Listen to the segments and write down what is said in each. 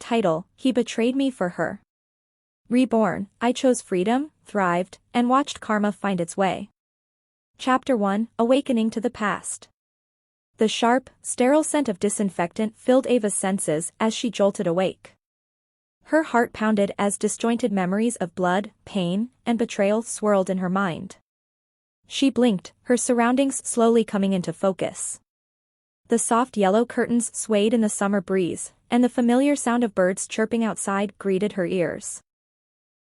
Title, He Betrayed Me for Her. Reborn, I chose freedom, thrived, and watched karma find its way. Chapter 1, Awakening to the Past. The sharp, sterile scent of disinfectant filled Ava's senses as she jolted awake. Her heart pounded as disjointed memories of blood, pain, and betrayal swirled in her mind. She blinked, her surroundings slowly coming into focus. The soft yellow curtains swayed in the summer breeze, and the familiar sound of birds chirping outside greeted her ears.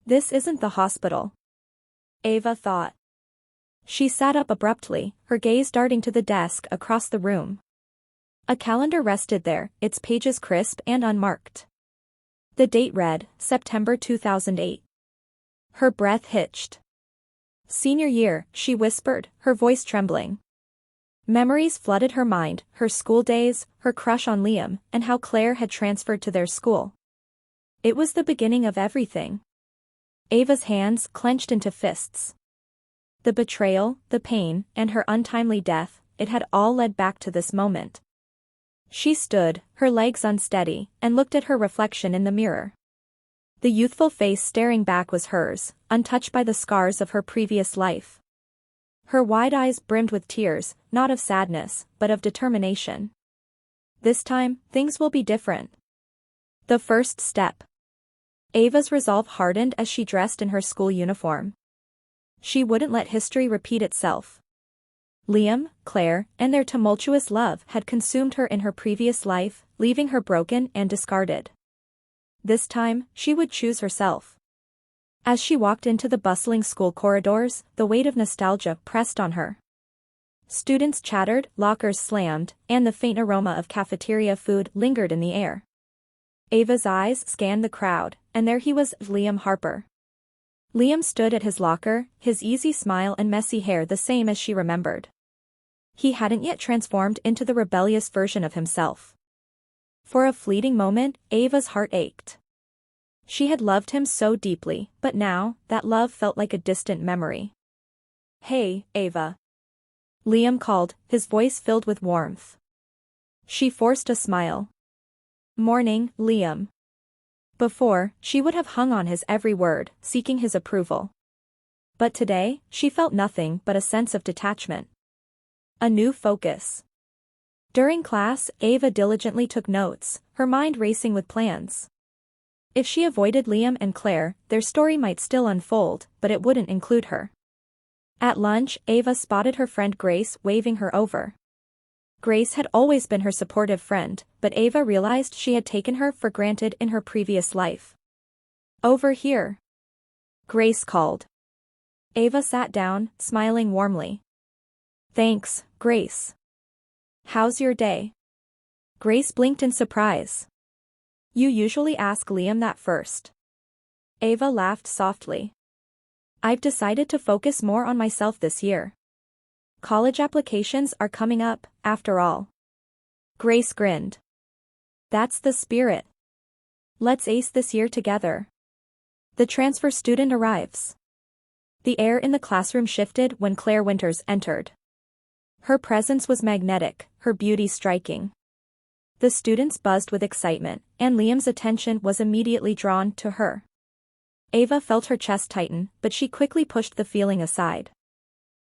This isn't the hospital, Ava thought. She sat up abruptly, her gaze darting to the desk across the room. A calendar rested there, its pages crisp and unmarked. The date read, September 2008. Her breath hitched. Senior year, she whispered, her voice trembling. Memories flooded her mind, her school days, her crush on Liam, and how Claire had transferred to their school. It was the beginning of everything. Ava's hands clenched into fists. The betrayal, the pain, and her untimely death, it had all led back to this moment. She stood, her legs unsteady, and looked at her reflection in the mirror. The youthful face staring back was hers, untouched by the scars of her previous life. Her wide eyes brimmed with tears, not of sadness, but of determination. This time, things will be different. The first step. Ava's resolve hardened as she dressed in her school uniform. She wouldn't let history repeat itself. Liam, Claire, and their tumultuous love had consumed her in her previous life, leaving her broken and discarded. This time, she would choose herself. As she walked into the bustling school corridors, the weight of nostalgia pressed on her. Students chattered, lockers slammed, and the faint aroma of cafeteria food lingered in the air. Ava's eyes scanned the crowd, and there he was, Liam Harper. Liam stood at his locker, his easy smile and messy hair the same as she remembered. He hadn't yet transformed into the rebellious version of himself. For a fleeting moment, Ava's heart ached. She had loved him so deeply, but now, that love felt like a distant memory. Hey, Ava. Liam called, his voice filled with warmth. She forced a smile. Morning, Liam. Before, she would have hung on his every word, seeking his approval. But today, she felt nothing but a sense of detachment. A new focus. During class, Ava diligently took notes, her mind racing with plans. If she avoided Liam and Claire, their story might still unfold, but it wouldn't include her. At lunch, Ava spotted her friend Grace waving her over. Grace had always been her supportive friend, but Ava realized she had taken her for granted in her previous life. Over here. Grace called. Ava sat down, smiling warmly. Thanks, Grace. How's your day? Grace blinked in surprise. You usually ask Liam that first. Ava laughed softly. I've decided to focus more on myself this year. College applications are coming up, after all. Grace grinned. That's the spirit. Let's ace this year together. The transfer student arrives. The air in the classroom shifted when Claire Winters entered. Her presence was magnetic, her beauty striking. The students buzzed with excitement, and Liam's attention was immediately drawn to her. Ava felt her chest tighten, but she quickly pushed the feeling aside.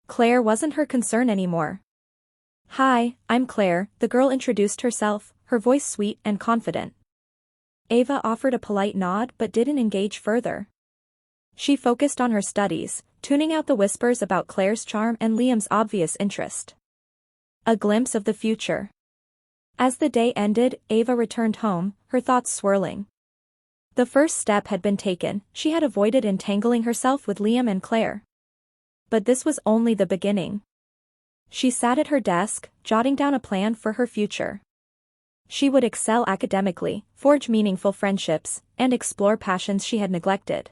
Claire wasn't her concern anymore. Hi, I'm Claire, the girl introduced herself, her voice sweet and confident. Ava offered a polite nod but didn't engage further. She focused on her studies, tuning out the whispers about Claire's charm and Liam's obvious interest. A glimpse of the future. As the day ended, Ava returned home, her thoughts swirling. The first step had been taken, she had avoided entangling herself with Liam and Claire. But this was only the beginning. She sat at her desk, jotting down a plan for her future. She would excel academically, forge meaningful friendships, and explore passions she had neglected.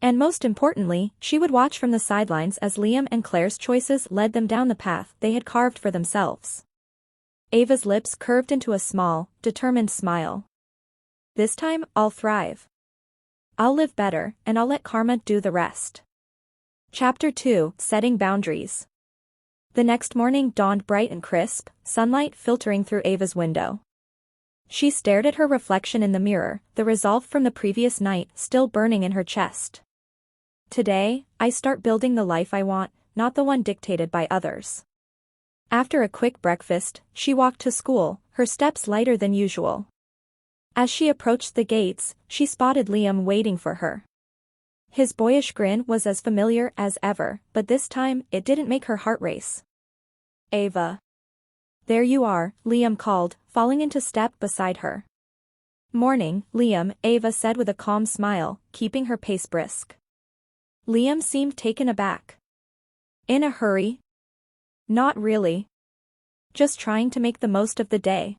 And most importantly, she would watch from the sidelines as Liam and Claire's choices led them down the path they had carved for themselves. Ava's lips curved into a small, determined smile. This time, I'll thrive. I'll live better, and I'll let karma do the rest. Chapter 2, Setting Boundaries. The next morning dawned bright and crisp, sunlight filtering through Ava's window. She stared at her reflection in the mirror, the resolve from the previous night still burning in her chest. Today, I start building the life I want, not the one dictated by others. After a quick breakfast, she walked to school, her steps lighter than usual. As she approached the gates, she spotted Liam waiting for her. His boyish grin was as familiar as ever, but this time, it didn't make her heart race. Ava. There you are, Liam called, falling into step beside her. Morning, Liam, Ava said with a calm smile, keeping her pace brisk. Liam seemed taken aback. In a hurry? Not really. Just trying to make the most of the day.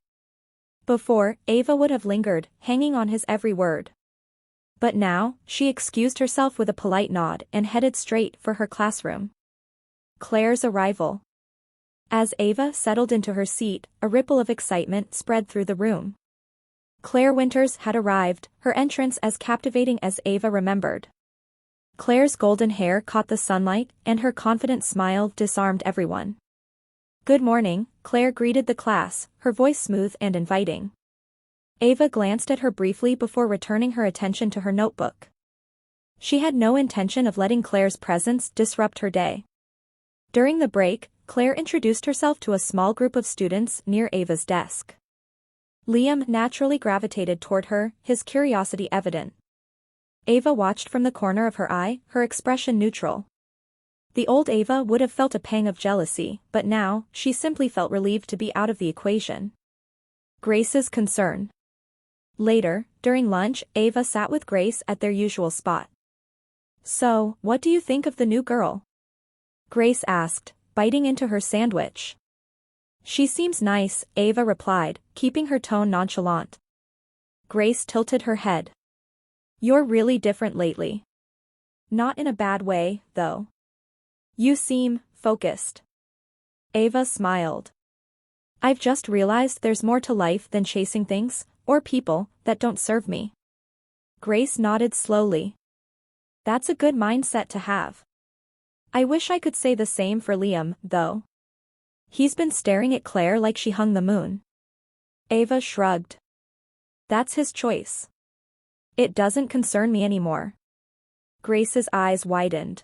Before, Ava would have lingered, hanging on his every word. But now, she excused herself with a polite nod and headed straight for her classroom. Claire's arrival. As Ava settled into her seat, a ripple of excitement spread through the room. Claire Winters had arrived, her entrance as captivating as Ava remembered. Claire's golden hair caught the sunlight, and her confident smile disarmed everyone. Good morning, Claire greeted the class, her voice smooth and inviting. Ava glanced at her briefly before returning her attention to her notebook. She had no intention of letting Claire's presence disrupt her day. During the break, Claire introduced herself to a small group of students near Ava's desk. Liam naturally gravitated toward her, his curiosity evident. Ava watched from the corner of her eye, her expression neutral. The old Ava would have felt a pang of jealousy, but now, she simply felt relieved to be out of the equation. Grace's concern. Later, during lunch, Ava sat with Grace at their usual spot. So, what do you think of the new girl? Grace asked, biting into her sandwich. She seems nice, Ava replied, keeping her tone nonchalant. Grace tilted her head. You're really different lately. Not in a bad way, though. You seem focused. Ava smiled. I've just realized there's more to life than chasing things, or people, that don't serve me. Grace nodded slowly. That's a good mindset to have. I wish I could say the same for Liam, though. He's been staring at Claire like she hung the moon. Ava shrugged. That's his choice. It doesn't concern me anymore. Grace's eyes widened.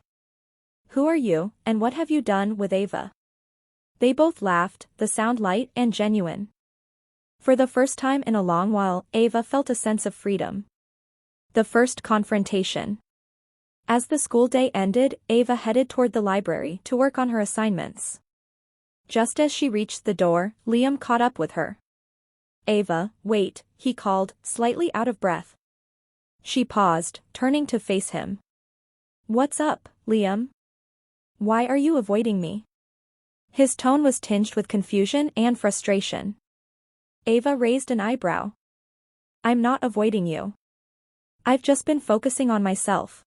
Who are you, and what have you done with Ava? They both laughed, the sound light and genuine. For the first time in a long while, Ava felt a sense of freedom. The first confrontation. As the school day ended, Ava headed toward the library to work on her assignments. Just as she reached the door, Liam caught up with her. Ava, wait, he called, slightly out of breath. She paused, turning to face him. What's up, Liam? Why are you avoiding me? His tone was tinged with confusion and frustration. Ava raised an eyebrow. I'm not avoiding you. I've just been focusing on myself.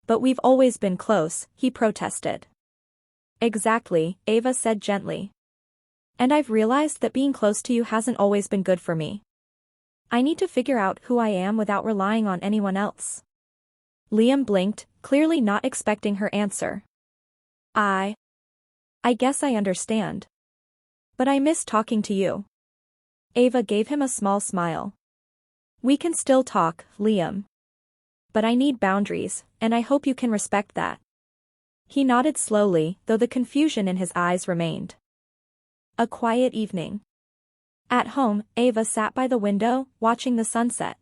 But we've always been close, he protested. Exactly, Ava said gently. And I've realized that being close to you hasn't always been good for me. I need to figure out who I am without relying on anyone else. Liam blinked, clearly not expecting her answer. I guess I understand. But I miss talking to you. Ava gave him a small smile. We can still talk, Liam. But I need boundaries, and I hope you can respect that. He nodded slowly, though the confusion in his eyes remained. A quiet evening. At home, Ava sat by the window, watching the sunset.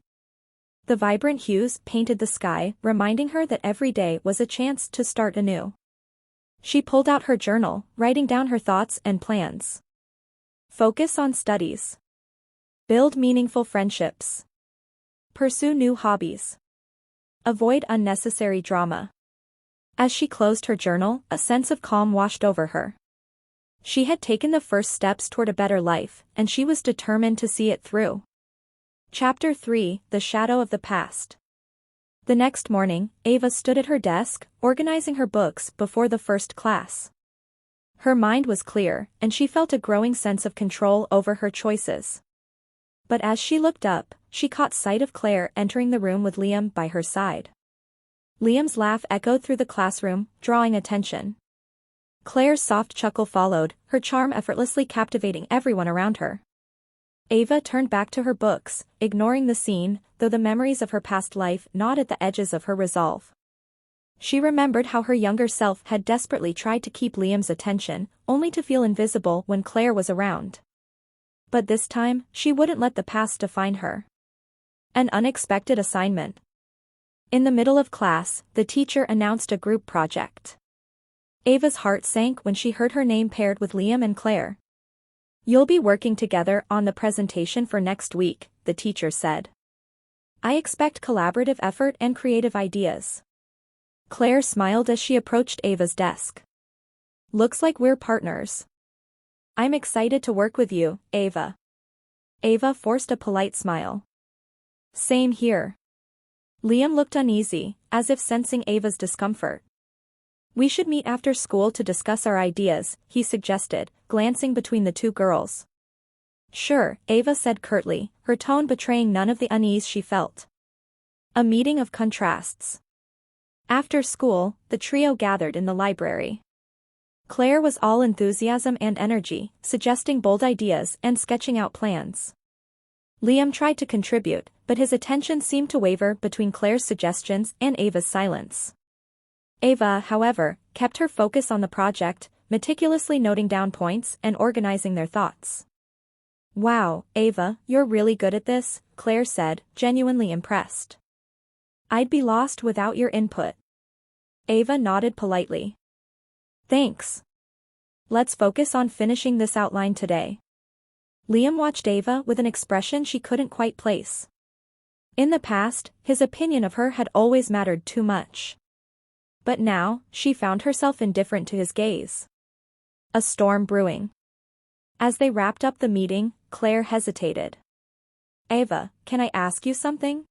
The vibrant hues painted the sky, reminding her that every day was a chance to start anew. She pulled out her journal, writing down her thoughts and plans. Focus on studies. Build meaningful friendships. Pursue new hobbies. Avoid unnecessary drama. As she closed her journal, a sense of calm washed over her. She had taken the first steps toward a better life, and she was determined to see it through. Chapter 3, The Shadow of the Past. The next morning, Ava stood at her desk, organizing her books before the first class. Her mind was clear, and she felt a growing sense of control over her choices. But as she looked up, she caught sight of Claire entering the room with Liam by her side. Liam's laugh echoed through the classroom, drawing attention. Claire's soft chuckle followed, her charm effortlessly captivating everyone around her. Ava turned back to her books, ignoring the scene, though the memories of her past life gnawed at the edges of her resolve. She remembered how her younger self had desperately tried to keep Liam's attention, only to feel invisible when Claire was around. But this time, she wouldn't let the past define her. An unexpected assignment. In the middle of class, the teacher announced a group project. Ava's heart sank when she heard her name paired with Liam and Claire. "You'll be working together on the presentation for next week," the teacher said. "I expect collaborative effort and creative ideas." Claire smiled as she approached Ava's desk. "Looks like we're partners." "I'm excited to work with you, Ava." Ava forced a polite smile. "Same here." Liam looked uneasy, as if sensing Ava's discomfort. "We should meet after school to discuss our ideas," he suggested, glancing between the two girls. "Sure," Ava said curtly, her tone betraying none of the unease she felt. A meeting of contrasts. After school, the trio gathered in the library. Claire was all enthusiasm and energy, suggesting bold ideas and sketching out plans. Liam tried to contribute, but his attention seemed to waver between Claire's suggestions and Ava's silence. Ava, however, kept her focus on the project, meticulously noting down points and organizing their thoughts. "Wow, Ava, you're really good at this," Claire said, genuinely impressed. "I'd be lost without your input." Ava nodded politely. "Thanks. Let's focus on finishing this outline today." Liam watched Ava with an expression she couldn't quite place. In the past, his opinion of her had always mattered too much. But now, she found herself indifferent to his gaze. A storm brewing. As they wrapped up the meeting, Claire hesitated. "Ava, can I ask you something?"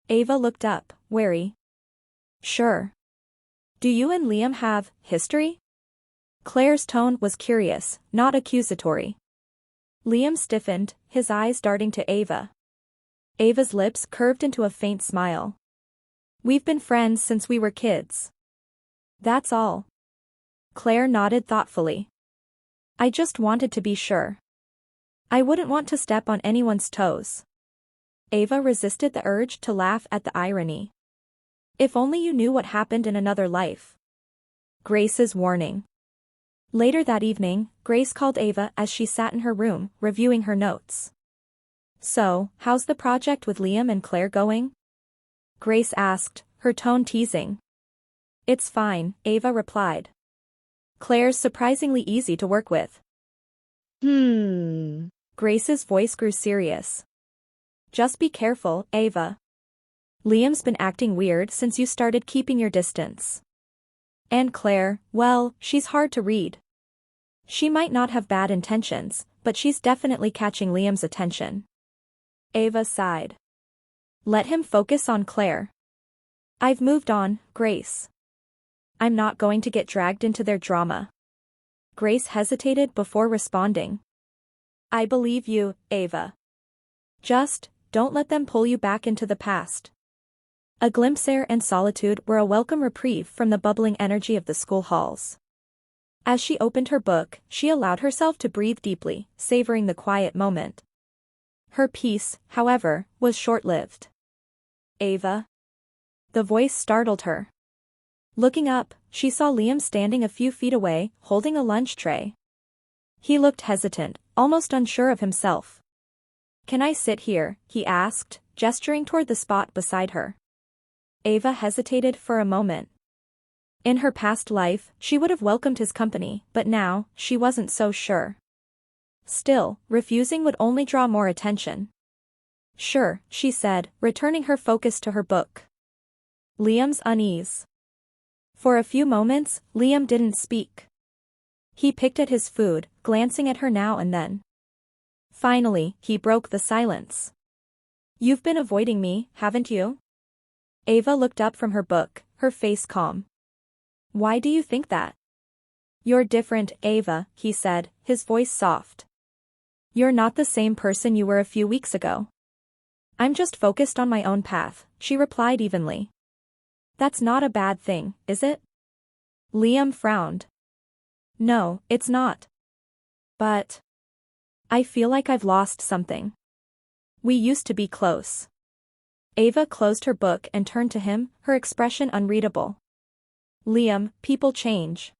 Ava looked up, wary. "Sure. Do you and Liam have history?" Claire's tone was curious, not accusatory. Liam stiffened, his eyes darting to Ava. Ava's lips curved into a faint smile. "We've been friends since we were kids. That's all." Claire nodded thoughtfully. "I just wanted to be sure. I wouldn't want to step on anyone's toes." Ava resisted the urge to laugh at the irony. "If only you knew what happened in another life." Grace's warning. Later that evening, Grace called Ava as she sat in her room, reviewing her notes. "So, how's the project with Liam and Claire going?" Grace asked, her tone teasing. "It's fine," Ava replied. "Claire's surprisingly easy to work with." Grace's voice grew serious. "Just be careful, Ava. Liam's been acting weird since you started keeping your distance. And Claire, well, she's hard to read. She might not have bad intentions, but she's definitely catching Liam's attention." Ava sighed. "Let him focus on Claire. I've moved on, Grace. I'm not going to get dragged into their drama." Grace hesitated before responding. "I believe you, Ava. Just, don't let them pull you back into the past." A glimpse air and solitude were a welcome reprieve from the bubbling energy of the school halls. As she opened her book, she allowed herself to breathe deeply, savoring the quiet moment. Her peace, however, was short-lived. "Ava?" The voice startled her. Looking up, she saw Liam standing a few feet away, holding a lunch tray. He looked hesitant, almost unsure of himself. "Can I sit here?" he asked, gesturing toward the spot beside her. Ava hesitated for a moment. In her past life, she would have welcomed his company, but now, she wasn't so sure. Still, refusing would only draw more attention. "Sure," she said, returning her focus to her book. Liam's unease. For a few moments, Liam didn't speak. He picked at his food, glancing at her now and then. Finally, he broke the silence. "You've been avoiding me, haven't you?" Ava looked up from her book, her face calm. "Why do you think that?" "You're different, Ava," he said, his voice soft. "You're not the same person you were a few weeks ago." "I'm just focused on my own path," she replied evenly. "That's not a bad thing, is it?" Liam frowned. "No, it's not. But I feel like I've lost something. We used to be close. Ava closed her book and turned to him, her expression unreadable. Liam, people change.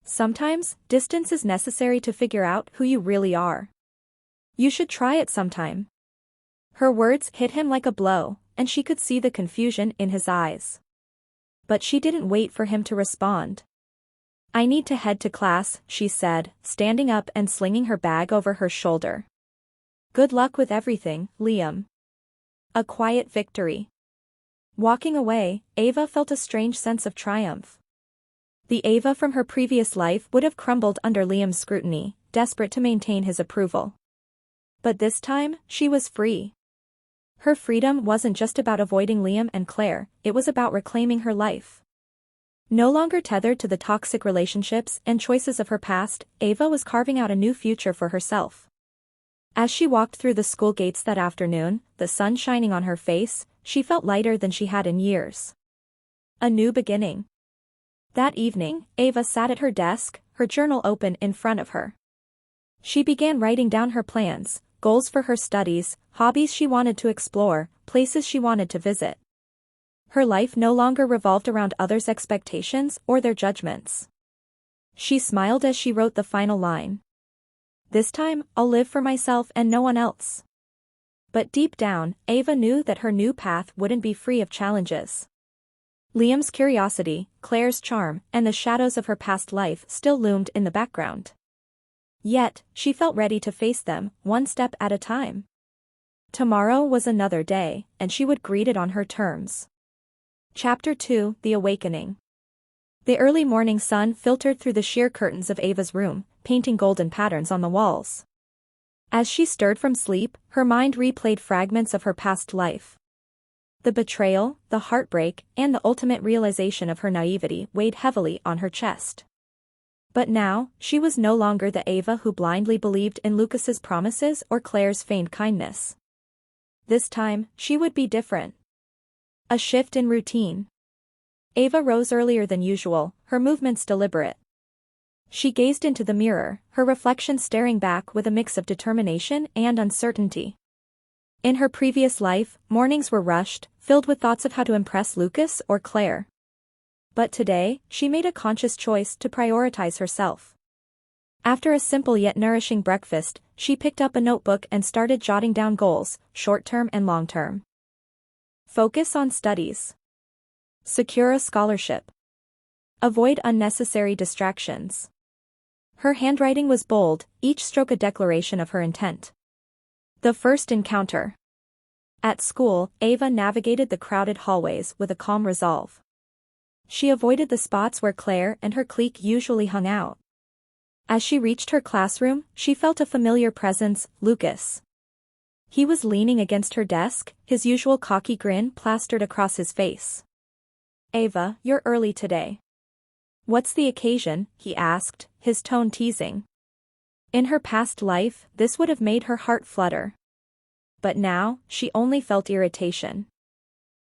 Sometimes, distance is necessary to figure out who you really are. You should try it sometime. Her words hit him like a blow, and she could see the confusion in his eyes. But she didn't wait for him to respond. I need to head to class, she said, standing up and slinging her bag over her shoulder. Good luck with everything, Liam. A quiet victory. Walking away, Ava felt a strange sense of triumph. The Ava from her previous life would have crumbled under Liam's scrutiny, desperate to maintain his approval. But this time, she was free. Her freedom wasn't just about avoiding Liam and Claire, it was about reclaiming her life. No longer tethered to the toxic relationships and choices of her past, Ava was carving out a new future for herself. As she walked through the school gates that afternoon, the sun shining on her face, she felt lighter than she had in years. A new beginning. That evening, Ava sat at her desk, her journal open in front of her. She began writing down her plans, goals for her studies, hobbies she wanted to explore, places she wanted to visit. Her life no longer revolved around others' expectations or their judgments. She smiled as she wrote the final line. This time, I'll live for myself and no one else. But deep down, Ava knew that her new path wouldn't be free of challenges. Liam's curiosity, Claire's charm, and the shadows of her past life still loomed in the background. Yet, she felt ready to face them, one step at a time. Tomorrow was another day, and she would greet it on her terms. Chapter 2, The Awakening. The early morning sun filtered through the sheer curtains of Ava's room, painting golden patterns on the walls. As she stirred from sleep, her mind replayed fragments of her past life. The betrayal, the heartbreak, and the ultimate realization of her naivety weighed heavily on her chest. But now, she was no longer the Ava who blindly believed in Lucas's promises or Claire's feigned kindness. This time, she would be different. A shift in routine. Ava rose earlier than usual, her movements deliberate. She gazed into the mirror, her reflection staring back with a mix of determination and uncertainty. In her previous life, mornings were rushed, filled with thoughts of how to impress Lucas or Claire. But today, she made a conscious choice to prioritize herself. After a simple yet nourishing breakfast, she picked up a notebook and started jotting down goals, short-term and long-term. Focus on studies. Secure a scholarship. Avoid unnecessary distractions. Her handwriting was bold, each stroke a declaration of her intent. The first encounter. At school, Ava navigated the crowded hallways with a calm resolve. She avoided the spots where Claire and her clique usually hung out. As she reached her classroom, she felt a familiar presence, Lucas. He was leaning against her desk, his usual cocky grin plastered across his face. Ava, you're early today. What's the occasion? He asked, his tone teasing. In her past life, this would have made her heart flutter. But now, she only felt irritation.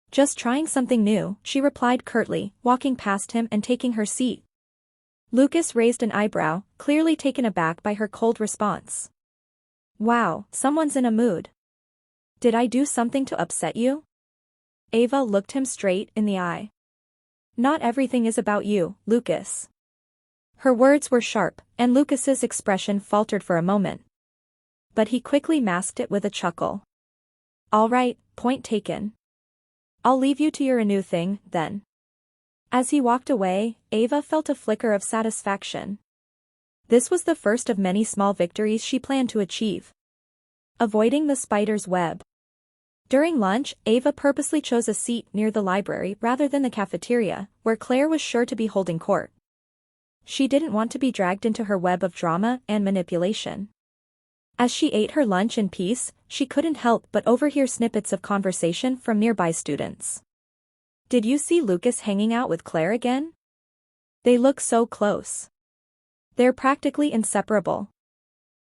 Just trying something new, she replied curtly, walking past him and taking her seat. Lucas raised an eyebrow, clearly taken aback by her cold response. Wow, someone's in a mood. Did I do something to upset you? Ava looked him straight in the eye. Not everything is about you, Lucas. Her words were sharp, and Lucas's expression faltered for a moment. But he quickly masked it with a chuckle. All right, point taken. I'll leave you to your new thing, then. As he walked away, Ava felt a flicker of satisfaction. This was the first of many small victories she planned to achieve. Avoiding the spider's web. During lunch, Ava purposely chose a seat near the library rather than the cafeteria, where Claire was sure to be holding court. She didn't want to be dragged into her web of drama and manipulation. As she ate her lunch in peace, she couldn't help but overhear snippets of conversation from nearby students. Did you see Lucas hanging out with Claire again? They look so close. They're practically inseparable.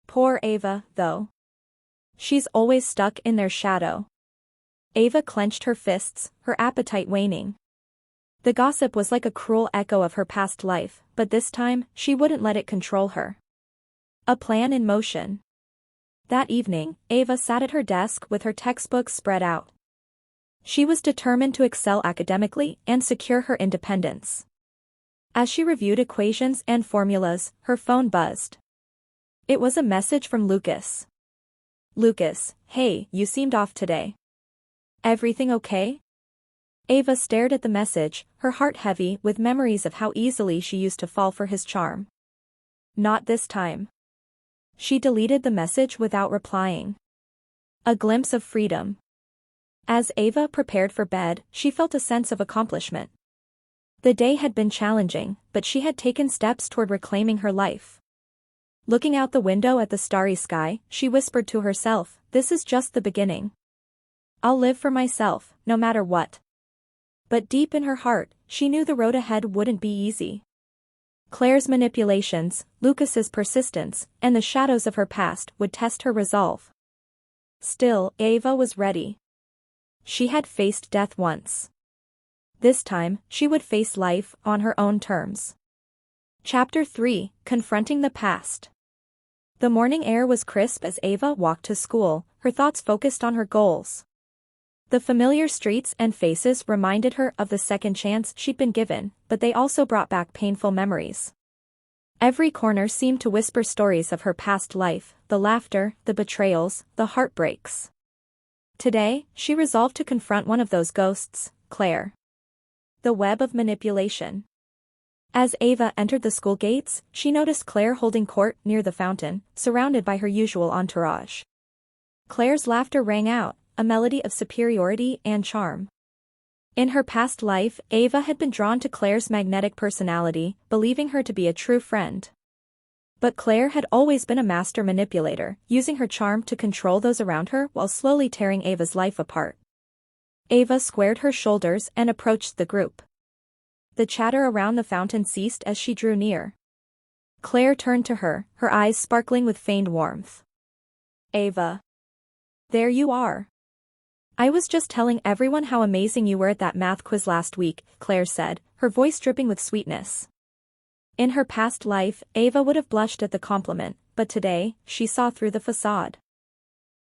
Poor Ava, though. She's always stuck in their shadow. Ava clenched her fists, her appetite waning. The gossip was like a cruel echo of her past life, but this time, she wouldn't let it control her. A plan in motion. That evening, Ava sat at her desk with her textbooks spread out. She was determined to excel academically and secure her independence. As she reviewed equations and formulas, her phone buzzed. It was a message from Lucas. Lucas, hey, you seemed off today. Everything okay? Ava stared at the message, her heart heavy with memories of how easily she used to fall for his charm. Not this time. She deleted the message without replying. A glimpse of freedom. As Ava prepared for bed, she felt a sense of accomplishment. The day had been challenging, but she had taken steps toward reclaiming her life. Looking out the window at the starry sky, she whispered to herself, "This is just the beginning. I'll live for myself, no matter what." But deep in her heart, she knew the road ahead wouldn't be easy. Claire's manipulations, Lucas's persistence, and the shadows of her past would test her resolve. Still, Ava was ready. She had faced death once. This time, she would face life on her own terms. Chapter 3, Confronting the Past. The morning air was crisp as Ava walked to school, her thoughts focused on her goals. The familiar streets and faces reminded her of the second chance she'd been given, but they also brought back painful memories. Every corner seemed to whisper stories of her past life, the laughter, the betrayals, the heartbreaks. Today, she resolved to confront one of those ghosts, Claire. The web of manipulation. As Ava entered the school gates, she noticed Claire holding court near the fountain, surrounded by her usual entourage. Claire's laughter rang out, a melody of superiority and charm. In her past life, Ava had been drawn to Claire's magnetic personality, believing her to be a true friend. But Claire had always been a master manipulator, using her charm to control those around her while slowly tearing Ava's life apart. Ava squared her shoulders and approached the group. The chatter around the fountain ceased as she drew near. Claire turned to her, her eyes sparkling with feigned warmth. "Ava. There you are. I was just telling everyone how amazing you were at that math quiz last week," Claire said, her voice dripping with sweetness. In her past life, Ava would have blushed at the compliment, but today, she saw through the facade.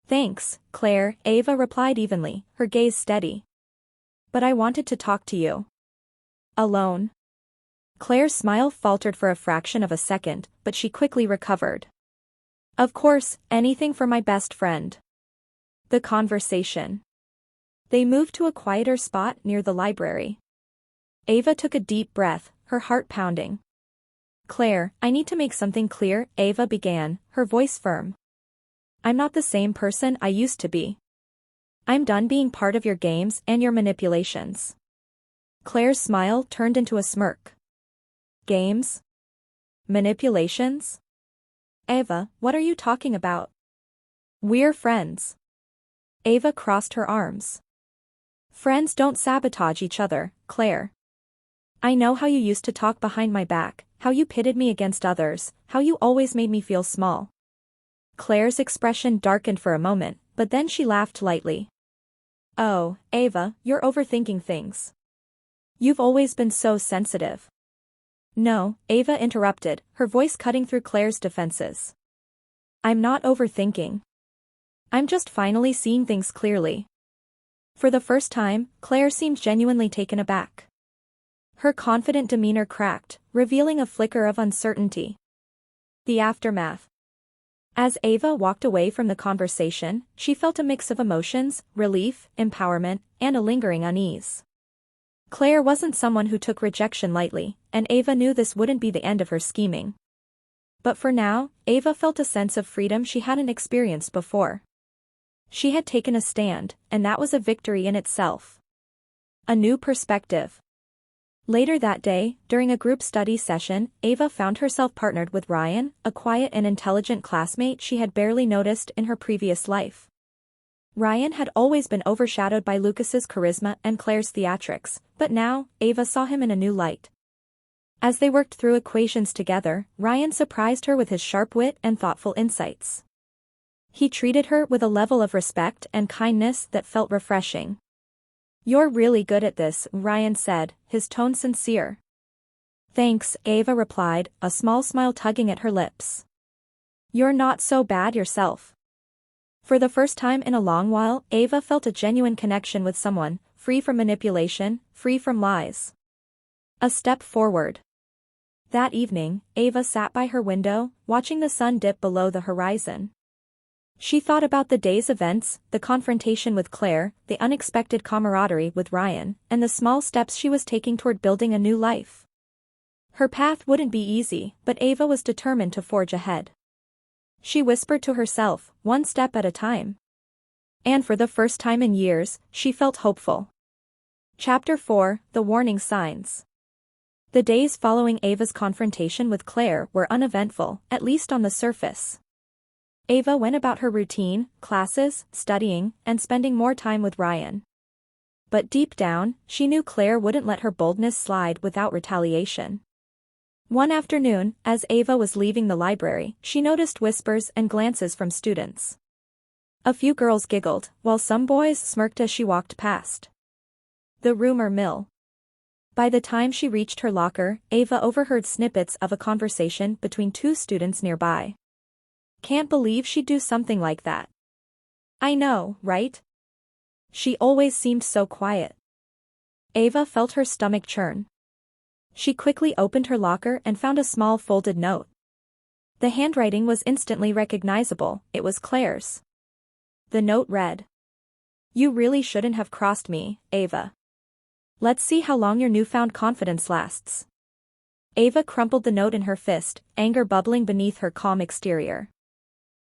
"Thanks, Claire," Ava replied evenly, her gaze steady. "But I wanted to talk to you." "Alone?" Claire's smile faltered for a fraction of a second, but she quickly recovered. "Of course, anything for my best friend." The conversation. They moved to a quieter spot near the library. Ava took a deep breath, her heart pounding. "Claire, I need to make something clear," Ava began, her voice firm. "I'm not the same person I used to be. I'm done being part of your games and your manipulations." Claire's smile turned into a smirk. "Games? Manipulations? Ava, what are you talking about? We're friends." Ava crossed her arms. "Friends don't sabotage each other, Claire. I know how you used to talk behind my back, how you pitted me against others, how you always made me feel small." Claire's expression darkened for a moment, but then she laughed lightly. "Oh, Ava, you're overthinking things. You've always been so sensitive." "No," Ava interrupted, her voice cutting through Claire's defenses. "I'm not overthinking. I'm just finally seeing things clearly." For the first time, Claire seemed genuinely taken aback. Her confident demeanor cracked, revealing a flicker of uncertainty. The aftermath. As Ava walked away from the conversation, she felt a mix of emotions, relief, empowerment, and a lingering unease. Claire wasn't someone who took rejection lightly, and Ava knew this wouldn't be the end of her scheming. But for now, Ava felt a sense of freedom she hadn't experienced before. She had taken a stand, and that was a victory in itself. A new perspective. Later that day, during a group study session, Ava found herself partnered with Ryan, a quiet and intelligent classmate she had barely noticed in her previous life. Ryan had always been overshadowed by Lucas's charisma and Claire's theatrics, but now, Ava saw him in a new light. As they worked through equations together, Ryan surprised her with his sharp wit and thoughtful insights. He treated her with a level of respect and kindness that felt refreshing. "You're really good at this," Ryan said, his tone sincere. "Thanks," Ava replied, a small smile tugging at her lips. "You're not so bad yourself." For the first time in a long while, Ava felt a genuine connection with someone, free from manipulation, free from lies. A step forward. That evening, Ava sat by her window, watching the sun dip below the horizon. She thought about the day's events, the confrontation with Claire, the unexpected camaraderie with Ryan, and the small steps she was taking toward building a new life. Her path wouldn't be easy, but Ava was determined to forge ahead. She whispered to herself, one step at a time. And for the first time in years, she felt hopeful. Chapter 4, The Warning Signs. The days following Ava's confrontation with Claire were uneventful, at least on the surface. Ava went about her routine, classes, studying, and spending more time with Ryan. But deep down, she knew Claire wouldn't let her boldness slide without retaliation. One afternoon, as Ava was leaving the library, she noticed whispers and glances from students. A few girls giggled, while some boys smirked as she walked past. The rumor mill. By the time she reached her locker, Ava overheard snippets of a conversation between two students nearby. Can't believe she'd do something like that. I know, right? She always seemed so quiet. Ava felt her stomach churn. She quickly opened her locker and found a small folded note. The handwriting was instantly recognizable, it was Claire's. The note read, "You really shouldn't have crossed me, Ava. Let's see how long your newfound confidence lasts." Ava crumpled the note in her fist, anger bubbling beneath her calm exterior.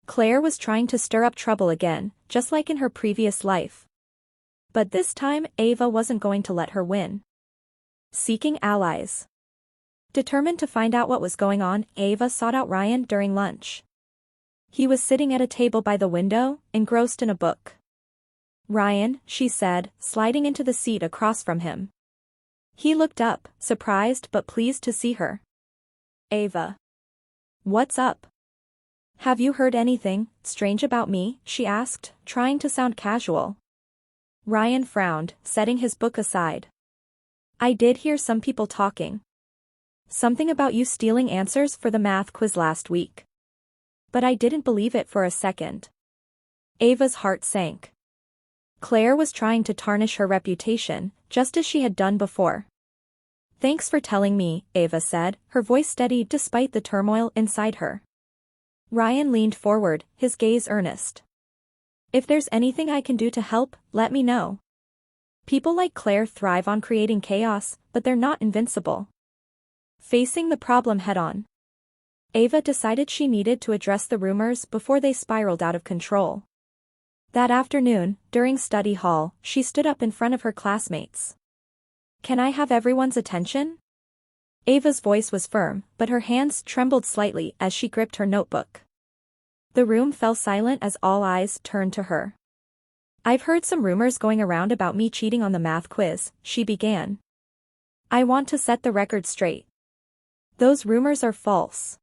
Claire was trying to stir up trouble again, just like in her previous life. But this time, Ava wasn't going to let her win. Seeking allies. Determined to find out what was going on, Ava sought out Ryan during lunch. He was sitting at a table by the window, engrossed in a book. "Ryan," she said, sliding into the seat across from him. He looked up, surprised but pleased to see her. "Ava. What's up? Have you heard anything strange about me?" she asked, trying to sound casual. Ryan frowned, setting his book aside. "I did hear some people talking. Something about you stealing answers for the math quiz last week. But I didn't believe it for a second." Ava's heart sank. Claire was trying to tarnish her reputation, just as she had done before. "Thanks for telling me," Ava said, her voice steady despite the turmoil inside her. Ryan leaned forward, his gaze earnest. "If there's anything I can do to help, let me know. People like Claire thrive on creating chaos, but they're not invincible." Facing the problem head-on, Ava decided she needed to address the rumors before they spiraled out of control. That afternoon, during study hall, she stood up in front of her classmates. "Can I have everyone's attention?" Ava's voice was firm, but her hands trembled slightly as she gripped her notebook. The room fell silent as all eyes turned to her. "I've heard some rumors going around about me cheating on the math quiz," she began. "I want to set the record straight. Those rumors are false.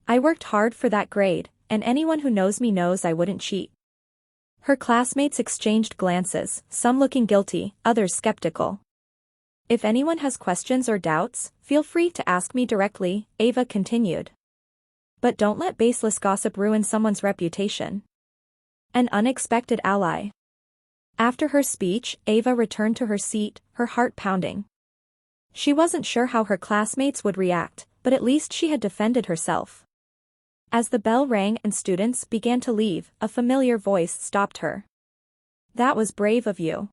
I worked hard for that grade, and anyone who knows me knows I wouldn't cheat." Her classmates exchanged glances, some looking guilty, others skeptical. "If anyone has questions or doubts, feel free to ask me directly," Ava continued. "But don't let baseless gossip ruin someone's reputation." An unexpected ally. After her speech, Ava returned to her seat, her heart pounding. She wasn't sure how her classmates would react, but at least she had defended herself. As the bell rang and students began to leave, a familiar voice stopped her. "That was brave of you."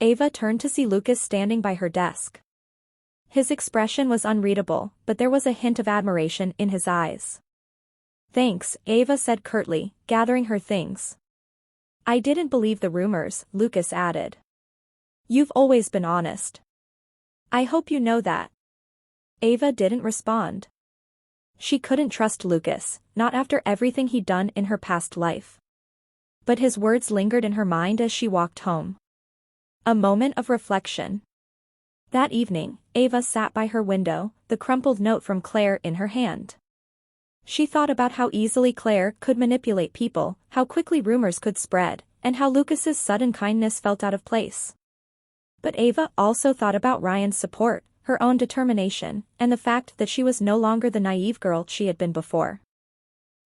Ava turned to see Lucas standing by her desk. His expression was unreadable, but there was a hint of admiration in his eyes. "Thanks," Ava said curtly, gathering her things. "I didn't believe the rumors," Lucas added. "You've always been honest. I hope you know that." Ava didn't respond. She couldn't trust Lucas, not after everything he'd done in her past life. But his words lingered in her mind as she walked home. A moment of reflection. That evening, Ava sat by her window, the crumpled note from Claire in her hand. She thought about how easily Claire could manipulate people, how quickly rumors could spread, and how Lucas's sudden kindness felt out of place. But Ava also thought about Ryan's support, her own determination, and the fact that she was no longer the naive girl she had been before.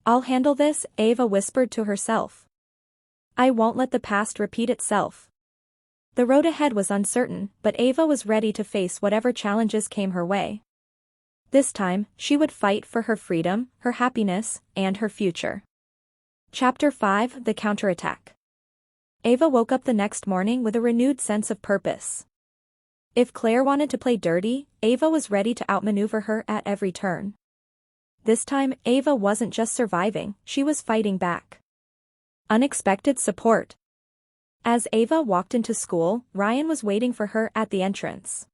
"I'll handle this," Ava whispered to herself. I won't let the past repeat itself. The road ahead was uncertain, but Ava was ready to face whatever challenges came her way. This time, she would fight for her freedom, her happiness, and her future. Chapter 5: The Counterattack. Ava woke up the next morning with a renewed sense of purpose. If Claire wanted to play dirty, Ava was ready to outmaneuver her at every turn. This time, Ava wasn't just surviving, she was fighting back. Unexpected support. As Ava walked into school, Ryan was waiting for her at the entrance.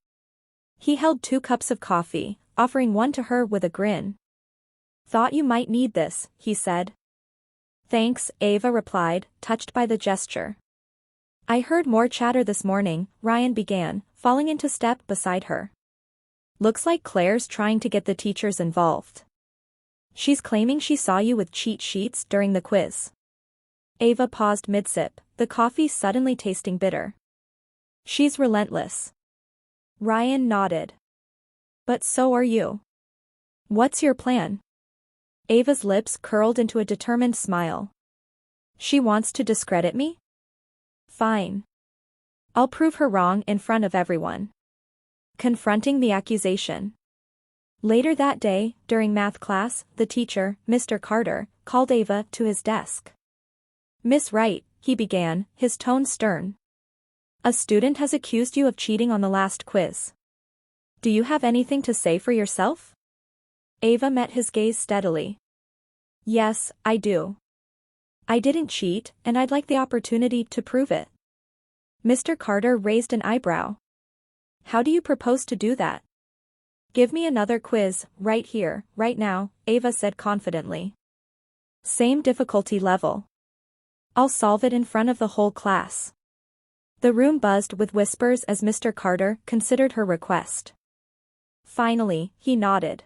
He held 2 cups of coffee, offering one to her with a grin. "Thought you might need this," he said. "Thanks," Ava replied, touched by the gesture. "I heard more chatter this morning," Ryan began, falling into step beside her. "Looks like Claire's trying to get the teachers involved. She's claiming she saw you with cheat sheets during the quiz." Ava paused mid-sip, the coffee suddenly tasting bitter. "She's relentless." Ryan nodded. "But so are you. What's your plan?" Ava's lips curled into a determined smile. "She wants to discredit me? Fine. I'll prove her wrong in front of everyone." Confronting the accusation. Later that day, during math class, the teacher, Mr. Carter, called Ava to his desk. "Miss Wright," he began, his tone stern. "A student has accused you of cheating on the last quiz. Do you have anything to say for yourself?" Ava met his gaze steadily. "Yes, I do. I didn't cheat, and I'd like the opportunity to prove it." Mr. Carter raised an eyebrow. "How do you propose to do that?" "Give me another quiz, right here, right now," Ava said confidently. "Same difficulty level. I'll solve it in front of the whole class." The room buzzed with whispers as Mr. Carter considered her request. Finally, he nodded.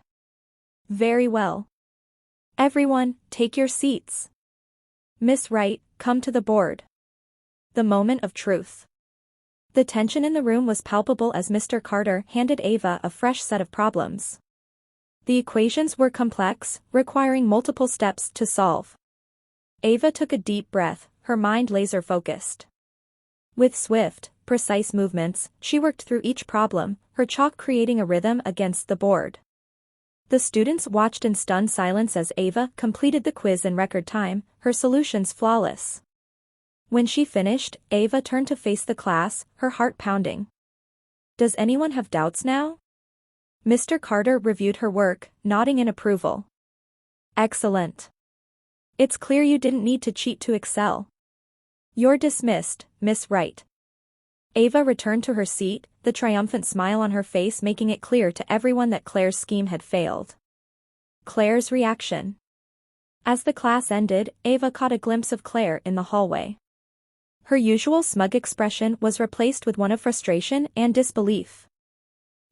"Very well. Everyone, take your seats. Miss Wright, come to the board." The moment of truth. The tension in the room was palpable as Mr. Carter handed Ava a fresh set of problems. The equations were complex, requiring multiple steps to solve. Ava took a deep breath, her mind laser-focused. With swift, precise movements, she worked through each problem, her chalk creating a rhythm against the board. The students watched in stunned silence as Ava completed the quiz in record time, her solutions flawless. When she finished, Ava turned to face the class, her heart pounding. "Does anyone have doubts now?" Mr. Carter reviewed her work, nodding in approval. "Excellent. It's clear you didn't need to cheat to excel. You're dismissed, Miss Wright." Ava returned to her seat, the triumphant smile on her face making it clear to everyone that Claire's scheme had failed. Claire's reaction. As the class ended, Ava caught a glimpse of Claire in the hallway. Her usual smug expression was replaced with one of frustration and disbelief.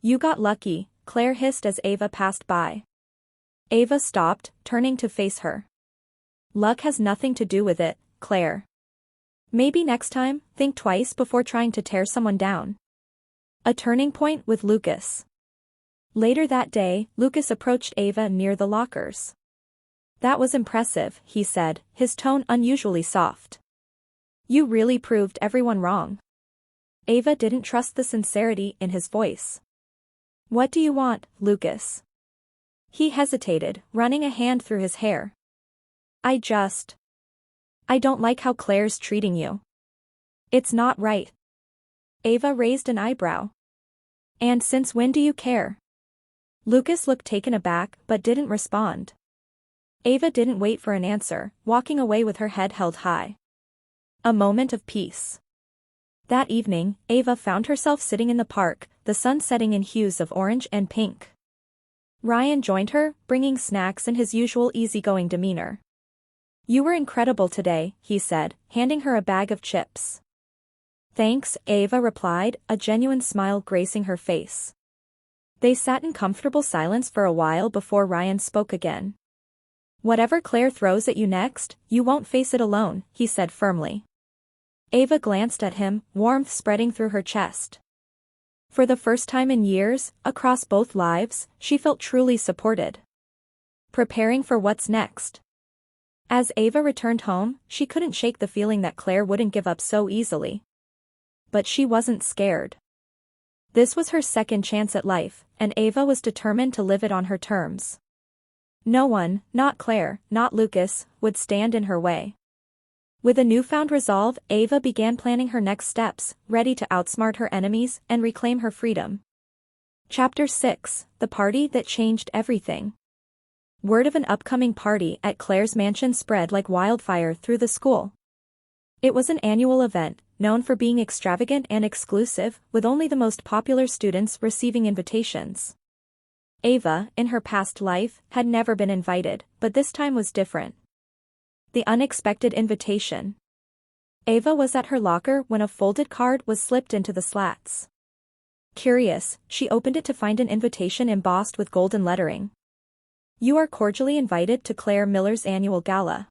"You got lucky," Claire hissed as Ava passed by. Ava stopped, turning to face her. "Luck has nothing to do with it, Claire. Maybe next time, think twice before trying to tear someone down." A turning point with Lucas. Later that day, Lucas approached Ava near the lockers. "That was impressive," he said, his tone unusually soft. "You really proved everyone wrong." Ava didn't trust the sincerity in his voice. "What do you want, Lucas?" He hesitated, running a hand through his hair. I don't like how Claire's treating you. It's not right." Ava raised an eyebrow. "And since when do you care?" Lucas looked taken aback but didn't respond. Ava didn't wait for an answer, walking away with her head held high. A moment of peace. That evening, Ava found herself sitting in the park, the sun setting in hues of orange and pink. Ryan joined her, bringing snacks and his usual easygoing demeanor. "You were incredible today," he said, handing her a bag of chips. "Thanks," Ava replied, a genuine smile gracing her face. They sat in comfortable silence for a while before Ryan spoke again. "Whatever Claire throws at you next, you won't face it alone," he said firmly. Ava glanced at him, warmth spreading through her chest. For the first time in years, across both lives, she felt truly supported. Preparing for what's next. As Ava returned home, she couldn't shake the feeling that Claire wouldn't give up so easily. But she wasn't scared. This was her second chance at life, and Ava was determined to live it on her terms. No one, not Claire, not Lucas, would stand in her way. With a newfound resolve, Ava began planning her next steps, ready to outsmart her enemies and reclaim her freedom. Chapter 6: The Party That Changed Everything. Word of an upcoming party at Claire's mansion spread like wildfire through the school. It was an annual event, known for being extravagant and exclusive, with only the most popular students receiving invitations. Ava, in her past life, had never been invited, but this time was different. The unexpected invitation. Ava was at her locker when a folded card was slipped into the slats. Curious, she opened it to find an invitation embossed with golden lettering. You are cordially invited to Claire Miller's annual gala.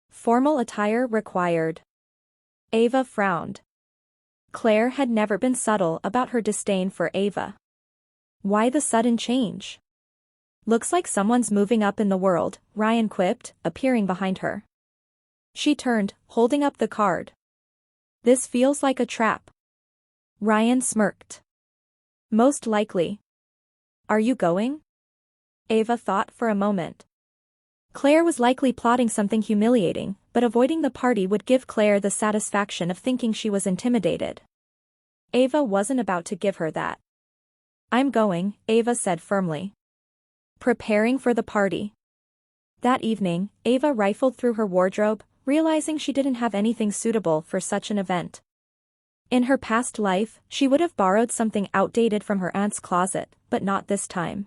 Formal attire required. Ava frowned. Claire had never been subtle about her disdain for Ava. Why the sudden change? Looks like someone's moving up in the world, Ryan quipped, appearing behind her. She turned, holding up the card. This feels like a trap. Ryan smirked. Most likely. Are you going? Ava thought for a moment. Claire was likely plotting something humiliating, but avoiding the party would give Claire the satisfaction of thinking she was intimidated. Ava wasn't about to give her that. I'm going, Ava said firmly. Preparing for the party. That evening, Ava rifled through her wardrobe, realizing she didn't have anything suitable for such an event. In her past life, she would have borrowed something outdated from her aunt's closet, but not this time.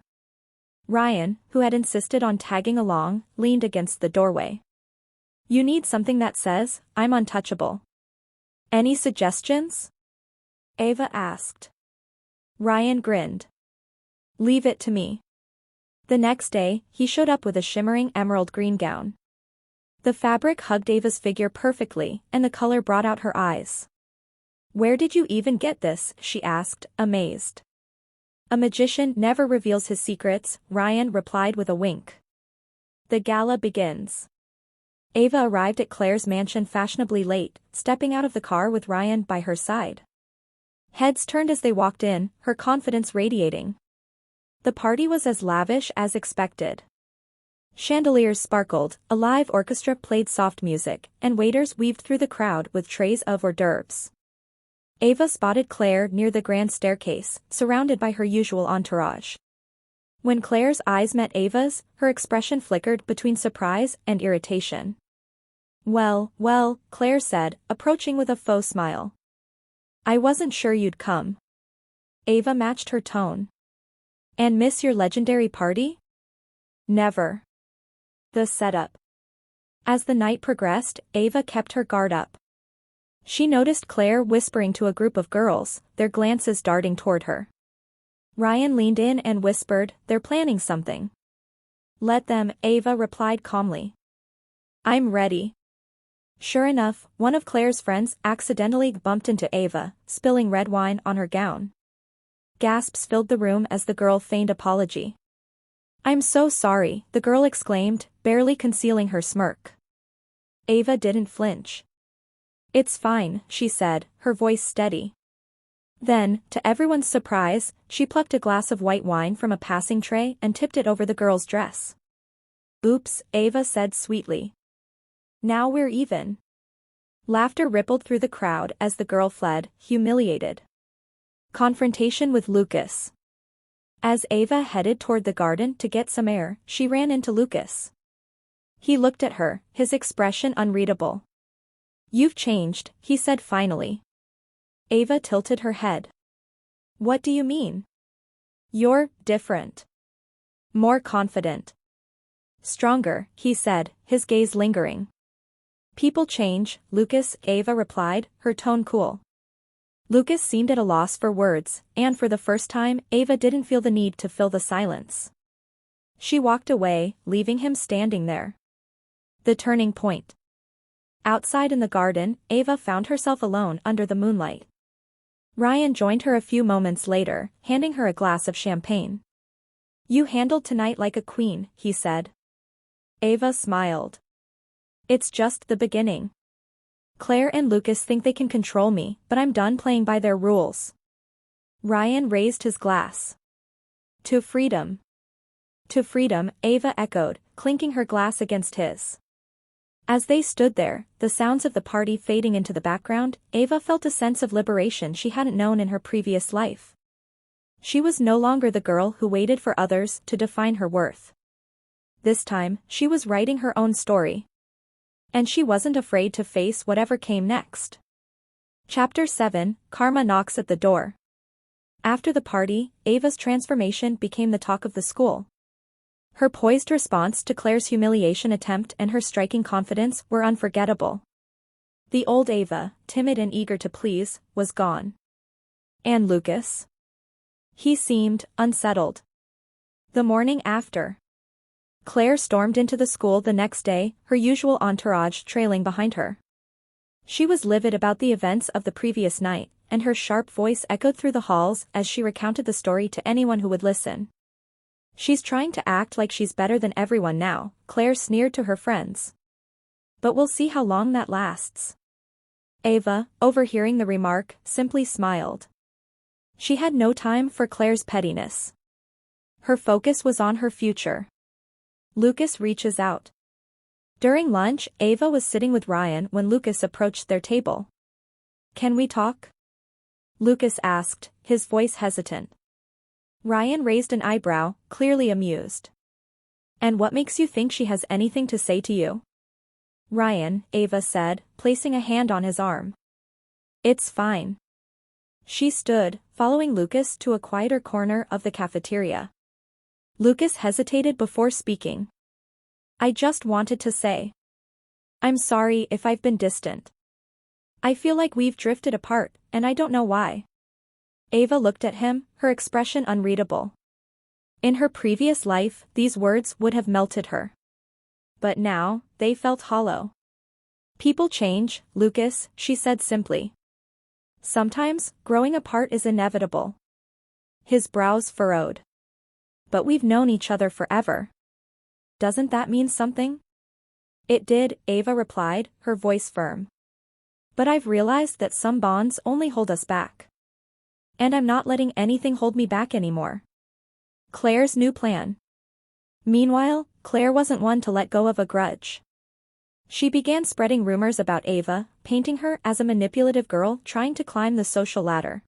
Ryan, who had insisted on tagging along, leaned against the doorway. You need something that says, I'm untouchable. Any suggestions? Ava asked. Ryan grinned. Leave it to me. The next day, he showed up with a shimmering emerald green gown. The fabric hugged Ava's figure perfectly, and the color brought out her eyes. Where did you even get this? She asked, amazed. A magician never reveals his secrets, Ryan replied with a wink. The gala begins. Ava arrived at Claire's mansion fashionably late, stepping out of the car with Ryan by her side. Heads turned as they walked in, her confidence radiating. The party was as lavish as expected. Chandeliers sparkled, a live orchestra played soft music, and waiters weaved through the crowd with trays of hors d'oeuvres. Ava spotted Claire near the grand staircase, surrounded by her usual entourage. When Claire's eyes met Ava's, her expression flickered between surprise and irritation. Well, Claire said, approaching with a faux smile. I wasn't sure you'd come. Ava matched her tone. And miss your legendary party? Never. The setup. As the night progressed, Ava kept her guard up. She noticed Claire whispering to a group of girls, their glances darting toward her. Ryan leaned in and whispered, they're planning something. Let them, Ava replied calmly. I'm ready. Sure enough, one of Claire's friends accidentally bumped into Ava, spilling red wine on her gown. Gasps filled the room as the girl feigned apology. I'm so sorry, the girl exclaimed, barely concealing her smirk. Ava didn't flinch. It's fine, she said, her voice steady. Then, to everyone's surprise, she plucked a glass of white wine from a passing tray and tipped it over the girl's dress. Oops, Ava said sweetly. Now we're even. Laughter rippled through the crowd as the girl fled, humiliated. Confrontation with Lucas. As Ava headed toward the garden to get some air, she ran into Lucas. He looked at her, his expression unreadable. You've changed, he said finally. Ava tilted her head. What do you mean? You're different. More confident. Stronger, he said, his gaze lingering. People change, Lucas, Ava replied, her tone cool. Lucas seemed at a loss for words, and for the first time, Ava didn't feel the need to fill the silence. She walked away, leaving him standing there. The turning point. Outside in the garden, Ava found herself alone under the moonlight. Ryan joined her a few moments later, handing her a glass of champagne. You handled tonight like a queen, he said. Ava smiled. It's just the beginning. Claire and Lucas think they can control me, but I'm done playing by their rules. Ryan raised his glass. To freedom. To freedom, Ava echoed, clinking her glass against his. As they stood there, the sounds of the party fading into the background, Ava felt a sense of liberation she hadn't known in her previous life. She was no longer the girl who waited for others to define her worth. This time, she was writing her own story. And she wasn't afraid to face whatever came next. Chapter 7, Karma knocks at the door. After the party, Ava's transformation became the talk of the school. Her poised response to Claire's humiliation attempt and her striking confidence were unforgettable. The old Ava, timid and eager to please, was gone. And Lucas? He seemed unsettled. The morning after, Claire stormed into the school the next day, her usual entourage trailing behind her. She was livid about the events of the previous night, and her sharp voice echoed through the halls as she recounted the story to anyone who would listen. She's trying to act like she's better than everyone now, Claire sneered to her friends. But we'll see how long that lasts. Ava, overhearing the remark, simply smiled. She had no time for Claire's pettiness. Her focus was on her future. Lucas reaches out. During lunch, Ava was sitting with Ryan when Lucas approached their table. Can we talk? Lucas asked, his voice hesitant. Ryan raised an eyebrow, clearly amused. And what makes you think she has anything to say to you? Ryan, Ava said, placing a hand on his arm. It's fine. She stood, following Lucas to a quieter corner of the cafeteria. Lucas hesitated before speaking. I just wanted to say. I'm sorry if I've been distant. I feel like we've drifted apart, and I don't know why. Ava looked at him, her expression unreadable. In her previous life, these words would have melted her. But now, they felt hollow. People change, Lucas, she said simply. Sometimes, growing apart is inevitable. His brows furrowed. But we've known each other forever. Doesn't that mean something? It did, Ava replied, her voice firm. But I've realized that some bonds only hold us back. And I'm not letting anything hold me back anymore. Claire's new plan. Meanwhile, Claire wasn't one to let go of a grudge. She began spreading rumors about Ava, painting her as a manipulative girl trying to climb the social ladder.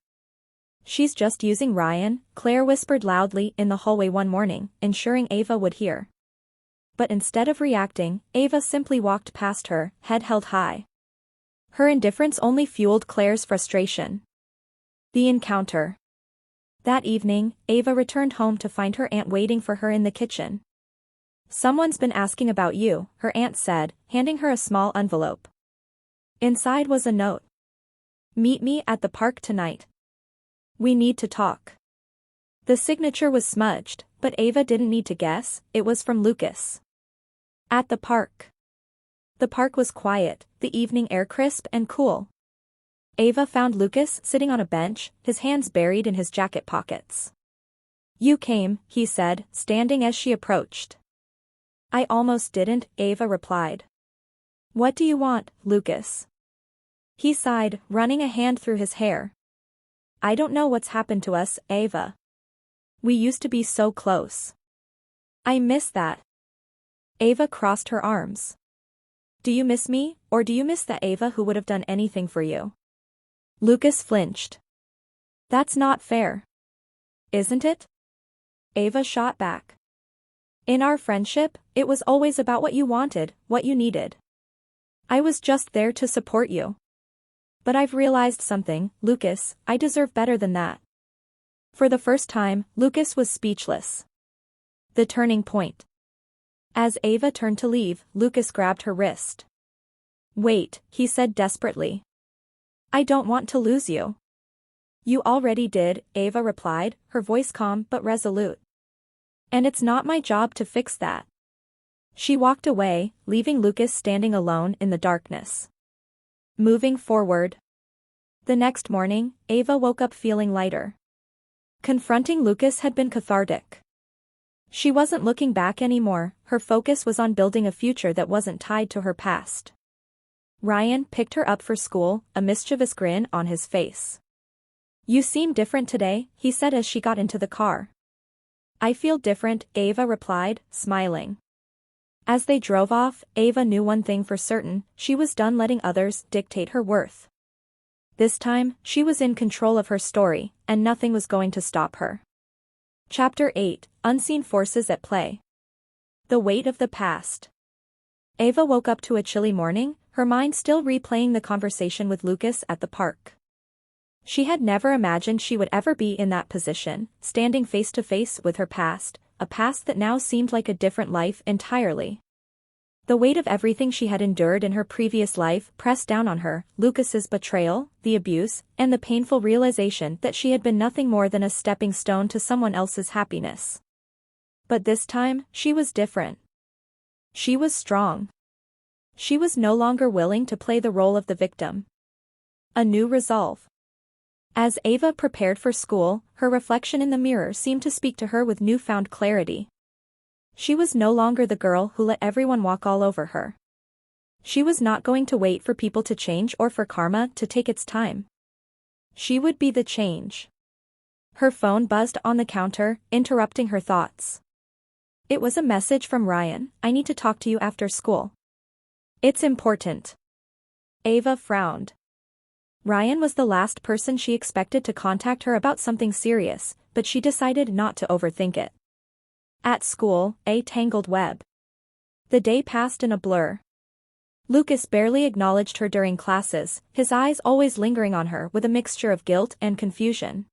She's just using Ryan, Claire whispered loudly in the hallway one morning, ensuring Ava would hear. But instead of reacting, Ava simply walked past her, head held high. Her indifference only fueled Claire's frustration. The encounter. That evening, Ava returned home to find her aunt waiting for her in the kitchen. Someone's been asking about you, her aunt said, handing her a small envelope. Inside was a note. Meet me at the park tonight. We need to talk. The signature was smudged, but Ava didn't need to guess, it was from Lucas. At the park. The park was quiet, the evening air crisp and cool. Ava found Lucas sitting on a bench, his hands buried in his jacket pockets. You came, he said, standing as she approached. I almost didn't, Ava replied. What do you want, Lucas? He sighed, running a hand through his hair. I don't know what's happened to us, Ava. We used to be so close. I miss that. Ava crossed her arms. Do you miss me, or do you miss the Ava who would have done anything for you? Lucas flinched. That's not fair. Isn't it? Ava shot back. In our friendship, it was always about what you wanted, what you needed. I was just there to support you. But I've realized something, Lucas, I deserve better than that. For the first time, Lucas was speechless. The turning point. As Ava turned to leave, Lucas grabbed her wrist. Wait, he said desperately. I don't want to lose you. You already did, Ava replied, her voice calm but resolute. And it's not my job to fix that. She walked away, leaving Lucas standing alone in the darkness. Moving forward. The next morning, Ava woke up feeling lighter. Confronting Lucas had been cathartic. She wasn't looking back anymore, her focus was on building a future that wasn't tied to her past. Ryan picked her up for school, a mischievous grin on his face. "You seem different today," he said as she got into the car. "I feel different," Ava replied, smiling. As they drove off, Ava knew one thing for certain: she was done letting others dictate her worth. This time, she was in control of her story, and nothing was going to stop her. Chapter 8, Unseen Forces at Play. The Weight of the Past. Ava woke up to a chilly morning, her mind still replaying the conversation with Lucas at the park. She had never imagined she would ever be in that position, standing face to face with her past, a past that now seemed like a different life entirely. The weight of everything she had endured in her previous life pressed down on her: Lucas's betrayal, the abuse, and the painful realization that she had been nothing more than a stepping stone to someone else's happiness. But this time, she was different. She was strong. She was no longer willing to play the role of the victim. A new resolve. As Ava prepared for school, her reflection in the mirror seemed to speak to her with newfound clarity. She was no longer the girl who let everyone walk all over her. She was not going to wait for people to change or for karma to take its time. She would be the change. Her phone buzzed on the counter, interrupting her thoughts. It was a message from Ryan. "I need to talk to you after school." "It's important." Ava frowned. Ryan was the last person she expected to contact her about something serious, but she decided not to overthink it. At school, a tangled web. The day passed in a blur. Lucas barely acknowledged her during classes, his eyes always lingering on her with a mixture of guilt and confusion.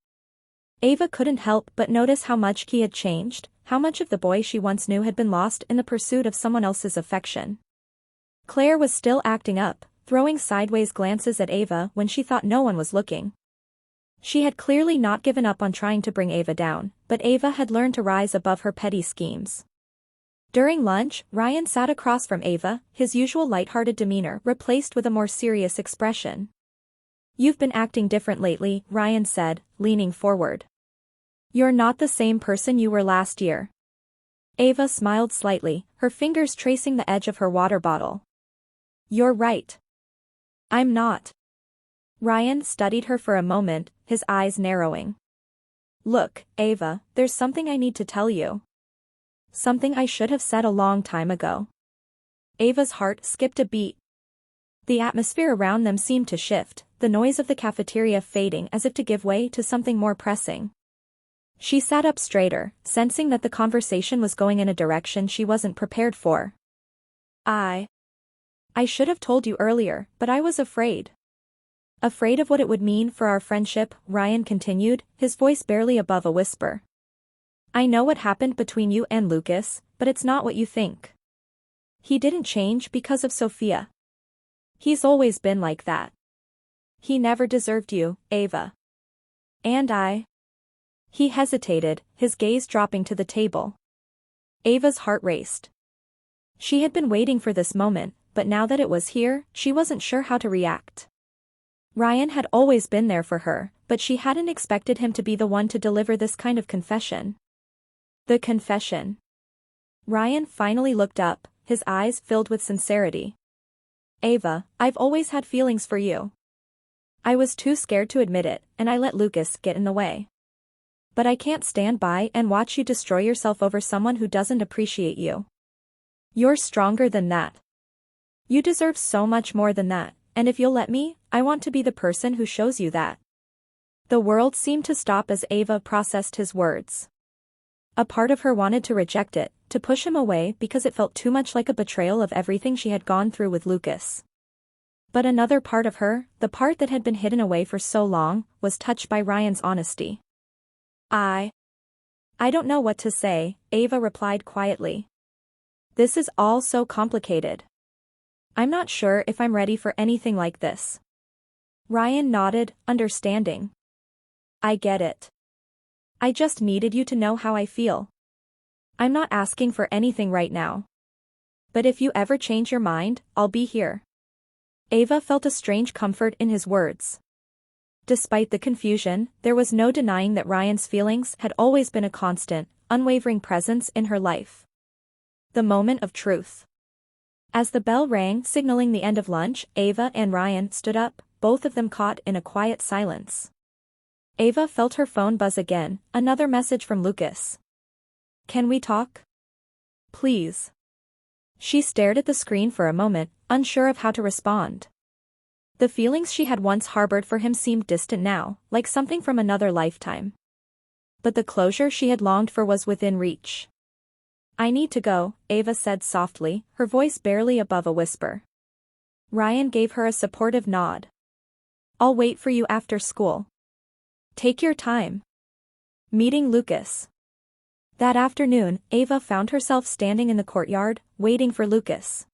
Ava couldn't help but notice how much he had changed, how much of the boy she once knew had been lost in the pursuit of someone else's affection. Claire was still acting up, throwing sideways glances at Ava when she thought no one was looking. She had clearly not given up on trying to bring Ava down, but Ava had learned to rise above her petty schemes. During lunch, Ryan sat across from Ava, his usual lighthearted demeanor replaced with a more serious expression. "You've been acting different lately," Ryan said, leaning forward. "You're not the same person you were last year." Ava smiled slightly, her fingers tracing the edge of her water bottle. "You're right. I'm not." Ryan studied her for a moment, his eyes narrowing. "Look, Ava, there's something I need to tell you. Something I should have said a long time ago." Ava's heart skipped a beat. The atmosphere around them seemed to shift, the noise of the cafeteria fading as if to give way to something more pressing. She sat up straighter, sensing that the conversation was going in a direction she wasn't prepared for. I should have told you earlier, but I was afraid." "Afraid of what it would mean for our friendship," Ryan continued, his voice barely above a whisper. "I know what happened between you and Lucas, but it's not what you think. He didn't change because of Sophia. He's always been like that. He never deserved you, Ava. And I." He hesitated, his gaze dropping to the table. Ava's heart raced. She had been waiting for this moment, but now that it was here, she wasn't sure how to react. Ryan had always been there for her, but she hadn't expected him to be the one to deliver this kind of confession. The confession. Ryan finally looked up, his eyes filled with sincerity. "Ava, I've always had feelings for you. I was too scared to admit it, and I let Lucas get in the way. But I can't stand by and watch you destroy yourself over someone who doesn't appreciate you. You're stronger than that. You deserve so much more than that, and if you'll let me, I want to be the person who shows you that." The world seemed to stop as Ava processed his words. A part of her wanted to reject it, to push him away because it felt too much like a betrayal of everything she had gone through with Lucas. But another part of her, the part that had been hidden away for so long, was touched by Ryan's honesty. I don't know what to say," Ava replied quietly. "This is all so complicated. I'm not sure if I'm ready for anything like this." Ryan nodded, understanding. "I get it. I just needed you to know how I feel. I'm not asking for anything right now. But if you ever change your mind, I'll be here." Ava felt a strange comfort in his words. Despite the confusion, there was no denying that Ryan's feelings had always been a constant, unwavering presence in her life. The moment of truth. As the bell rang signaling the end of lunch, Ava and Ryan stood up, both of them caught in a quiet silence. Ava felt her phone buzz again, another message from Lucas. "Can we talk? Please." She stared at the screen for a moment, unsure of how to respond. The feelings she had once harbored for him seemed distant now, like something from another lifetime. But the closure she had longed for was within reach. "I need to go," Ava said softly, her voice barely above a whisper. Ryan gave her a supportive nod. "I'll wait for you after school. Take your time." Meeting Lucas. That afternoon, Ava found herself standing in the courtyard, waiting for Lucas.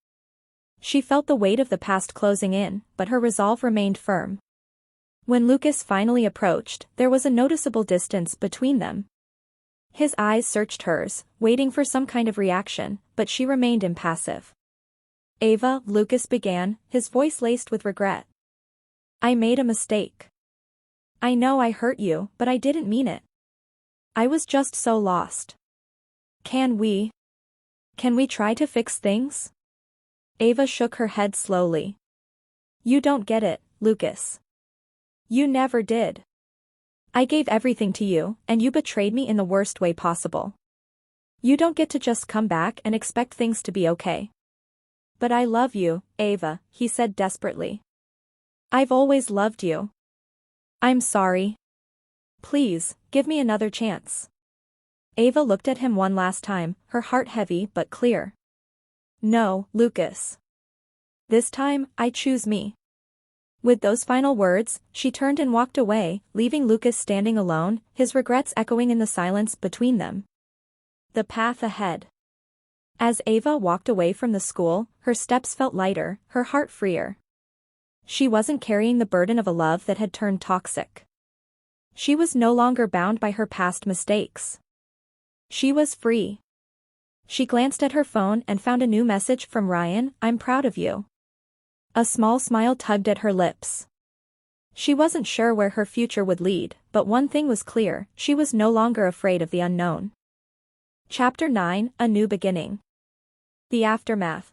She felt the weight of the past closing in, but her resolve remained firm. When Lucas finally approached, there was a noticeable distance between them. His eyes searched hers, waiting for some kind of reaction, but she remained impassive. "Ava," Lucas began, his voice laced with regret. "I made a mistake. I know I hurt you, but I didn't mean it. I was just so lost. Can we try to fix things?" Ava shook her head slowly. "You don't get it, Lucas. You never did. I gave everything to you, and you betrayed me in the worst way possible. You don't get to just come back and expect things to be okay." "But I love you, Ava," he said desperately. "I've always loved you. I'm sorry. Please, give me another chance." Ava looked at him one last time, her heart heavy but clear. "No, Lucas. This time, I choose me." With those final words, she turned and walked away, leaving Lucas standing alone, his regrets echoing in the silence between them. The path ahead. As Ava walked away from the school, her steps felt lighter, her heart freer. She wasn't carrying the burden of a love that had turned toxic. She was no longer bound by her past mistakes. She was free. She glanced at her phone and found a new message from Ryan, "I'm proud of you." A small smile tugged at her lips. She wasn't sure where her future would lead, but one thing was clear, she was no longer afraid of the unknown. Chapter 9, A New Beginning. The aftermath.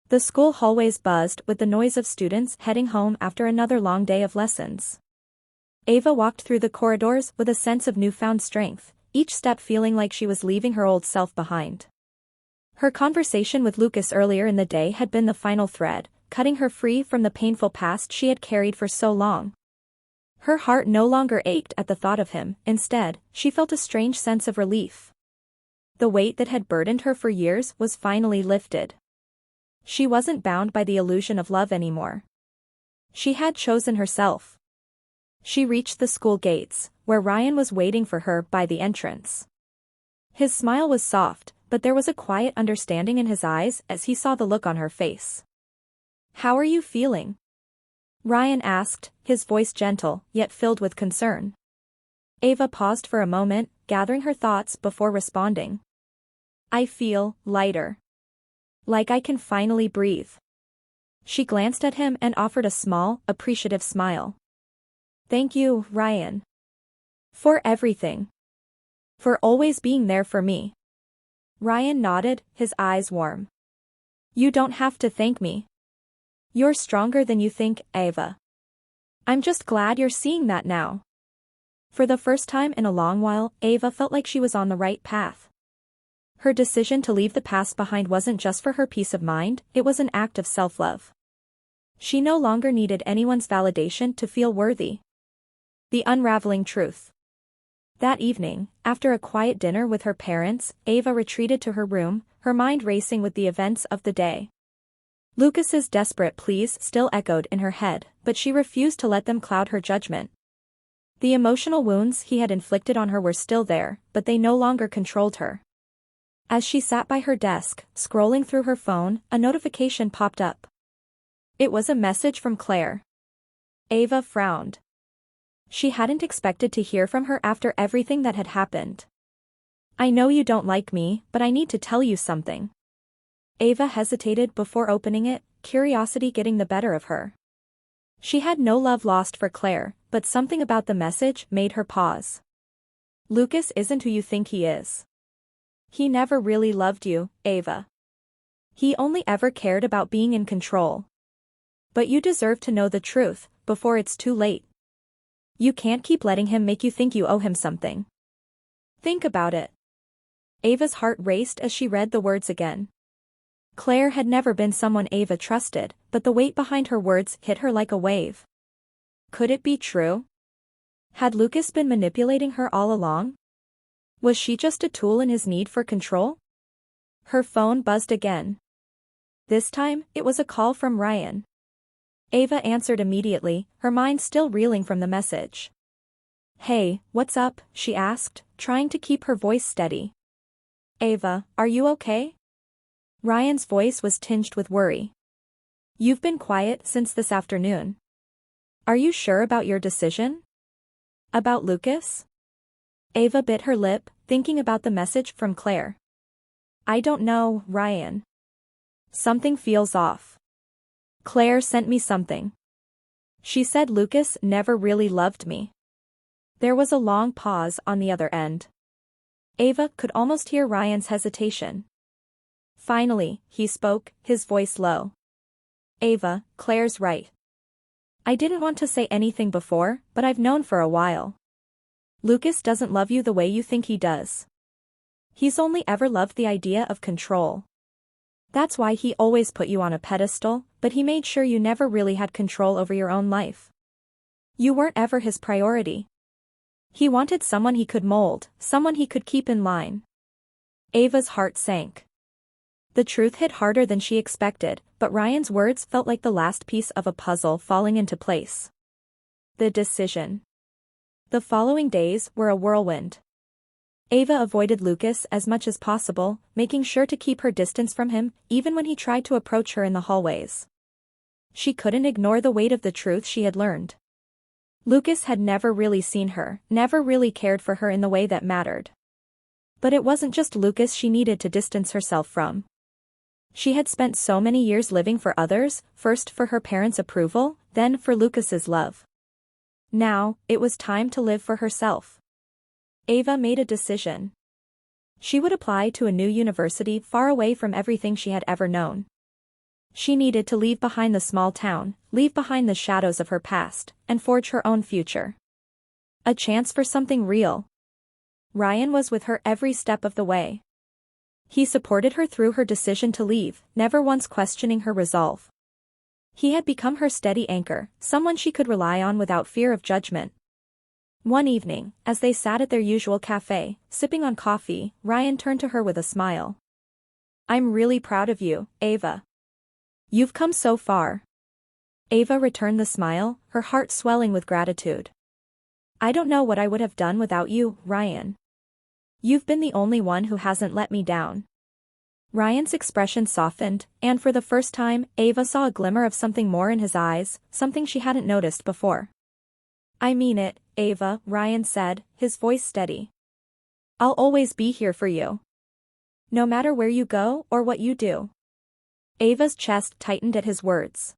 The school hallways buzzed with the noise of students heading home after another long day of lessons. Ava walked through the corridors with a sense of newfound strength, each step feeling like she was leaving her old self behind. Her conversation with Lucas earlier in the day had been the final thread, cutting her free from the painful past she had carried for so long. Her heart no longer ached at the thought of him, instead, she felt a strange sense of relief. The weight that had burdened her for years was finally lifted. She wasn't bound by the illusion of love anymore. She had chosen herself. She reached the school gates, where Ryan was waiting for her by the entrance. His smile was soft, but there was a quiet understanding in his eyes as he saw the look on her face. "How are you feeling?" Ryan asked, his voice gentle, yet filled with concern. Ava paused for a moment, gathering her thoughts before responding. "I feel lighter. Like I can finally breathe." She glanced at him and offered a small, appreciative smile. "Thank you, Ryan. For everything. For always being there for me." Ryan nodded, his eyes warm. "You don't have to thank me. You're stronger than you think, Ava. I'm just glad you're seeing that now." For the first time in a long while, Ava felt like she was on the right path. Her decision to leave the past behind wasn't just for her peace of mind, it was an act of self-love. She no longer needed anyone's validation to feel worthy. The unraveling truth. That evening, after a quiet dinner with her parents, Ava retreated to her room, her mind racing with the events of the day. Lucas's desperate pleas still echoed in her head, but she refused to let them cloud her judgment. The emotional wounds he had inflicted on her were still there, but they no longer controlled her. As she sat by her desk, scrolling through her phone, a notification popped up. It was a message from Claire. Ava frowned. She hadn't expected to hear from her after everything that had happened. "I know you don't like me, but I need to tell you something." Ava hesitated before opening it, curiosity getting the better of her. She had no love lost for Claire, but something about the message made her pause. "Lucas isn't who you think he is." He never really loved you, Ava. He only ever cared about being in control. But you deserve to know the truth, before it's too late. You can't keep letting him make you think you owe him something. Think about it. Ava's heart raced as she read the words again. Claire had never been someone Ava trusted, but the weight behind her words hit her like a wave. Could it be true? Had Lucas been manipulating her all along? Was she just a tool in his need for control? Her phone buzzed again. This time, it was a call from Ryan. Ava answered immediately, her mind still reeling from the message. Hey, what's up? She asked, trying to keep her voice steady. Ava, are you okay? Ryan's voice was tinged with worry. You've been quiet since this afternoon. Are you sure about your decision? About Lucas? Ava bit her lip, thinking about the message from Claire. I don't know, Ryan. Something feels off. Claire sent me something. She said Lucas never really loved me. There was a long pause on the other end. Ava could almost hear Ryan's hesitation. Finally, he spoke, his voice low. Ava, Claire's right. I didn't want to say anything before, but I've known for a while. Lucas doesn't love you the way you think he does. He's only ever loved the idea of control. That's why he always put you on a pedestal, but he made sure you never really had control over your own life. You weren't ever his priority. He wanted someone he could mold, someone he could keep in line. Ava's heart sank. The truth hit harder than she expected, but Ryan's words felt like the last piece of a puzzle falling into place. The decision. The following days were a whirlwind. Ava avoided Lucas as much as possible, making sure to keep her distance from him, even when he tried to approach her in the hallways. She couldn't ignore the weight of the truth she had learned. Lucas had never really seen her, never really cared for her in the way that mattered. But it wasn't just Lucas she needed to distance herself from. She had spent so many years living for others, first for her parents' approval, then for Lucas's love. Now, it was time to live for herself. Ava made a decision. She would apply to a new university far away from everything she had ever known. She needed to leave behind the small town, leave behind the shadows of her past, and forge her own future. A chance for something real. Ryan was with her every step of the way. He supported her through her decision to leave, never once questioning her resolve. He had become her steady anchor, someone she could rely on without fear of judgment. One evening, as they sat at their usual cafe, sipping on coffee, Ryan turned to her with a smile. I'm really proud of you, Ava. You've come so far. Ava returned the smile, her heart swelling with gratitude. I don't know what I would have done without you, Ryan. You've been the only one who hasn't let me down. Ryan's expression softened, and for the first time, Ava saw a glimmer of something more in his eyes, something she hadn't noticed before. I mean it, Ava, Ryan said, his voice steady. I'll always be here for you. No matter where you go or what you do. Ava's chest tightened at his words.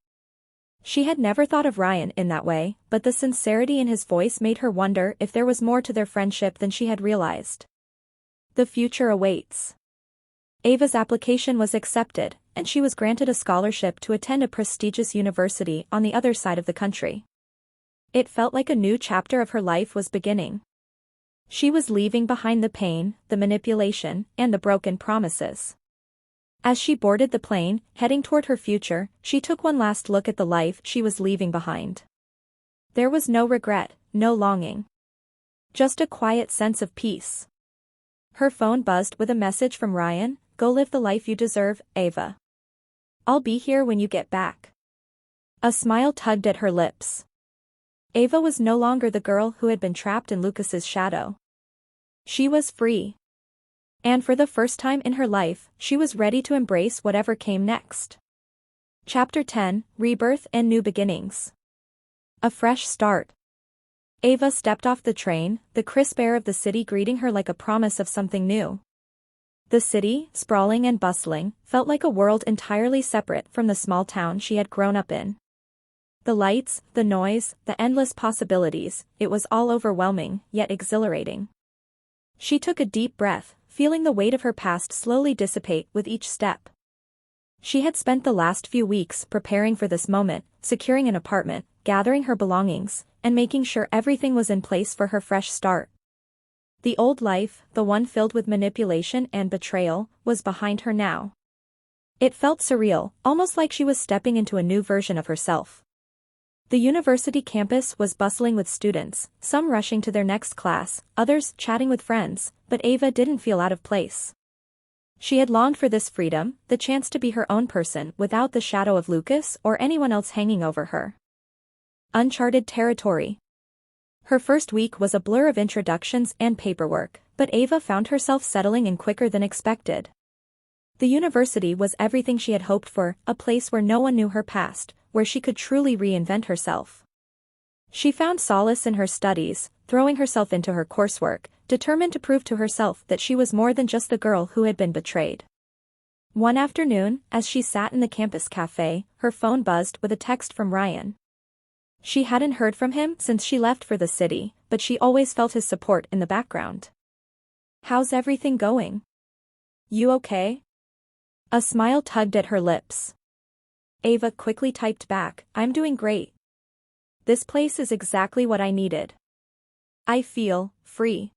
She had never thought of Ryan in that way, but the sincerity in his voice made her wonder if there was more to their friendship than she had realized. The future awaits. Ava's application was accepted, and she was granted a scholarship to attend a prestigious university on the other side of the country. It felt like a new chapter of her life was beginning. She was leaving behind the pain, the manipulation, and the broken promises. As she boarded the plane, heading toward her future, she took one last look at the life she was leaving behind. There was no regret, no longing. Just a quiet sense of peace. Her phone buzzed with a message from Ryan, go live the life you deserve, Ava. I'll be here when you get back. A smile tugged at her lips. Ava was no longer the girl who had been trapped in Lucas's shadow. She was free. And for the first time in her life, she was ready to embrace whatever came next. Chapter 10, Rebirth and New Beginnings. A fresh start. Ava stepped off the train, the crisp air of the city greeting her like a promise of something new. The city, sprawling and bustling, felt like a world entirely separate from the small town she had grown up in. The lights, the noise, the endless possibilities, it was all overwhelming, yet exhilarating. She took a deep breath, feeling the weight of her past slowly dissipate with each step. She had spent the last few weeks preparing for this moment, securing an apartment, gathering her belongings, and making sure everything was in place for her fresh start. The old life, the one filled with manipulation and betrayal, was behind her now. It felt surreal, almost like she was stepping into a new version of herself. The university campus was bustling with students, some rushing to their next class, others chatting with friends, but Ava didn't feel out of place. She had longed for this freedom, the chance to be her own person without the shadow of Lucas or anyone else hanging over her. Uncharted territory. Her first week was a blur of introductions and paperwork, but Ava found herself settling in quicker than expected. The university was everything she had hoped for, a place where no one knew her past, where she could truly reinvent herself. She found solace in her studies, throwing herself into her coursework, determined to prove to herself that she was more than just the girl who had been betrayed. One afternoon, as she sat in the campus cafe, her phone buzzed with a text from Ryan. She hadn't heard from him since she left for the city, but she always felt his support in the background. "How's everything going? You okay?" A smile tugged at her lips. Ava quickly typed back, "I'm doing great. This place is exactly what I needed. I feel free."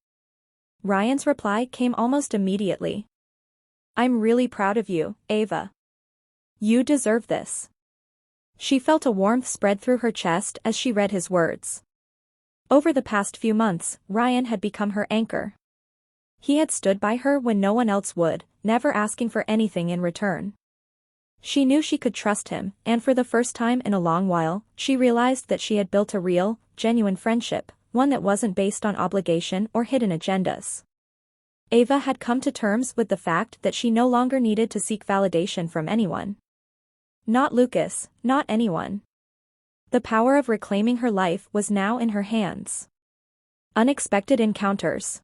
Ryan's reply came almost immediately. "I'm really proud of you, Ava. You deserve this." She felt a warmth spread through her chest as she read his words. Over the past few months, Ryan had become her anchor. He had stood by her when no one else would, never asking for anything in return. She knew she could trust him, and for the first time in a long while, she realized that she had built a real, genuine friendship, one that wasn't based on obligation or hidden agendas. Ava had come to terms with the fact that she no longer needed to seek validation from anyone. Not Lucas, not anyone. The power of reclaiming her life was now in her hands. Unexpected encounters.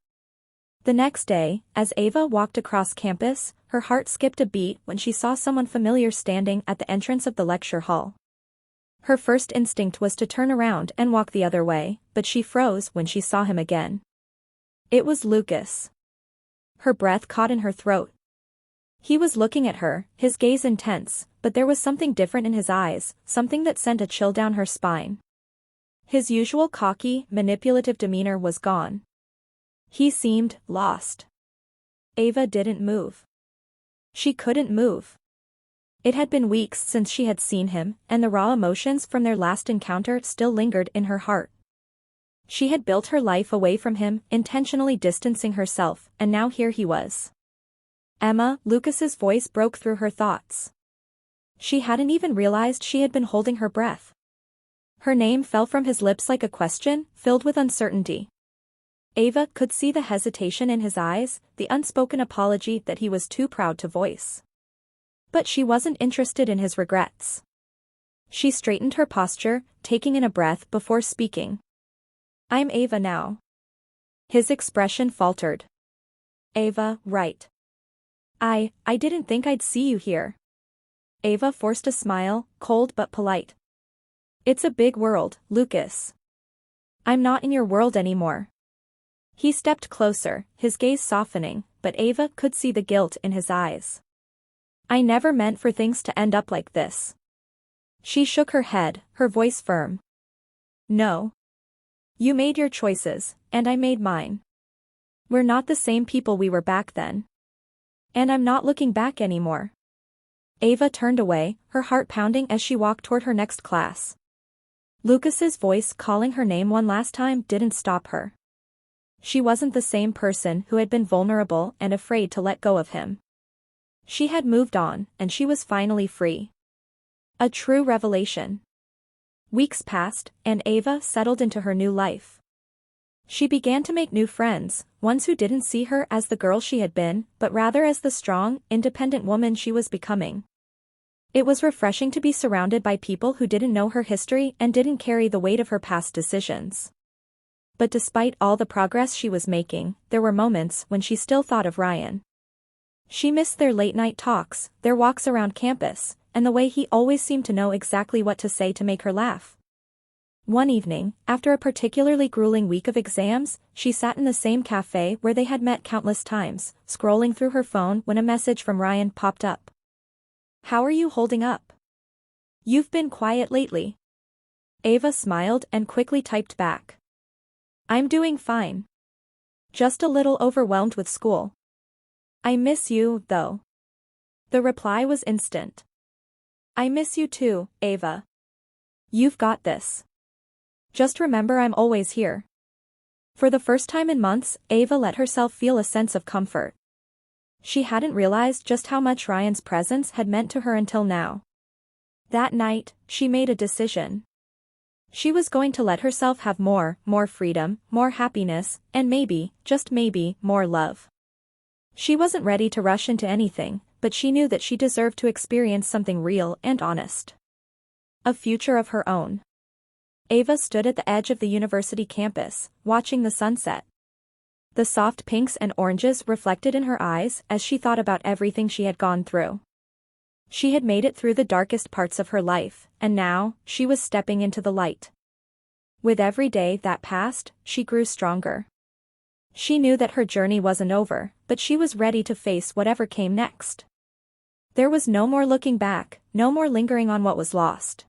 The next day, as Ava walked across campus, her heart skipped a beat when she saw someone familiar standing at the entrance of the lecture hall. Her first instinct was to turn around and walk the other way, but she froze when she saw him again. It was Lucas. Her breath caught in her throat. He was looking at her, his gaze intense, but there was something different in his eyes, something that sent a chill down her spine. His usual cocky, manipulative demeanor was gone. He seemed lost. Ava didn't move. She couldn't move. It had been weeks since she had seen him, and the raw emotions from their last encounter still lingered in her heart. She had built her life away from him, intentionally distancing herself, and now here he was. "Emma," Lucas's voice broke through her thoughts. She hadn't even realized she had been holding her breath. Her name fell from his lips like a question, filled with uncertainty. Ava could see the hesitation in his eyes, the unspoken apology that he was too proud to voice. But she wasn't interested in his regrets. She straightened her posture, taking in a breath before speaking. "I'm Ava now." His expression faltered. "Ava, right. I didn't think I'd see you here." Ava forced a smile, cold but polite. "It's a big world, Lucas. I'm not in your world anymore." He stepped closer, his gaze softening, but Ava could see the guilt in his eyes. "I never meant for things to end up like this." She shook her head, her voice firm. "No. You made your choices, and I made mine. We're not the same people we were back then. And I'm not looking back anymore." Ava turned away, her heart pounding as she walked toward her next class. Lucas's voice calling her name one last time didn't stop her. She wasn't the same person who had been vulnerable and afraid to let go of him. She had moved on, and she was finally free. A true revelation. Weeks passed, and Ava settled into her new life. She began to make new friends, ones who didn't see her as the girl she had been, but rather as the strong, independent woman she was becoming. It was refreshing to be surrounded by people who didn't know her history and didn't carry the weight of her past decisions. But despite all the progress she was making, there were moments when she still thought of Ryan. She missed their late-night talks, their walks around campus, and the way he always seemed to know exactly what to say to make her laugh. One evening, after a particularly grueling week of exams, she sat in the same cafe where they had met countless times, scrolling through her phone when a message from Ryan popped up. "How are you holding up? You've been quiet lately." Ava smiled and quickly typed back. "I'm doing fine. Just a little overwhelmed with school. I miss you, though." The reply was instant. "I miss you too, Ava. You've got this. Just remember I'm always here." For the first time in months, Ava let herself feel a sense of comfort. She hadn't realized just how much Ryan's presence had meant to her until now. That night, she made a decision. She was going to let herself have more freedom, more happiness, and maybe, just maybe, more love. She wasn't ready to rush into anything, but she knew that she deserved to experience something real and honest. A future of her own. Ava stood at the edge of the university campus, watching the sunset. The soft pinks and oranges reflected in her eyes as she thought about everything she had gone through. She had made it through the darkest parts of her life, and now, she was stepping into the light. With every day that passed, she grew stronger. She knew that her journey wasn't over, but she was ready to face whatever came next. There was no more looking back, no more lingering on what was lost.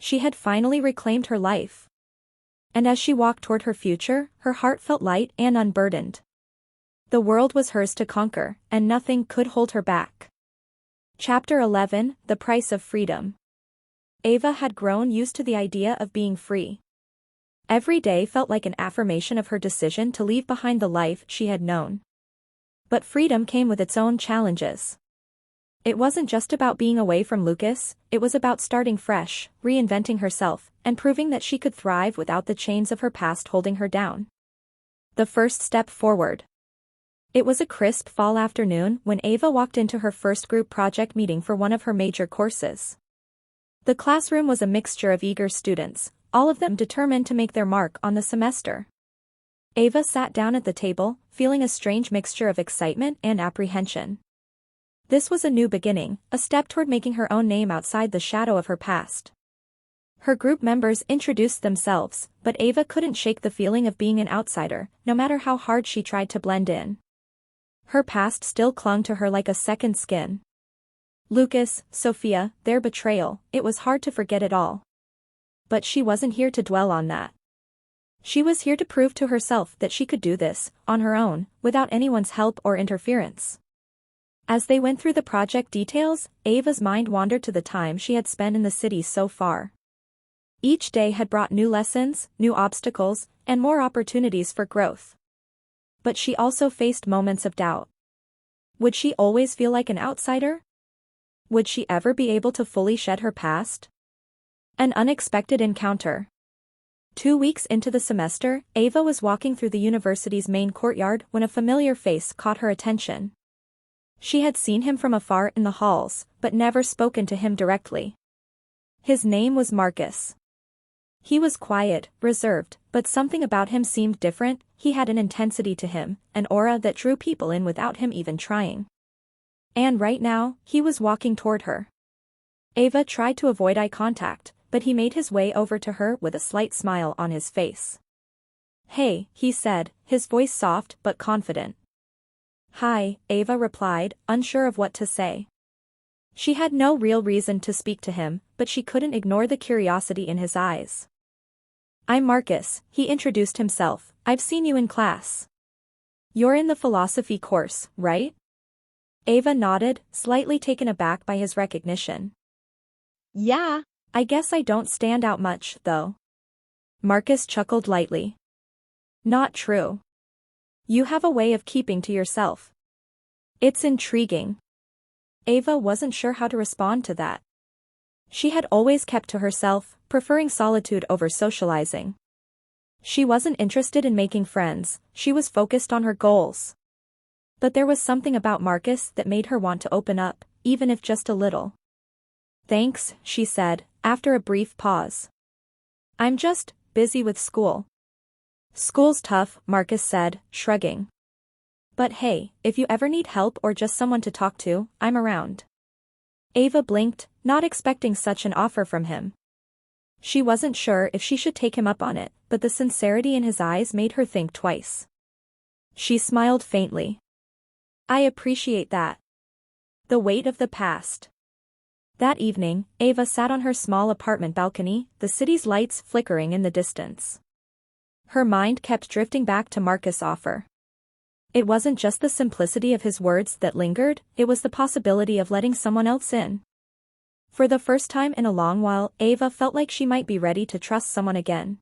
She had finally reclaimed her life. And as she walked toward her future, her heart felt light and unburdened. The world was hers to conquer, and nothing could hold her back. Chapter 11, The Price of Freedom. Ava had grown used to the idea of being free. Every day felt like an affirmation of her decision to leave behind the life she had known. But freedom came with its own challenges. It wasn't just about being away from Lucas, it was about starting fresh, reinventing herself, and proving that she could thrive without the chains of her past holding her down. The first step forward. It was a crisp fall afternoon when Ava walked into her first group project meeting for one of her major courses. The classroom was a mixture of eager students, all of them determined to make their mark on the semester. Ava sat down at the table, feeling a strange mixture of excitement and apprehension. This was a new beginning, a step toward making her own name outside the shadow of her past. Her group members introduced themselves, but Ava couldn't shake the feeling of being an outsider, no matter how hard she tried to blend in. Her past still clung to her like a second skin. Lucas, Sophia, their betrayal, it was hard to forget it all. But she wasn't here to dwell on that. She was here to prove to herself that she could do this, on her own, without anyone's help or interference. As they went through the project details, Ava's mind wandered to the time she had spent in the city so far. Each day had brought new lessons, new obstacles, and more opportunities for growth. But she also faced moments of doubt. Would she always feel like an outsider? Would she ever be able to fully shed her past? An unexpected encounter. 2 weeks into the semester, Ava was walking through the university's main courtyard when a familiar face caught her attention. She had seen him from afar in the halls, but never spoken to him directly. His name was Marcus. He was quiet, reserved, but something about him seemed different. He had an intensity to him, an aura that drew people in without him even trying. And right now, he was walking toward her. Ava tried to avoid eye contact, but he made his way over to her with a slight smile on his face. "Hey," he said, his voice soft but confident. "Hi," Ava replied, unsure of what to say. She had no real reason to speak to him, but she couldn't ignore the curiosity in his eyes. "I'm Marcus," he introduced himself. "I've seen you in class. You're in the philosophy course, right?" Ava nodded, slightly taken aback by his recognition. "Yeah, I guess I don't stand out much, though." Marcus chuckled lightly. "Not true. You have a way of keeping to yourself. It's intriguing." Ava wasn't sure how to respond to that. She had always kept to herself, preferring solitude over socializing. She wasn't interested in making friends, she was focused on her goals. But there was something about Marcus that made her want to open up, even if just a little. "Thanks," she said, after a brief pause. "I'm just busy with school." "School's tough," Marcus said, shrugging. "But hey, if you ever need help or just someone to talk to, I'm around." Ava blinked, not expecting such an offer from him. She wasn't sure if she should take him up on it, but the sincerity in his eyes made her think twice. She smiled faintly. I appreciate that. The weight of the past. That evening, Ava sat on her small apartment balcony, the city's lights flickering in the distance. Her mind kept drifting back to Marcus' offer. It wasn't just the simplicity of his words that lingered, it was the possibility of letting someone else in. For the first time in a long while, Ava felt like she might be ready to trust someone again.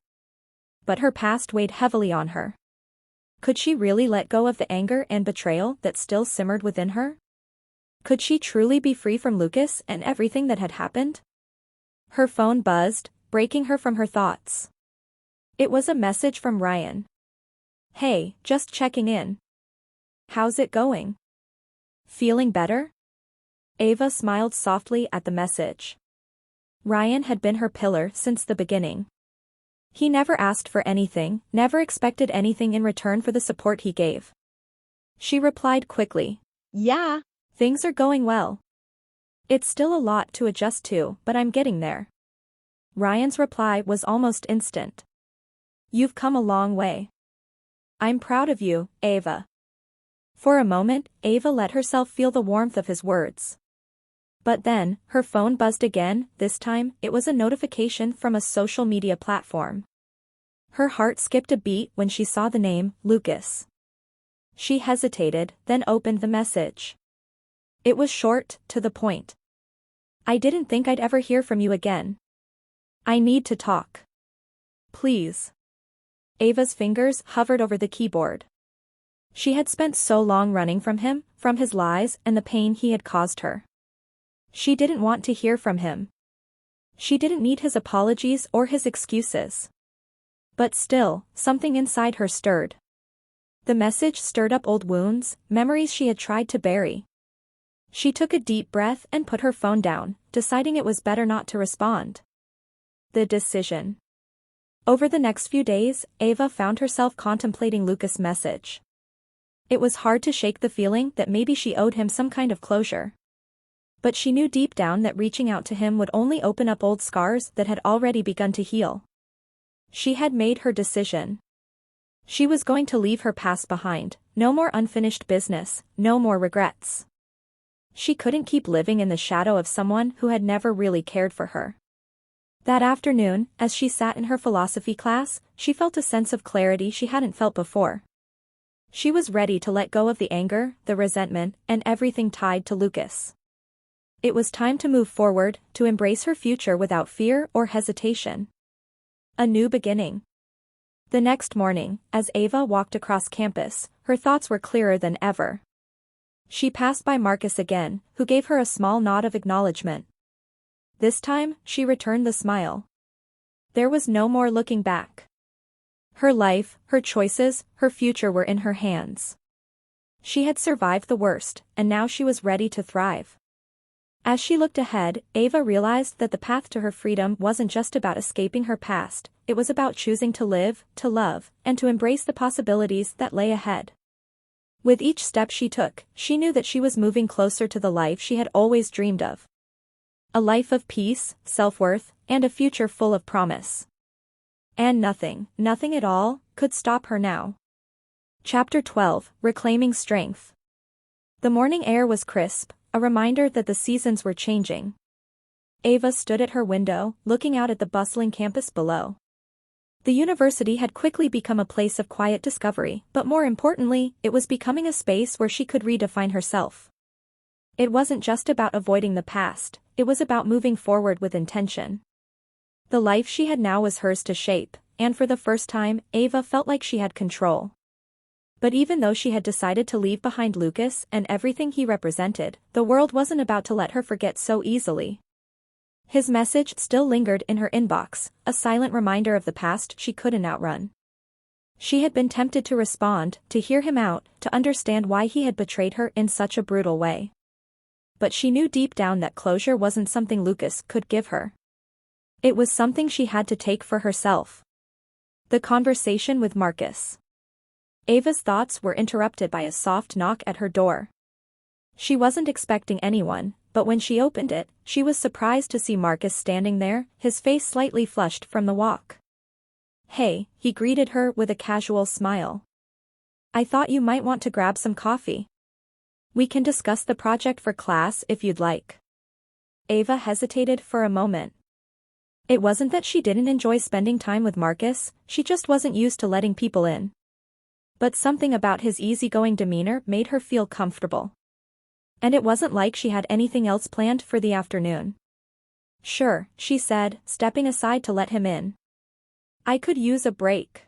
But her past weighed heavily on her. Could she really let go of the anger and betrayal that still simmered within her? Could she truly be free from Lucas and everything that had happened? Her phone buzzed, breaking her from her thoughts. It was a message from Ryan. Hey, just checking in. How's it going? Feeling better? Ava smiled softly at the message. Ryan had been her pillar since the beginning. He never asked for anything, never expected anything in return for the support he gave. She replied quickly. Yeah, things are going well. It's still a lot to adjust to, but I'm getting there. Ryan's reply was almost instant. You've come a long way. I'm proud of you, Ava. For a moment, Ava let herself feel the warmth of his words. But then, her phone buzzed again, this time, it was a notification from a social media platform. Her heart skipped a beat when she saw the name, Lucas. She hesitated, then opened the message. It was short, to the point. I didn't think I'd ever hear from you again. I need to talk. Please. Ava's fingers hovered over the keyboard. She had spent so long running from him, from his lies and the pain he had caused her. She didn't want to hear from him. She didn't need his apologies or his excuses. But still, something inside her stirred. The message stirred up old wounds, memories she had tried to bury. She took a deep breath and put her phone down, deciding it was better not to respond. The decision. Over the next few days, Ava found herself contemplating Lucas' message. It was hard to shake the feeling that maybe she owed him some kind of closure. But she knew deep down that reaching out to him would only open up old scars that had already begun to heal. She had made her decision. She was going to leave her past behind, no more unfinished business, no more regrets. She couldn't keep living in the shadow of someone who had never really cared for her. That afternoon, as she sat in her philosophy class, she felt a sense of clarity she hadn't felt before. She was ready to let go of the anger, the resentment, and everything tied to Lucas. It was time to move forward, to embrace her future without fear or hesitation. A new beginning. The next morning, as Ava walked across campus, her thoughts were clearer than ever. She passed by Marcus again, who gave her a small nod of acknowledgement. This time, she returned the smile. There was no more looking back. Her life, her choices, her future were in her hands. She had survived the worst, and now she was ready to thrive. As she looked ahead, Ava realized that the path to her freedom wasn't just about escaping her past, it was about choosing to live, to love, and to embrace the possibilities that lay ahead. With each step she took, she knew that she was moving closer to the life she had always dreamed of. A life of peace, self-worth, and a future full of promise. And nothing at all, could stop her now. Chapter 12, Reclaiming Strength. The morning air was crisp, a reminder that the seasons were changing. Ava stood at her window, looking out at the bustling campus below. The university had quickly become a place of quiet discovery, but more importantly, it was becoming a space where she could redefine herself. It wasn't just about avoiding the past, it was about moving forward with intention. The life she had now was hers to shape, and for the first time, Ava felt like she had control. But even though she had decided to leave behind Lucas and everything he represented, the world wasn't about to let her forget so easily. His message still lingered in her inbox, a silent reminder of the past she couldn't outrun. She had been tempted to respond, to hear him out, to understand why he had betrayed her in such a brutal way. But she knew deep down that closure wasn't something Lucas could give her. It was something she had to take for herself. The conversation with Marcus. Ava's thoughts were interrupted by a soft knock at her door. She wasn't expecting anyone, but when she opened it, she was surprised to see Marcus standing there, his face slightly flushed from the walk. "Hey," he greeted her with a casual smile. "I thought you might want to grab some coffee. We can discuss the project for class if you'd like." Ava hesitated for a moment. It wasn't that she didn't enjoy spending time with Marcus, she just wasn't used to letting people in. But something about his easygoing demeanor made her feel comfortable. And it wasn't like she had anything else planned for the afternoon. "Sure," she said, stepping aside to let him in. "I could use a break."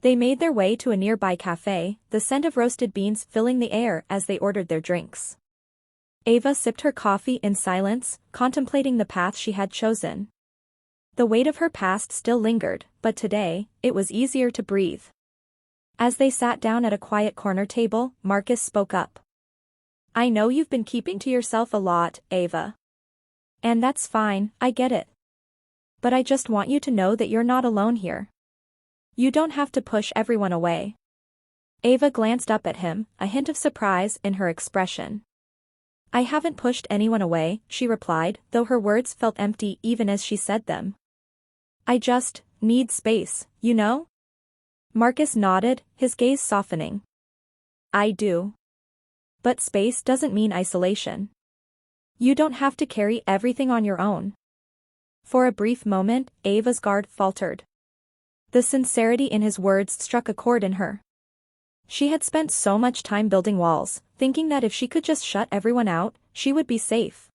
They made their way to a nearby cafe, the scent of roasted beans filling the air as they ordered their drinks. Ava sipped her coffee in silence, contemplating the path she had chosen. The weight of her past still lingered, but today, it was easier to breathe. As they sat down at a quiet corner table, Marcus spoke up. "I know you've been keeping to yourself a lot, Ava. And that's fine, I get it. But I just want you to know that you're not alone here. You don't have to push everyone away." Ava glanced up at him, a hint of surprise in her expression. "I haven't pushed anyone away," she replied, though her words felt empty even as she said them. "I just need space, you know?" Marcus nodded, his gaze softening. "I do. But space doesn't mean isolation. You don't have to carry everything on your own." For a brief moment, Ava's guard faltered. The sincerity in his words struck a chord in her. She had spent so much time building walls, thinking that if she could just shut everyone out, she would be safe.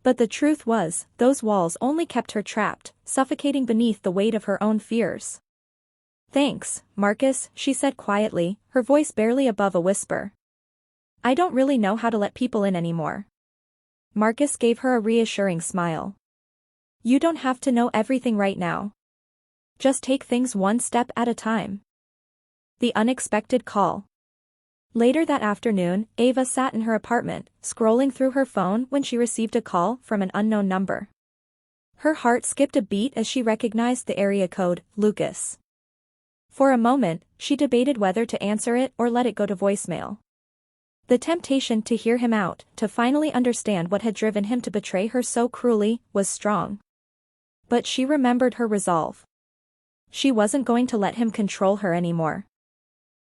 But the truth was, those walls only kept her trapped, suffocating beneath the weight of her own fears. "Thanks, Marcus," she said quietly, her voice barely above a whisper. "I don't really know how to let people in anymore." Marcus gave her a reassuring smile. "You don't have to know everything right now. Just take things one step at a time." The unexpected call. Later that afternoon, Ava sat in her apartment, scrolling through her phone when she received a call from an unknown number. Her heart skipped a beat as she recognized the area code, Lucas. For a moment, she debated whether to answer it or let it go to voicemail. The temptation to hear him out, to finally understand what had driven him to betray her so cruelly, was strong. But she remembered her resolve. She wasn't going to let him control her anymore.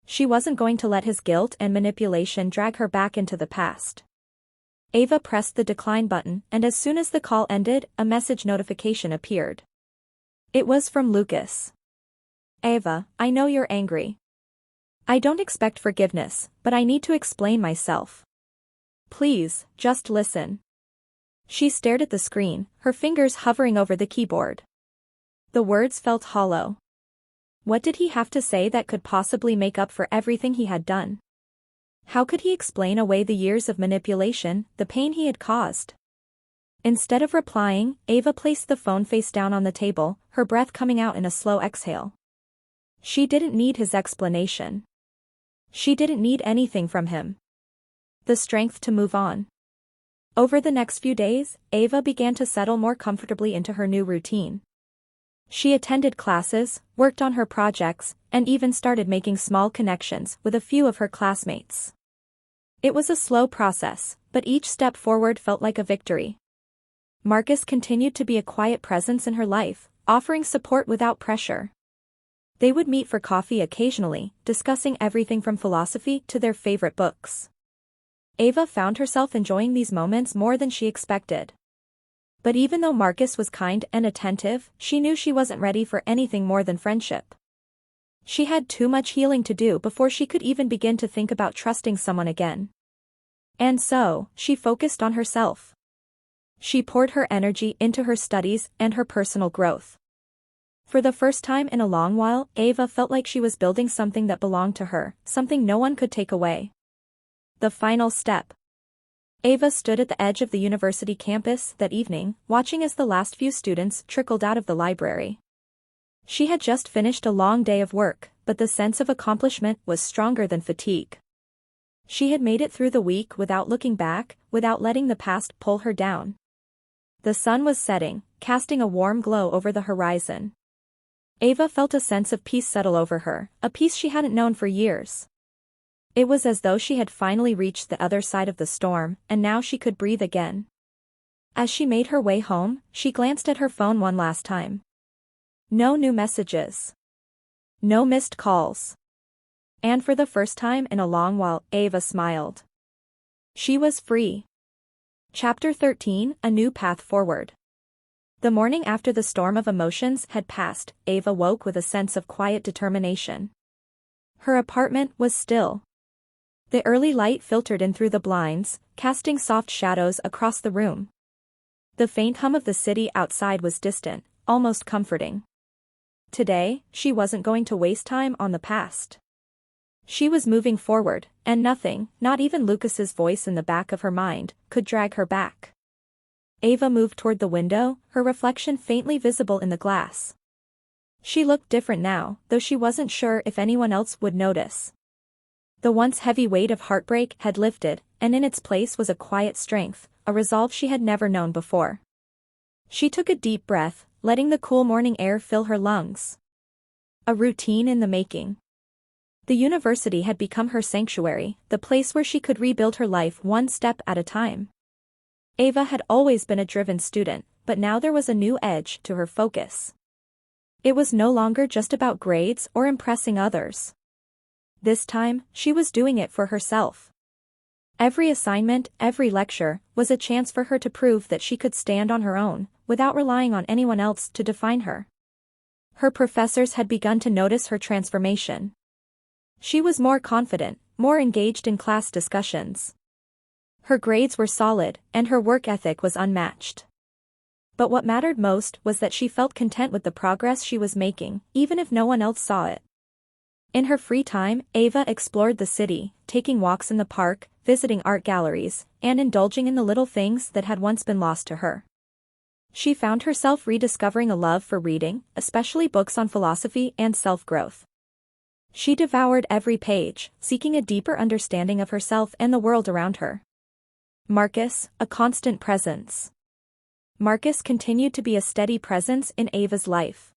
She wasn't going to let his guilt and manipulation drag her back into the past. Ava pressed the decline button, and as soon as the call ended, a message notification appeared. It was from Lucas. "Ava, I know you're angry. I don't expect forgiveness, but I need to explain myself. Please, just listen." She stared at the screen, her fingers hovering over the keyboard. The words felt hollow. What did he have to say that could possibly make up for everything he had done? How could he explain away the years of manipulation, the pain he had caused? Instead of replying, Ava placed the phone face down on the table, her breath coming out in a slow exhale. She didn't need his explanation. She didn't need anything from him. The strength to move on. Over the next few days, Ava began to settle more comfortably into her new routine. She attended classes, worked on her projects, and even started making small connections with a few of her classmates. It was a slow process, but each step forward felt like a victory. Marcus continued to be a quiet presence in her life, offering support without pressure. They would meet for coffee occasionally, discussing everything from philosophy to their favorite books. Ava found herself enjoying these moments more than she expected. But even though Marcus was kind and attentive, she knew she wasn't ready for anything more than friendship. She had too much healing to do before she could even begin to think about trusting someone again. And so, she focused on herself. She poured her energy into her studies and her personal growth. For the first time in a long while, Ava felt like she was building something that belonged to her, something no one could take away. The final step. Ava stood at the edge of the university campus that evening, watching as the last few students trickled out of the library. She had just finished a long day of work, but the sense of accomplishment was stronger than fatigue. She had made it through the week without looking back, without letting the past pull her down. The sun was setting, casting a warm glow over the horizon. Ava felt a sense of peace settle over her, a peace she hadn't known for years. It was as though she had finally reached the other side of the storm, and now she could breathe again. As she made her way home, she glanced at her phone one last time. No new messages. No missed calls. And for the first time in a long while, Ava smiled. She was free. Chapter 13, A New Path Forward. The morning after the storm of emotions had passed, Ava woke with a sense of quiet determination. Her apartment was still. The early light filtered in through the blinds, casting soft shadows across the room. The faint hum of the city outside was distant, almost comforting. Today, she wasn't going to waste time on the past. She was moving forward, and nothing, not even Lucas's voice in the back of her mind, could drag her back. Ava moved toward the window, her reflection faintly visible in the glass. She looked different now, though she wasn't sure if anyone else would notice. The once heavy weight of heartbreak had lifted, and in its place was a quiet strength, a resolve she had never known before. She took a deep breath, letting the cool morning air fill her lungs. A routine in the making. The university had become her sanctuary, the place where she could rebuild her life one step at a time. Ava had always been a driven student, but now there was a new edge to her focus. It was no longer just about grades or impressing others. This time, she was doing it for herself. Every assignment, every lecture, was a chance for her to prove that she could stand on her own, without relying on anyone else to define her. Her professors had begun to notice her transformation. She was more confident, more engaged in class discussions. Her grades were solid, and her work ethic was unmatched. But what mattered most was that she felt content with the progress she was making, even if no one else saw it. In her free time, Ava explored the city, taking walks in the park, visiting art galleries, and indulging in the little things that had once been lost to her. She found herself rediscovering a love for reading, especially books on philosophy and self-growth. She devoured every page, seeking a deeper understanding of herself and the world around her. Marcus, a constant presence. Marcus continued to be a steady presence in Ava's life.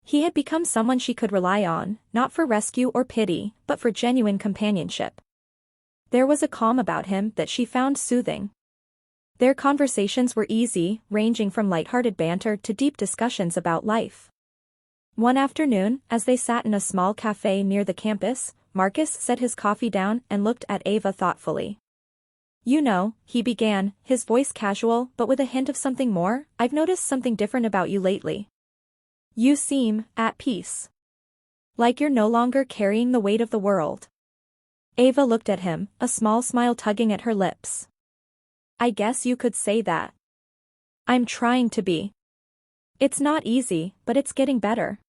He had become someone she could rely on, not for rescue or pity, but for genuine companionship. There was a calm about him that she found soothing. Their conversations were easy, ranging from lighthearted banter to deep discussions about life. One afternoon, as they sat in a small cafe near the campus, Marcus set his coffee down and looked at Ava thoughtfully. "You know," he began, his voice casual but with a hint of something more, "I've noticed something different about you lately. You seem at peace. Like you're no longer carrying the weight of the world." Ava looked at him, a small smile tugging at her lips. "I guess you could say that. I'm trying to be. It's not easy, but it's getting better."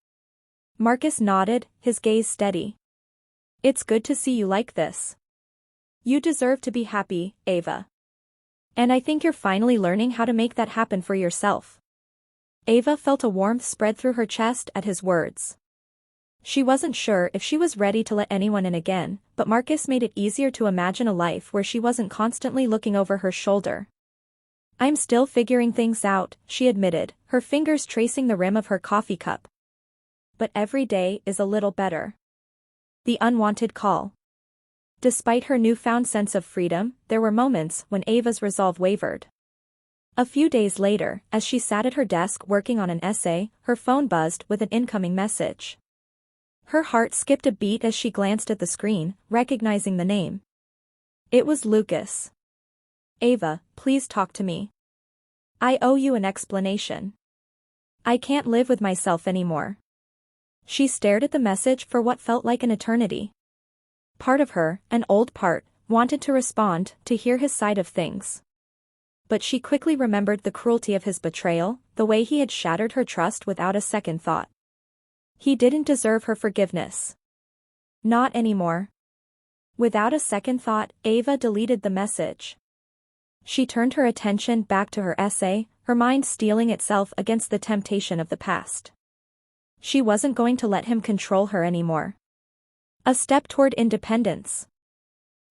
Marcus nodded, his gaze steady. "It's good to see you like this. You deserve to be happy, Ava. And I think you're finally learning how to make that happen for yourself." Ava felt a warmth spread through her chest at his words. She wasn't sure if she was ready to let anyone in again, but Marcus made it easier to imagine a life where she wasn't constantly looking over her shoulder. "I'm still figuring things out," she admitted, her fingers tracing the rim of her coffee cup. "But every day is a little better." The unwanted call. Despite her newfound sense of freedom, there were moments when Ava's resolve wavered. A few days later, as she sat at her desk working on an essay, her phone buzzed with an incoming message. Her heart skipped a beat as she glanced at the screen, recognizing the name. It was Lucas. "Ava, please talk to me. I owe you an explanation. I can't live with myself anymore." She stared at the message for what felt like an eternity. Part of her, an old part, wanted to respond, to hear his side of things. But she quickly remembered the cruelty of his betrayal, the way he had shattered her trust without a second thought. He didn't deserve her forgiveness. Not anymore. Without a second thought, Ava deleted the message. She turned her attention back to her essay, her mind steeling itself against the temptation of the past. She wasn't going to let him control her anymore. A step toward independence.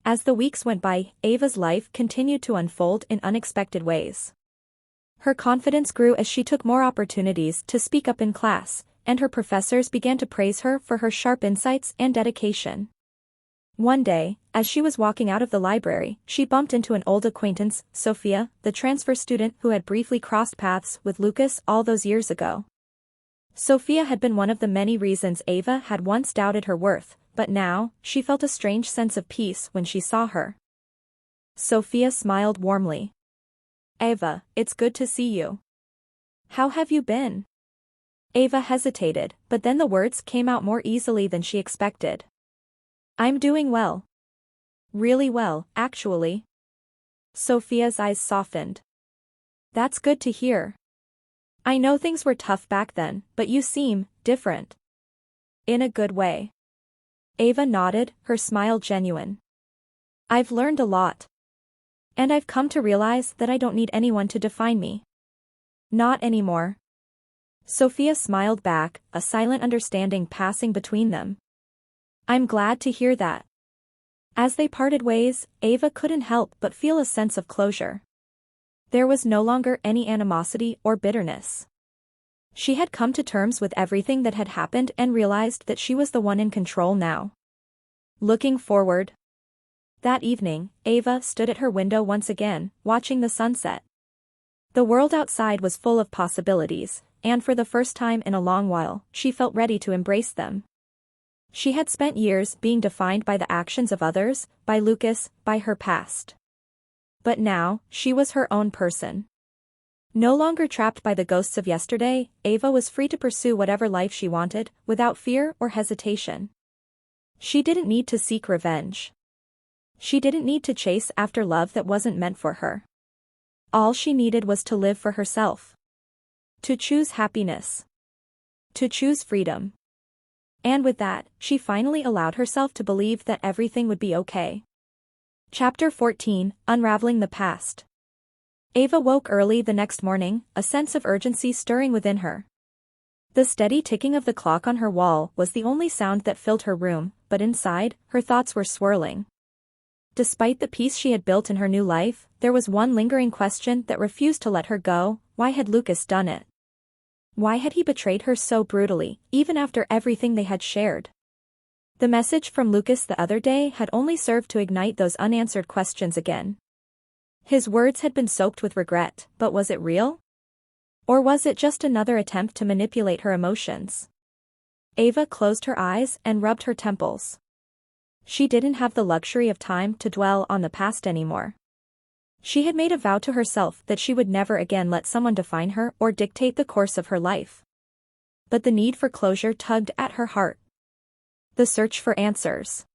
As the weeks went by, Ava's life continued to unfold in unexpected ways. Her confidence grew as she took more opportunities to speak up in class, and her professors began to praise her for her sharp insights and dedication. One day, as she was walking out of the library, she bumped into an old acquaintance, Sophia, the transfer student who had briefly crossed paths with Lucas all those years ago. Sophia had been one of the many reasons Ava had once doubted her worth, but now, she felt a strange sense of peace when she saw her. Sophia smiled warmly. "Ava, it's good to see you. How have you been?" Ava hesitated, but then the words came out more easily than she expected. "I'm doing well. Really well, actually." Sophia's eyes softened. "That's good to hear. I know things were tough back then, but you seem different. In a good way." Ava nodded, her smile genuine. "I've learned a lot. And I've come to realize that I don't need anyone to define me. Not anymore." Sophia smiled back, a silent understanding passing between them. "I'm glad to hear that." As they parted ways, Ava couldn't help but feel a sense of closure. There was no longer any animosity or bitterness. She had come to terms with everything that had happened and realized that she was the one in control now. Looking forward. That evening, Ava stood at her window once again, watching the sunset. The world outside was full of possibilities, and for the first time in a long while, she felt ready to embrace them. She had spent years being defined by the actions of others, by Lucas, by her past. But now, she was her own person. No longer trapped by the ghosts of yesterday, Ava was free to pursue whatever life she wanted, without fear or hesitation. She didn't need to seek revenge. She didn't need to chase after love that wasn't meant for her. All she needed was to live for herself. To choose happiness. To choose freedom. And with that, she finally allowed herself to believe that everything would be okay. Chapter 14, Unraveling the Past. Ava woke early the next morning, a sense of urgency stirring within her. The steady ticking of the clock on her wall was the only sound that filled her room, but inside, her thoughts were swirling. Despite the peace she had built in her new life, there was one lingering question that refused to let her go: why had Lucas done it? Why had he betrayed her so brutally, even after everything they had shared? The message from Lucas the other day had only served to ignite those unanswered questions again. His words had been soaked with regret, but was it real? Or was it just another attempt to manipulate her emotions? Ava closed her eyes and rubbed her temples. She didn't have the luxury of time to dwell on the past anymore. She had made a vow to herself that she would never again let someone define her or dictate the course of her life. But the need for closure tugged at her heart. The search for answers.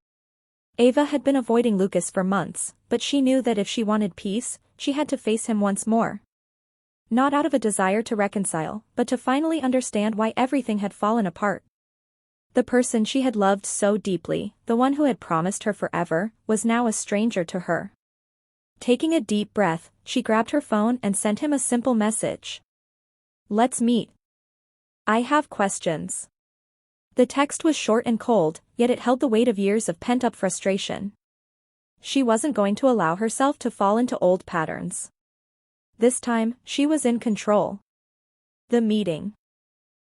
Ava had been avoiding Lucas for months, but she knew that if she wanted peace, she had to face him once more. Not out of a desire to reconcile, but to finally understand why everything had fallen apart. The person she had loved so deeply, the one who had promised her forever, was now a stranger to her. Taking a deep breath, she grabbed her phone and sent him a simple message. "Let's meet. I have questions." The text was short and cold, yet it held the weight of years of pent-up frustration. She wasn't going to allow herself to fall into old patterns. This time, she was in control. The meeting.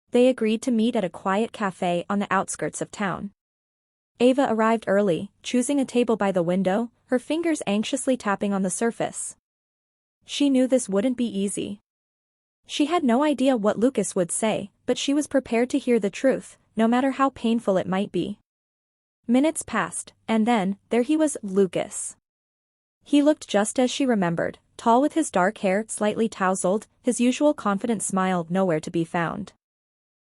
They agreed to meet at a quiet cafe on the outskirts of town. Ava arrived early, choosing a table by the window, her fingers anxiously tapping on the surface. She knew this wouldn't be easy. She had no idea what Lucas would say, but she was prepared to hear the truth, no matter how painful it might be. Minutes passed, and then, there he was, Lucas. He looked just as she remembered, tall with his dark hair slightly tousled, his usual confident smile nowhere to be found.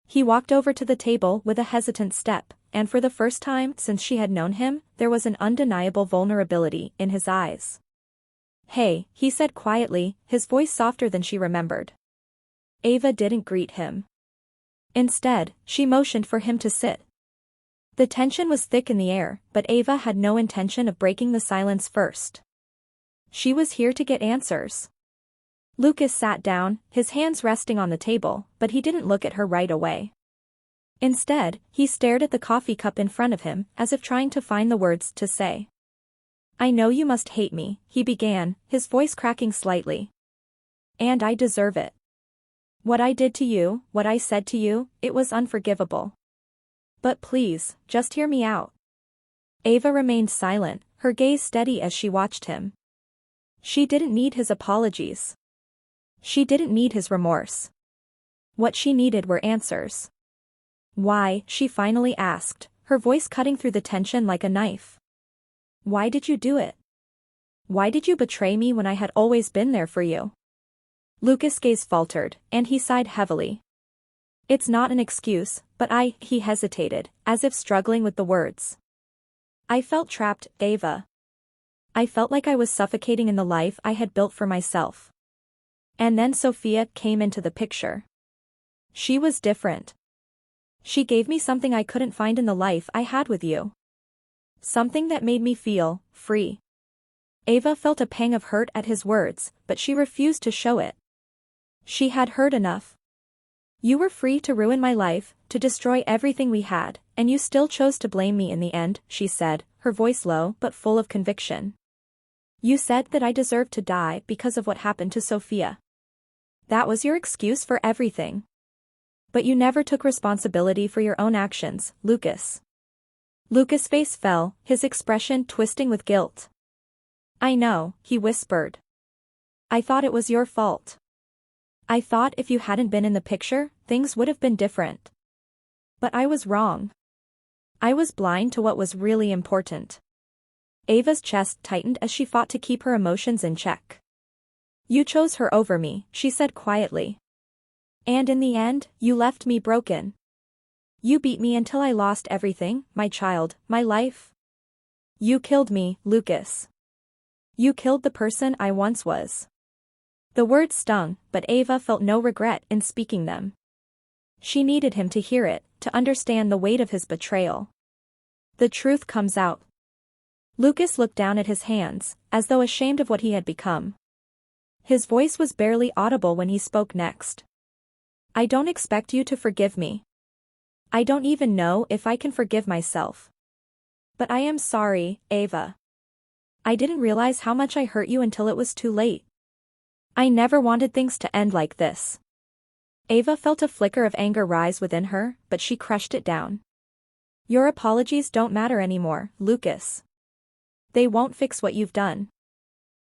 He walked over to the table with a hesitant step, and for the first time since she had known him, there was an undeniable vulnerability in his eyes. "Hey," he said quietly, his voice softer than she remembered. Ava didn't greet him. Instead, she motioned for him to sit. The tension was thick in the air, but Ava had no intention of breaking the silence first. She was here to get answers. Lucas sat down, his hands resting on the table, but he didn't look at her right away. Instead, he stared at the coffee cup in front of him, as if trying to find the words to say. "I know you must hate me," he began, his voice cracking slightly. "And I deserve it. What I did to you, what I said to you, it was unforgivable. But please, just hear me out. Ava remained silent, her gaze steady as she watched him. She didn't need his apologies. She didn't need his remorse. What she needed were answers. Why, she finally asked, her voice cutting through the tension like a knife. Why did you do it? Why did you betray me when I had always been there for you? Lucas' gaze faltered, and he sighed heavily. It's not an excuse, but he hesitated, as if struggling with the words. I felt trapped, Ava. I felt like I was suffocating in the life I had built for myself. And then Sophia came into the picture. She was different. She gave me something I couldn't find in the life I had with you. Something that made me feel free. Ava felt a pang of hurt at his words, but she refused to show it. She had heard enough. You were free to ruin my life, to destroy everything we had, and you still chose to blame me in the end, she said, her voice low but full of conviction. You said that I deserved to die because of what happened to Sophia. That was your excuse for everything. But you never took responsibility for your own actions, Lucas. Lucas' face fell, his expression twisting with guilt. I know, he whispered. I thought it was your fault. I thought if you hadn't been in the picture, things would have been different. But I was wrong. I was blind to what was really important. Ava's chest tightened as she fought to keep her emotions in check. You chose her over me, she said quietly. And in the end, you left me broken. You beat me until I lost everything, my child, my life. You killed me, Lucas. You killed the person I once was. The words stung, but Ava felt no regret in speaking them. She needed him to hear it, to understand the weight of his betrayal. The truth comes out. Lucas looked down at his hands, as though ashamed of what he had become. His voice was barely audible when he spoke next. I don't expect you to forgive me. I don't even know if I can forgive myself. But I am sorry, Ava. I didn't realize how much I hurt you until it was too late. I never wanted things to end like this. Ava felt a flicker of anger rise within her, but she crushed it down. Your apologies don't matter anymore, Lucas. They won't fix what you've done.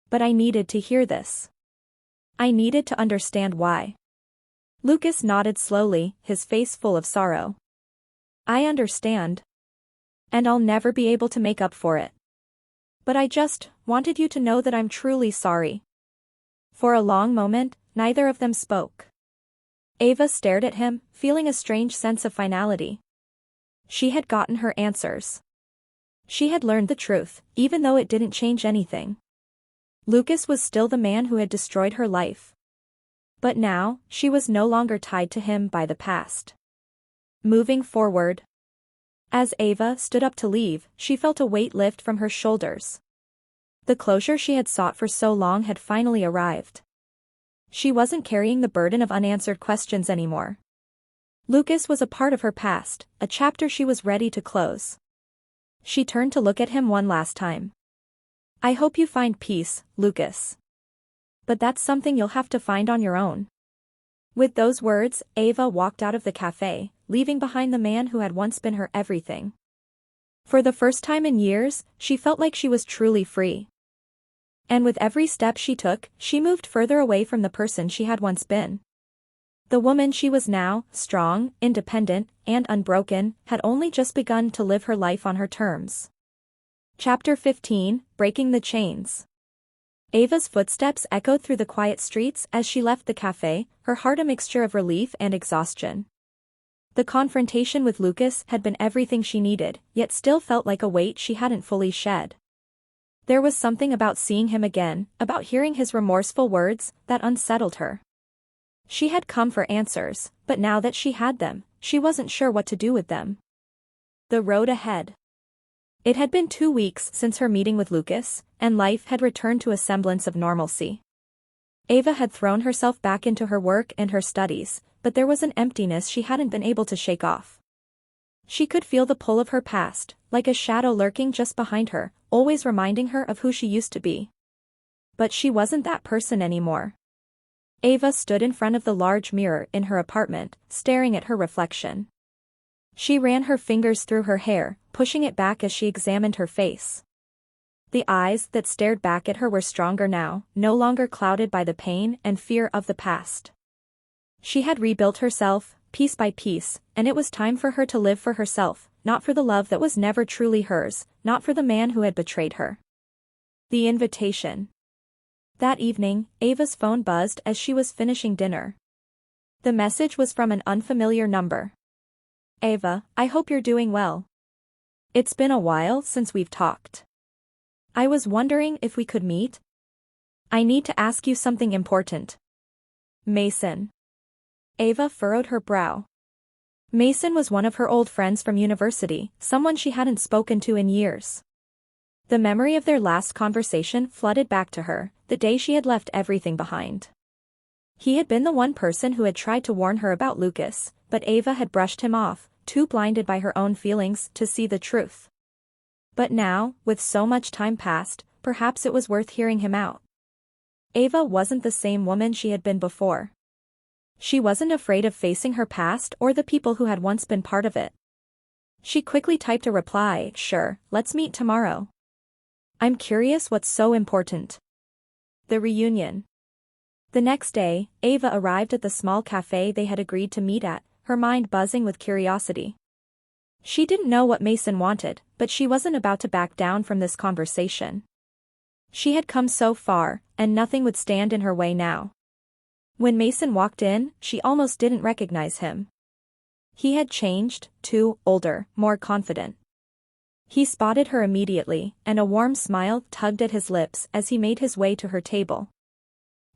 But I needed to hear this. I needed to understand why. Lucas nodded slowly, his face full of sorrow. I understand. And I'll never be able to make up for it. But I just wanted you to know that I'm truly sorry. For a long moment, neither of them spoke. Ava stared at him, feeling a strange sense of finality. She had gotten her answers. She had learned the truth, even though it didn't change anything. Lucas was still the man who had destroyed her life. But now, she was no longer tied to him by the past. Moving forward. As Ava stood up to leave, she felt a weight lift from her shoulders. The closure she had sought for so long had finally arrived. She wasn't carrying the burden of unanswered questions anymore. Lucas was a part of her past, a chapter she was ready to close. She turned to look at him one last time. I hope you find peace, Lucas. But that's something you'll have to find on your own. With those words, Ava walked out of the cafe, leaving behind the man who had once been her everything. For the first time in years, she felt like she was truly free. And with every step she took, she moved further away from the person she had once been. The woman she was now, strong, independent, and unbroken, had only just begun to live her life on her terms. Chapter 15, Breaking the Chains. Ava's footsteps echoed through the quiet streets as she left the cafe, her heart a mixture of relief and exhaustion. The confrontation with Lucas had been everything she needed, yet still felt like a weight she hadn't fully shed. There was something about seeing him again, about hearing his remorseful words, that unsettled her. She had come for answers, but now that she had them, she wasn't sure what to do with them. The road ahead. It had been 2 weeks since her meeting with Lucas, and life had returned to a semblance of normalcy. Ava had thrown herself back into her work and her studies, but there was an emptiness she hadn't been able to shake off. She could feel the pull of her past, like a shadow lurking just behind her, always reminding her of who she used to be. But she wasn't that person anymore. Ava stood in front of the large mirror in her apartment, staring at her reflection. She ran her fingers through her hair, pushing it back as she examined her face. The eyes that stared back at her were stronger now, no longer clouded by the pain and fear of the past. She had rebuilt herself, piece by piece, and it was time for her to live for herself, not for the love that was never truly hers, not for the man who had betrayed her. The invitation. That evening, Ava's phone buzzed as she was finishing dinner. The message was from an unfamiliar number. Ava, I hope you're doing well. It's been a while since we've talked. I was wondering if we could meet. I need to ask you something important. Mason. Ava furrowed her brow. Mason was one of her old friends from university, someone she hadn't spoken to in years. The memory of their last conversation flooded back to her, the day she had left everything behind. He had been the one person who had tried to warn her about Lucas, but Ava had brushed him off, too blinded by her own feelings to see the truth. But now, with so much time past, perhaps it was worth hearing him out. Ava wasn't the same woman she had been before. She wasn't afraid of facing her past or the people who had once been part of it. She quickly typed a reply, sure, let's meet tomorrow. I'm curious what's so important. The reunion. The next day, Ava arrived at the small cafe they had agreed to meet at, her mind buzzing with curiosity. She didn't know what Mason wanted, but she wasn't about to back down from this conversation. She had come so far, and nothing would stand in her way now. When Mason walked in, she almost didn't recognize him. He had changed, too, older, more confident. He spotted her immediately, and a warm smile tugged at his lips as he made his way to her table.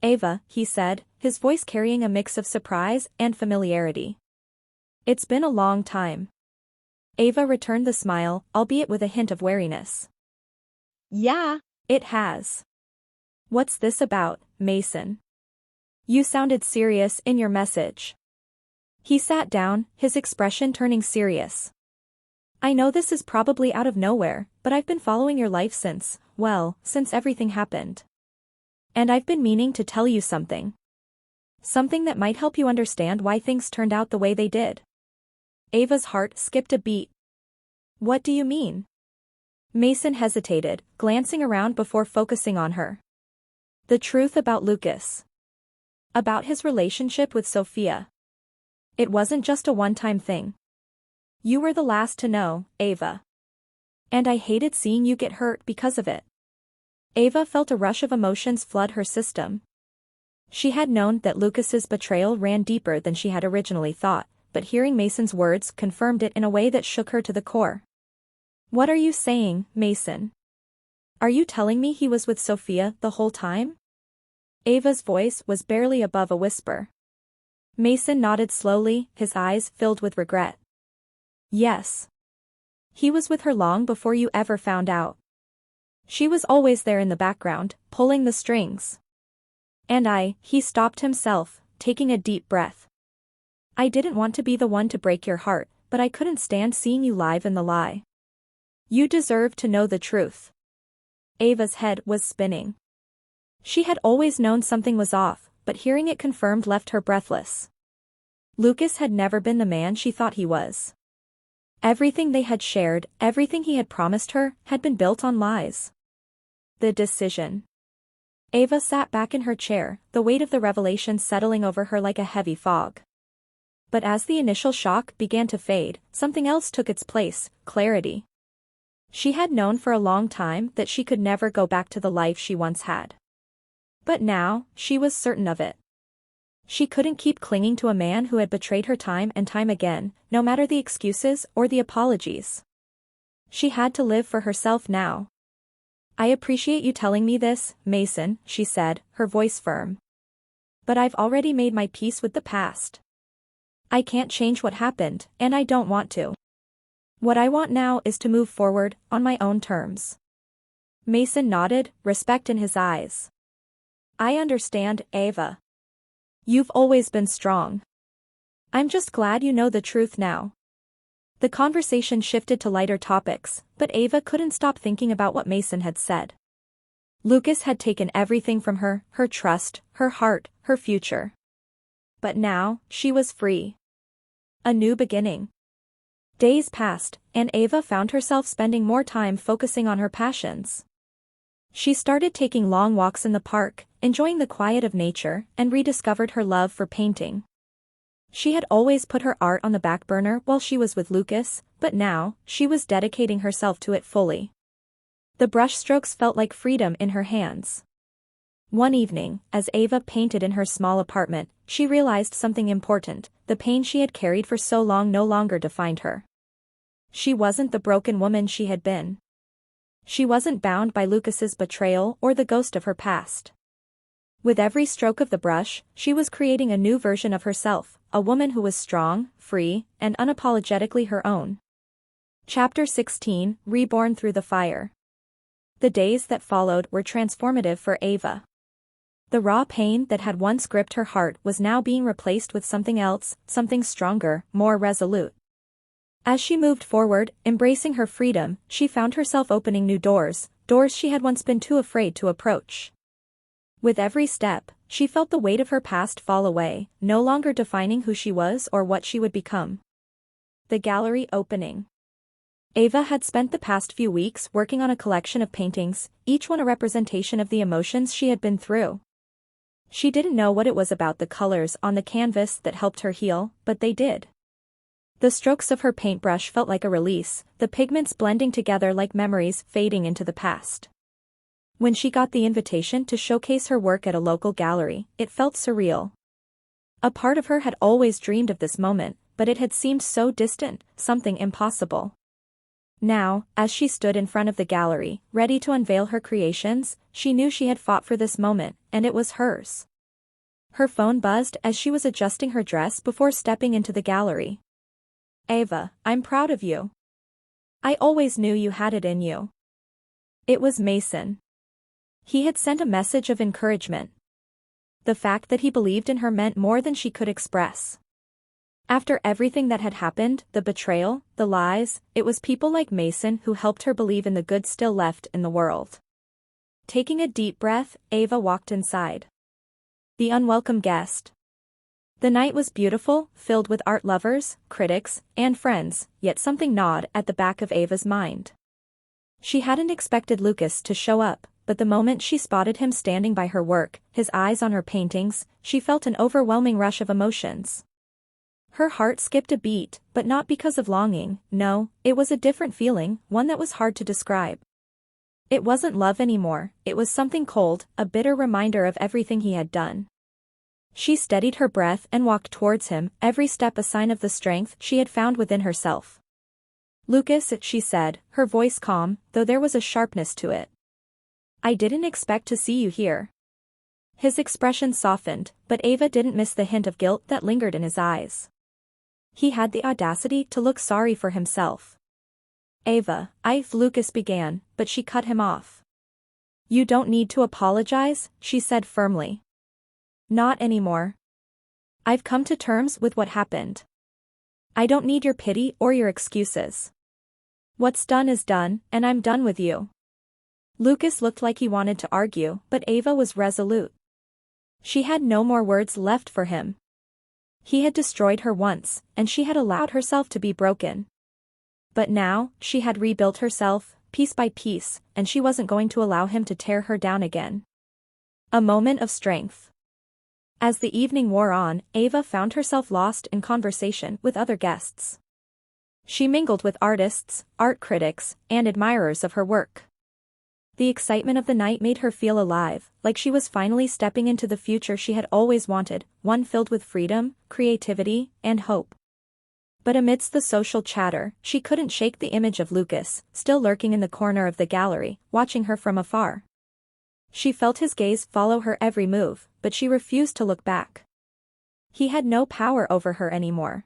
Ava, he said, his voice carrying a mix of surprise and familiarity. It's been a long time. Ava returned the smile, albeit with a hint of wariness. Yeah, it has. What's this about, Mason? You sounded serious in your message. He sat down, his expression turning serious. I know this is probably out of nowhere, but I've been following your life since everything happened. And I've been meaning to tell you something. Something that might help you understand why things turned out the way they did. Ava's heart skipped a beat. What do you mean? Mason hesitated, glancing around before focusing on her. The truth about Lucas. About his relationship with Sophia. It wasn't just a one-time thing. You were the last to know, Ava. And I hated seeing you get hurt because of it. Ava felt a rush of emotions flood her system. She had known that Lucas's betrayal ran deeper than she had originally thought, but hearing Mason's words confirmed it in a way that shook her to the core. What are you saying, Mason? Are you telling me he was with Sophia the whole time? Ava's voice was barely above a whisper. Mason nodded slowly, his eyes filled with regret. Yes. He was with her long before you ever found out. She was always there in the background, pulling the strings. And he stopped himself, taking a deep breath. I didn't want to be the one to break your heart, but I couldn't stand seeing you live in the lie. You deserve to know the truth. Ava's head was spinning. She had always known something was off, but hearing it confirmed left her breathless. Lucas had never been the man she thought he was. Everything they had shared, everything he had promised her, had been built on lies. The decision. Ava sat back in her chair, the weight of the revelation settling over her like a heavy fog. But as the initial shock began to fade, something else took its place, clarity. She had known for a long time that she could never go back to the life she once had. But now, she was certain of it. She couldn't keep clinging to a man who had betrayed her time and time again, no matter the excuses or the apologies. She had to live for herself now. I appreciate you telling me this, Mason, she said, her voice firm. But I've already made my peace with the past. I can't change what happened, and I don't want to. What I want now is to move forward, on my own terms. Mason nodded, respect in his eyes. I understand, Ava. You've always been strong. I'm just glad you know the truth now. The conversation shifted to lighter topics, but Ava couldn't stop thinking about what Mason had said. Lucas had taken everything from her, her trust, her heart, her future. But now, she was free. A new beginning. Days passed, and Ava found herself spending more time focusing on her passions. She started taking long walks in the park, enjoying the quiet of nature, and rediscovered her love for painting. She had always put her art on the back burner while she was with Lucas, but now, she was dedicating herself to it fully. The brushstrokes felt like freedom in her hands. One evening, as Ava painted in her small apartment, she realized something important: the pain she had carried for so long no longer defined her. She wasn't the broken woman she had been. She wasn't bound by Lucas's betrayal or the ghost of her past. With every stroke of the brush, she was creating a new version of herself, a woman who was strong, free, and unapologetically her own. Chapter 16, Reborn through the fire. The days that followed were transformative for Ava. The raw pain that had once gripped her heart was now being replaced with something else, something stronger, more resolute. As she moved forward, embracing her freedom, she found herself opening new doors, doors she had once been too afraid to approach. With every step, she felt the weight of her past fall away, no longer defining who she was or what she would become. The gallery opening. Ava had spent the past few weeks working on a collection of paintings, each one a representation of the emotions she had been through. She didn't know what it was about the colors on the canvas that helped her heal, but they did. The strokes of her paintbrush felt like a release, the pigments blending together like memories fading into the past. When she got the invitation to showcase her work at a local gallery, it felt surreal. A part of her had always dreamed of this moment, but it had seemed so distant, something impossible. Now, as she stood in front of the gallery, ready to unveil her creations, she knew she had fought for this moment, and it was hers. Her phone buzzed as she was adjusting her dress before stepping into the gallery. "Ava, I'm proud of you. I always knew you had it in you." It was Mason. He had sent a message of encouragement. The fact that he believed in her meant more than she could express. After everything that had happened, the betrayal, the lies, it was people like Mason who helped her believe in the good still left in the world. Taking a deep breath, Ava walked inside. The unwelcome guest. The night was beautiful, filled with art lovers, critics, and friends, yet something gnawed at the back of Ava's mind. She hadn't expected Lucas to show up, but the moment she spotted him standing by her work, his eyes on her paintings, she felt an overwhelming rush of emotions. Her heart skipped a beat, but not because of longing, no, it was a different feeling, one that was hard to describe. It wasn't love anymore, it was something cold, a bitter reminder of everything he had done. She steadied her breath and walked towards him, every step a sign of the strength she had found within herself. "Lucas," she said, her voice calm, though there was a sharpness to it. "I didn't expect to see you here." His expression softened, but Ava didn't miss the hint of guilt that lingered in his eyes. He had the audacity to look sorry for himself. "Ava, Lucas began, but she cut him off. "You don't need to apologize," she said firmly. "Not anymore. I've come to terms with what happened. I don't need your pity or your excuses. What's done is done, and I'm done with you." Lucas looked like he wanted to argue, but Ava was resolute. She had no more words left for him. He had destroyed her once, and she had allowed herself to be broken. But now, she had rebuilt herself, piece by piece, and she wasn't going to allow him to tear her down again. A moment of strength. As the evening wore on, Ava found herself lost in conversation with other guests. She mingled with artists, art critics, and admirers of her work. The excitement of the night made her feel alive, like she was finally stepping into the future she had always wanted, one filled with freedom, creativity, and hope. But amidst the social chatter, she couldn't shake the image of Lucas, still lurking in the corner of the gallery, watching her from afar. She felt his gaze follow her every move, but she refused to look back. He had no power over her anymore.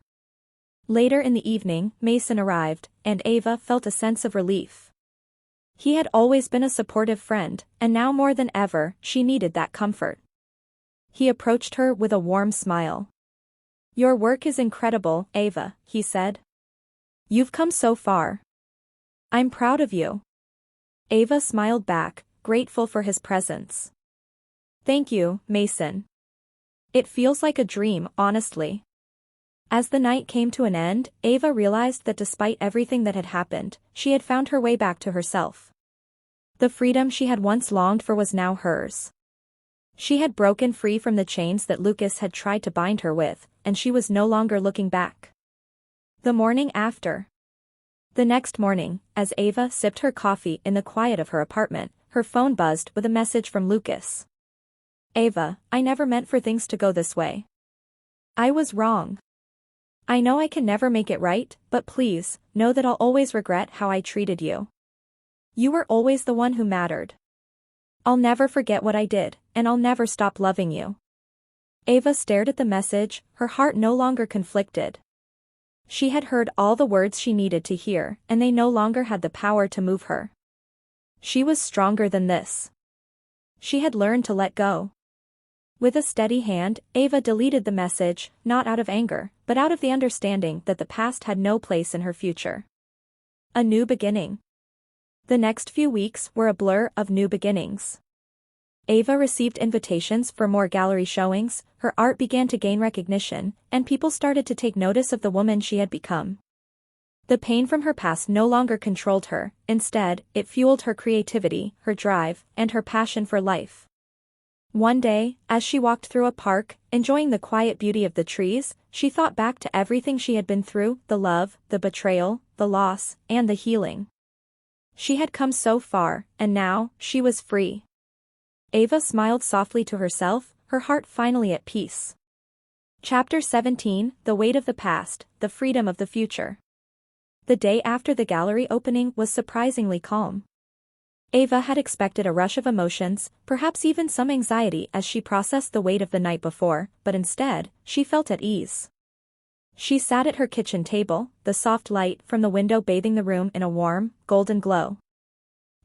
Later in the evening, Mason arrived, and Ava felt a sense of relief. He had always been a supportive friend, and now more than ever, she needed that comfort. He approached her with a warm smile. "Your work is incredible, Ava," he said. "You've come so far. I'm proud of you." Ava smiled back, grateful for his presence. "Thank you, Mason. It feels like a dream, honestly. As the night came to an end, Ava realized that despite everything that had happened, she had found her way back to herself. The freedom she had once longed for was now hers. She had broken free from the chains that Lucas had tried to bind her with, and she was no longer looking back. The morning after. The next morning, as Ava sipped her coffee in the quiet of her apartment, her phone buzzed with a message from Lucas. Ava, I never meant for things to go this way. I was wrong. I know I can never make it right, but please, know that I'll always regret how I treated you. You were always the one who mattered. I'll never forget what I did, and I'll never stop loving you. Ava stared at the message, her heart no longer conflicted. She had heard all the words she needed to hear, and they no longer had the power to move her. She was stronger than this. She had learned to let go. With a steady hand, Ava deleted the message, not out of anger, but out of the understanding that the past had no place in her future. A new beginning. The next few weeks were a blur of new beginnings. Ava received invitations for more gallery showings, her art began to gain recognition, and people started to take notice of the woman she had become. The pain from her past no longer controlled her, instead, it fueled her creativity, her drive, and her passion for life. One day, as she walked through a park, enjoying the quiet beauty of the trees, she thought back to everything she had been through, the love, the betrayal, the loss, and the healing. She had come so far, and now, she was free. Ava smiled softly to herself, her heart finally at peace. Chapter 17, The Weight of the Past, The Freedom of the Future. The day after the gallery opening was surprisingly calm. Ava had expected a rush of emotions, perhaps even some anxiety as she processed the weight of the night before, but instead, she felt at ease. She sat at her kitchen table, the soft light from the window bathing the room in a warm, golden glow.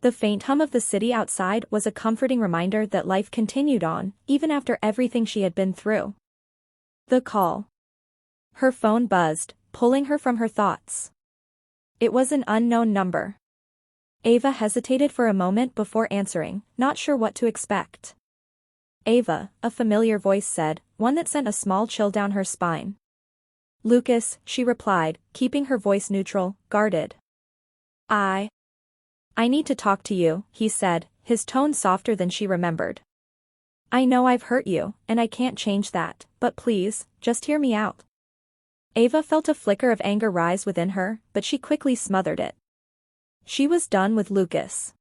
The faint hum of the city outside was a comforting reminder that life continued on, even after everything she had been through. The call. Her phone buzzed, pulling her from her thoughts. It was an unknown number. Ava hesitated for a moment before answering, not sure what to expect. Ava, a familiar voice said, one that sent a small chill down her spine. Lucas, she replied, keeping her voice neutral, guarded. I need to talk to you, he said, his tone softer than she remembered. I know I've hurt you, and I can't change that, but please, just hear me out. Ava felt a flicker of anger rise within her, but she quickly smothered it. She was done with Lucas.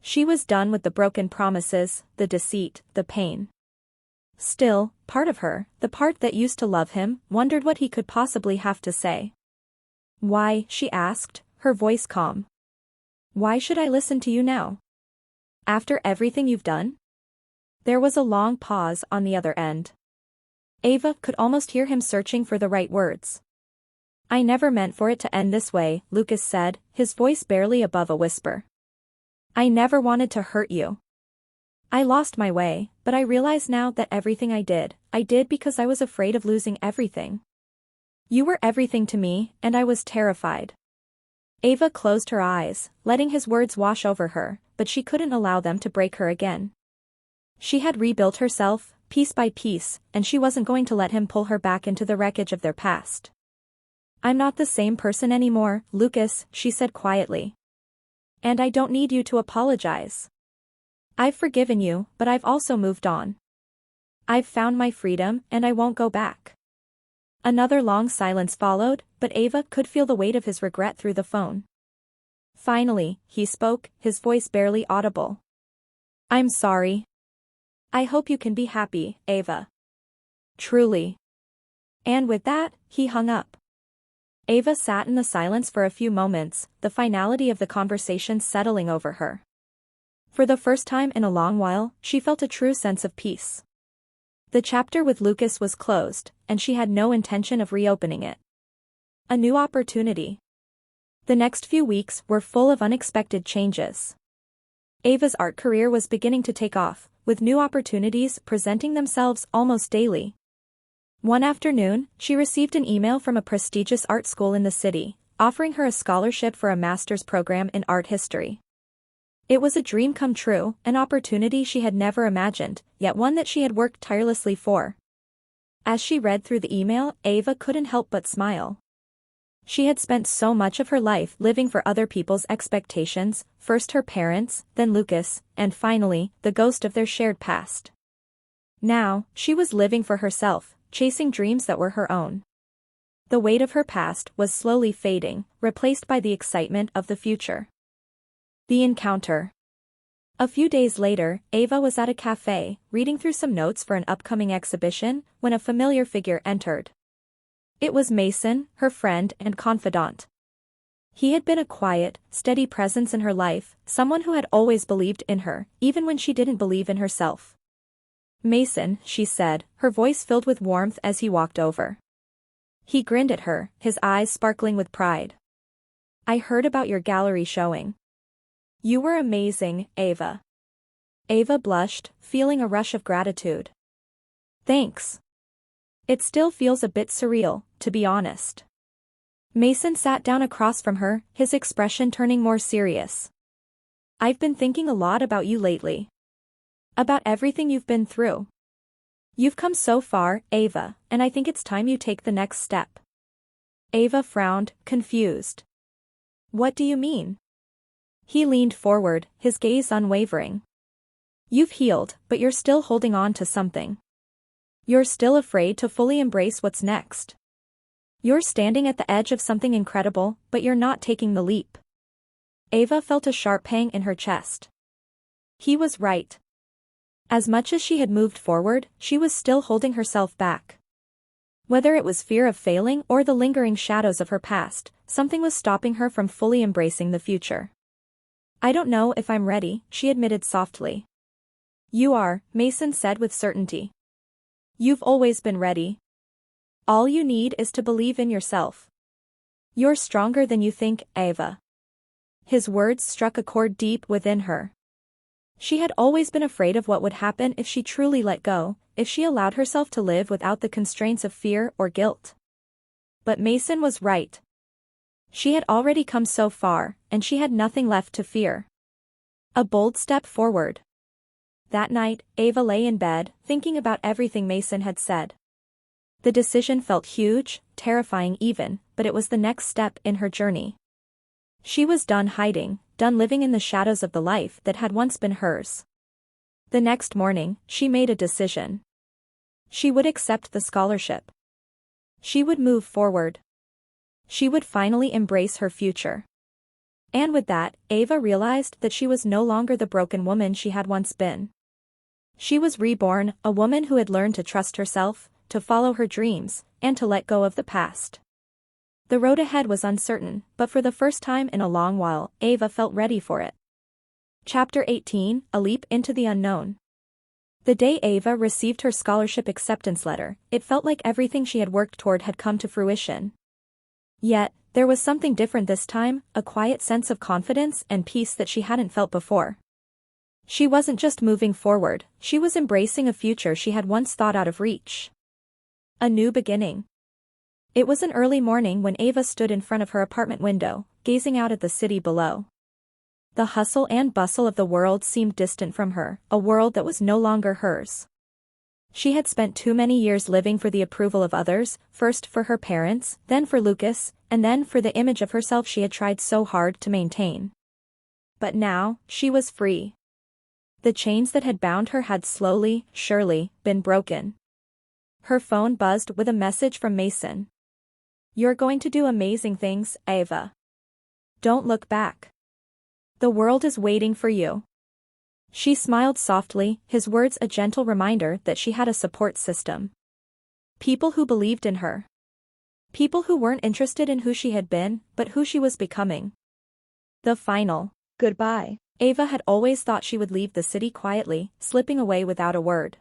She was done with the broken promises, the deceit, the pain. Still, part of her, the part that used to love him, wondered what he could possibly have to say. Why, she asked, her voice calm. Why should I listen to you now? After everything you've done? There was a long pause on the other end. Ava could almost hear him searching for the right words. I never meant for it to end this way, Lucas said, his voice barely above a whisper. I never wanted to hurt you. I lost my way, but I realize now that everything I did because I was afraid of losing everything. You were everything to me, and I was terrified. Ava closed her eyes, letting his words wash over her, but she couldn't allow them to break her again. She had rebuilt herself, piece by piece, and she wasn't going to let him pull her back into the wreckage of their past. I'm not the same person anymore, Lucas, she said quietly. And I don't need you to apologize. I've forgiven you, but I've also moved on. I've found my freedom, and I won't go back. Another long silence followed, but Ava could feel the weight of his regret through the phone. Finally, he spoke, his voice barely audible. I'm sorry. I hope you can be happy, Ava. Truly. And with that, he hung up. Ava sat in the silence for a few moments, the finality of the conversation settling over her. For the first time in a long while, she felt a true sense of peace. The chapter with Lucas was closed, and she had no intention of reopening it. A new opportunity. The next few weeks were full of unexpected changes. Ava's art career was beginning to take off, with new opportunities presenting themselves almost daily. One afternoon, she received an email from a prestigious art school in the city, offering her a scholarship for a master's program in art history. It was a dream come true, an opportunity she had never imagined, yet one that she had worked tirelessly for. As she read through the email, Ava couldn't help but smile. She had spent so much of her life living for other people's expectations, first her parents, then Lucas, and finally, the ghost of their shared past. Now, she was living for herself, chasing dreams that were her own. The weight of her past was slowly fading, replaced by the excitement of the future. The encounter. A few days later, Ava was at a cafe, reading through some notes for an upcoming exhibition, when a familiar figure entered. It was Mason, her friend and confidant. He had been a quiet, steady presence in her life, someone who had always believed in her, even when she didn't believe in herself. "Mason," she said, her voice filled with warmth as he walked over. He grinned at her, his eyes sparkling with pride. "I heard about your gallery showing. You were amazing, Ava." Ava blushed, feeling a rush of gratitude. "Thanks. It still feels a bit surreal, to be honest." Mason sat down across from her, his expression turning more serious. "I've been thinking a lot about you lately. About everything you've been through. You've come so far, Ava, and I think it's time you take the next step." Ava frowned, confused. "What do you mean?" He leaned forward, his gaze unwavering. "You've healed, but you're still holding on to something. You're still afraid to fully embrace what's next. You're standing at the edge of something incredible, but you're not taking the leap." Ava felt a sharp pang in her chest. He was right. As much as she had moved forward, she was still holding herself back. Whether it was fear of failing or the lingering shadows of her past, something was stopping her from fully embracing the future. "I don't know if I'm ready," she admitted softly. "You are," Mason said with certainty. "You've always been ready. All you need is to believe in yourself. You're stronger than you think, Ava." His words struck a chord deep within her. She had always been afraid of what would happen if she truly let go, if she allowed herself to live without the constraints of fear or guilt. But Mason was right. She had already come so far, and she had nothing left to fear. A bold step forward. That night, Ava lay in bed, thinking about everything Mason had said. The decision felt huge, terrifying even, but it was the next step in her journey. She was done hiding, done living in the shadows of the life that had once been hers. The next morning, she made a decision. She would accept the scholarship. She would move forward. She would finally embrace her future. And with that, Ava realized that she was no longer the broken woman she had once been. She was reborn, a woman who had learned to trust herself, to follow her dreams, and to let go of the past. The road ahead was uncertain, but for the first time in a long while, Ava felt ready for it. Chapter 18, A Leap into the Unknown. The day Ava received her scholarship acceptance letter, it felt like everything she had worked toward had come to fruition. Yet, there was something different this time, a quiet sense of confidence and peace that she hadn't felt before. She wasn't just moving forward, she was embracing a future she had once thought out of reach. A new beginning. It was an early morning when Ava stood in front of her apartment window, gazing out at the city below. The hustle and bustle of the world seemed distant from her, a world that was no longer hers. She had spent too many years living for the approval of others, first for her parents, then for Lucas, and then for the image of herself she had tried so hard to maintain. But now, she was free. The chains that had bound her had slowly, surely, been broken. Her phone buzzed with a message from Mason. "You're going to do amazing things, Ava. Don't look back. The world is waiting for you." She smiled softly, his words a gentle reminder that she had a support system. People who believed in her. People who weren't interested in who she had been, but who she was becoming. The final goodbye. Ava had always thought she would leave the city quietly, slipping away without a word.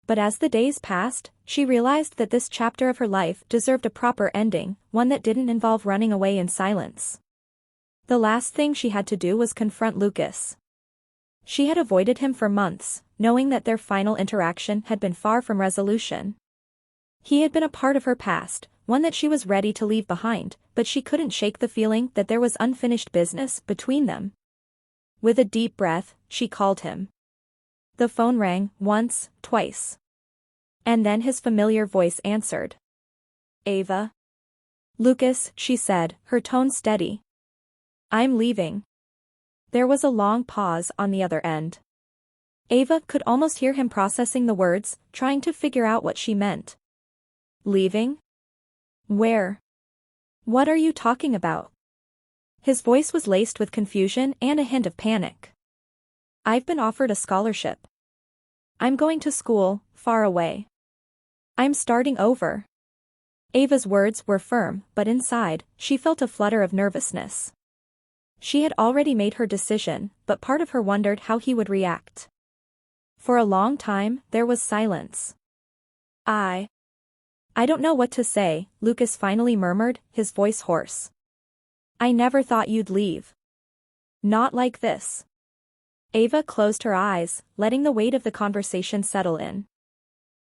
But as the days passed, she realized that this chapter of her life deserved a proper ending, one that didn't involve running away in silence. The last thing she had to do was confront Lucas. She had avoided him for months, knowing that their final interaction had been far from resolution. He had been a part of her past, one that she was ready to leave behind, but she couldn't shake the feeling that there was unfinished business between them. With a deep breath, she called him. The phone rang, once, twice. And then his familiar voice answered. Ava? Lucas, she said, her tone steady. I'm leaving. There was a long pause on the other end. Ava could almost hear him processing the words, trying to figure out what she meant. Leaving? Where? What are you talking about? His voice was laced with confusion and a hint of panic. I've been offered a scholarship. I'm going to school, far away. I'm starting over. Ava's words were firm, but inside, she felt a flutter of nervousness. She had already made her decision, but part of her wondered how he would react. For a long time, there was silence. I don't know what to say, Lucas finally murmured, his voice hoarse. I never thought you'd leave. Not like this. Ava closed her eyes, letting the weight of the conversation settle in.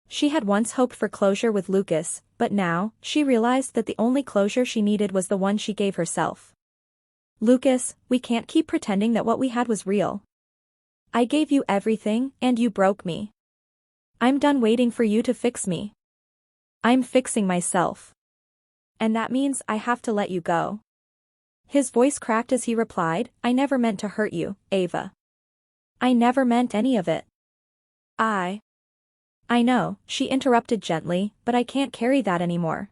She had once hoped for closure with Lucas, but now, she realized that the only closure she needed was the one she gave herself. Lucas, we can't keep pretending that what we had was real. I gave you everything, and you broke me. I'm done waiting for you to fix me. I'm fixing myself. And that means I have to let you go. His voice cracked as he replied, I never meant to hurt you, Ava. I never meant any of it. I know, she interrupted gently, but I can't carry that anymore.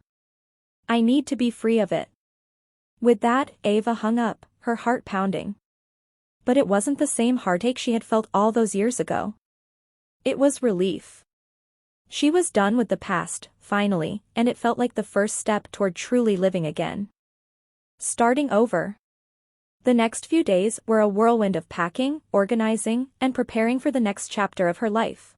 I need to be free of it. With that, Ava hung up, her heart pounding. But it wasn't the same heartache she had felt all those years ago. It was relief. She was done with the past, finally, and it felt like the first step toward truly living again. Starting over. The next few days were a whirlwind of packing, organizing, and preparing for the next chapter of her life.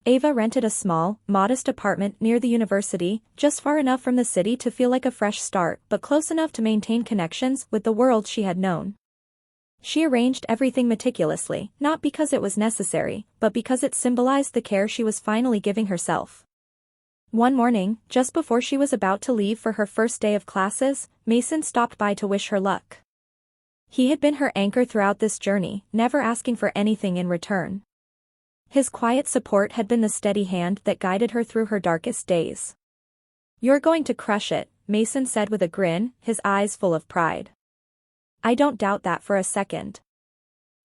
Ava rented a small, modest apartment near the university, just far enough from the city to feel like a fresh start but close enough to maintain connections with the world she had known. She arranged everything meticulously, not because it was necessary, but because it symbolized the care she was finally giving herself. One morning, just before she was about to leave for her first day of classes, Mason stopped by to wish her luck. He had been her anchor throughout this journey, never asking for anything in return. His quiet support had been the steady hand that guided her through her darkest days. You're going to crush it, Mason said with a grin, his eyes full of pride. I don't doubt that for a second.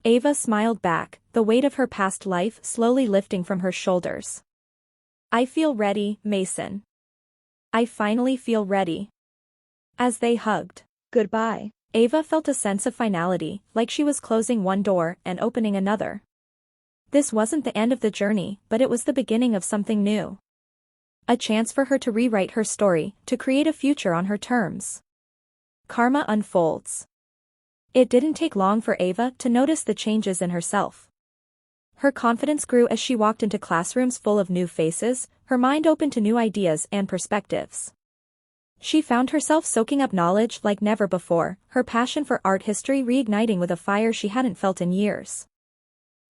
Ava smiled back, the weight of her past life slowly lifting from her shoulders. I feel ready, Mason. I finally feel ready. As they hugged goodbye, Ava felt a sense of finality, like she was closing one door and opening another. This wasn't the end of the journey, but it was the beginning of something new. A chance for her to rewrite her story, to create a future on her terms. Karma unfolds. It didn't take long for Ava to notice the changes in herself. Her confidence grew as she walked into classrooms full of new faces, her mind open to new ideas and perspectives. She found herself soaking up knowledge like never before, her passion for art history reigniting with a fire she hadn't felt in years.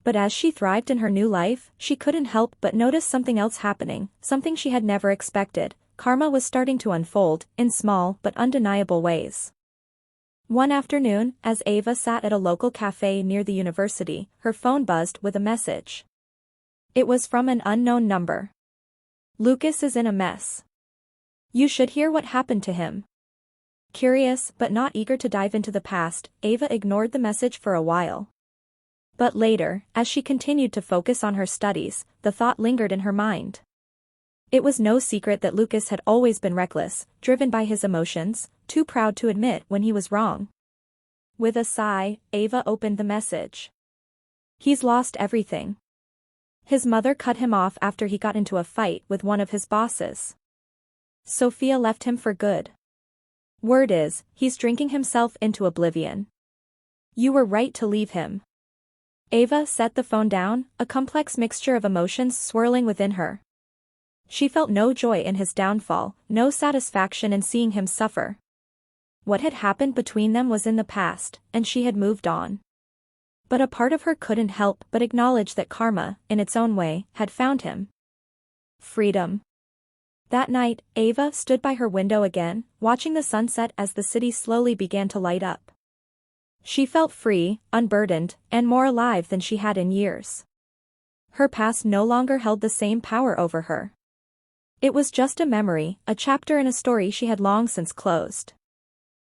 But as she thrived in her new life, she couldn't help but notice something else happening, something she had never expected. Karma was starting to unfold, in small but undeniable ways. One afternoon, as Ava sat at a local cafe near the university, her phone buzzed with a message. It was from an unknown number. Lucas is in a mess. You should hear what happened to him. Curious but not eager to dive into the past, Ava ignored the message for a while. But later, as she continued to focus on her studies, the thought lingered in her mind. It was no secret that Lucas had always been reckless, driven by his emotions, too proud to admit when he was wrong. With a sigh, Ava opened the message. He's lost everything. His mother cut him off after he got into a fight with one of his bosses. Sophia left him for good. Word is, he's drinking himself into oblivion. You were right to leave him. Ava set the phone down, a complex mixture of emotions swirling within her. She felt no joy in his downfall, no satisfaction in seeing him suffer. What had happened between them was in the past, and she had moved on. But a part of her couldn't help but acknowledge that karma, in its own way, had found him. Freedom. That night, Ava stood by her window again, watching the sunset as the city slowly began to light up. She felt free, unburdened, and more alive than she had in years. Her past no longer held the same power over her. It was just a memory, a chapter in a story she had long since closed.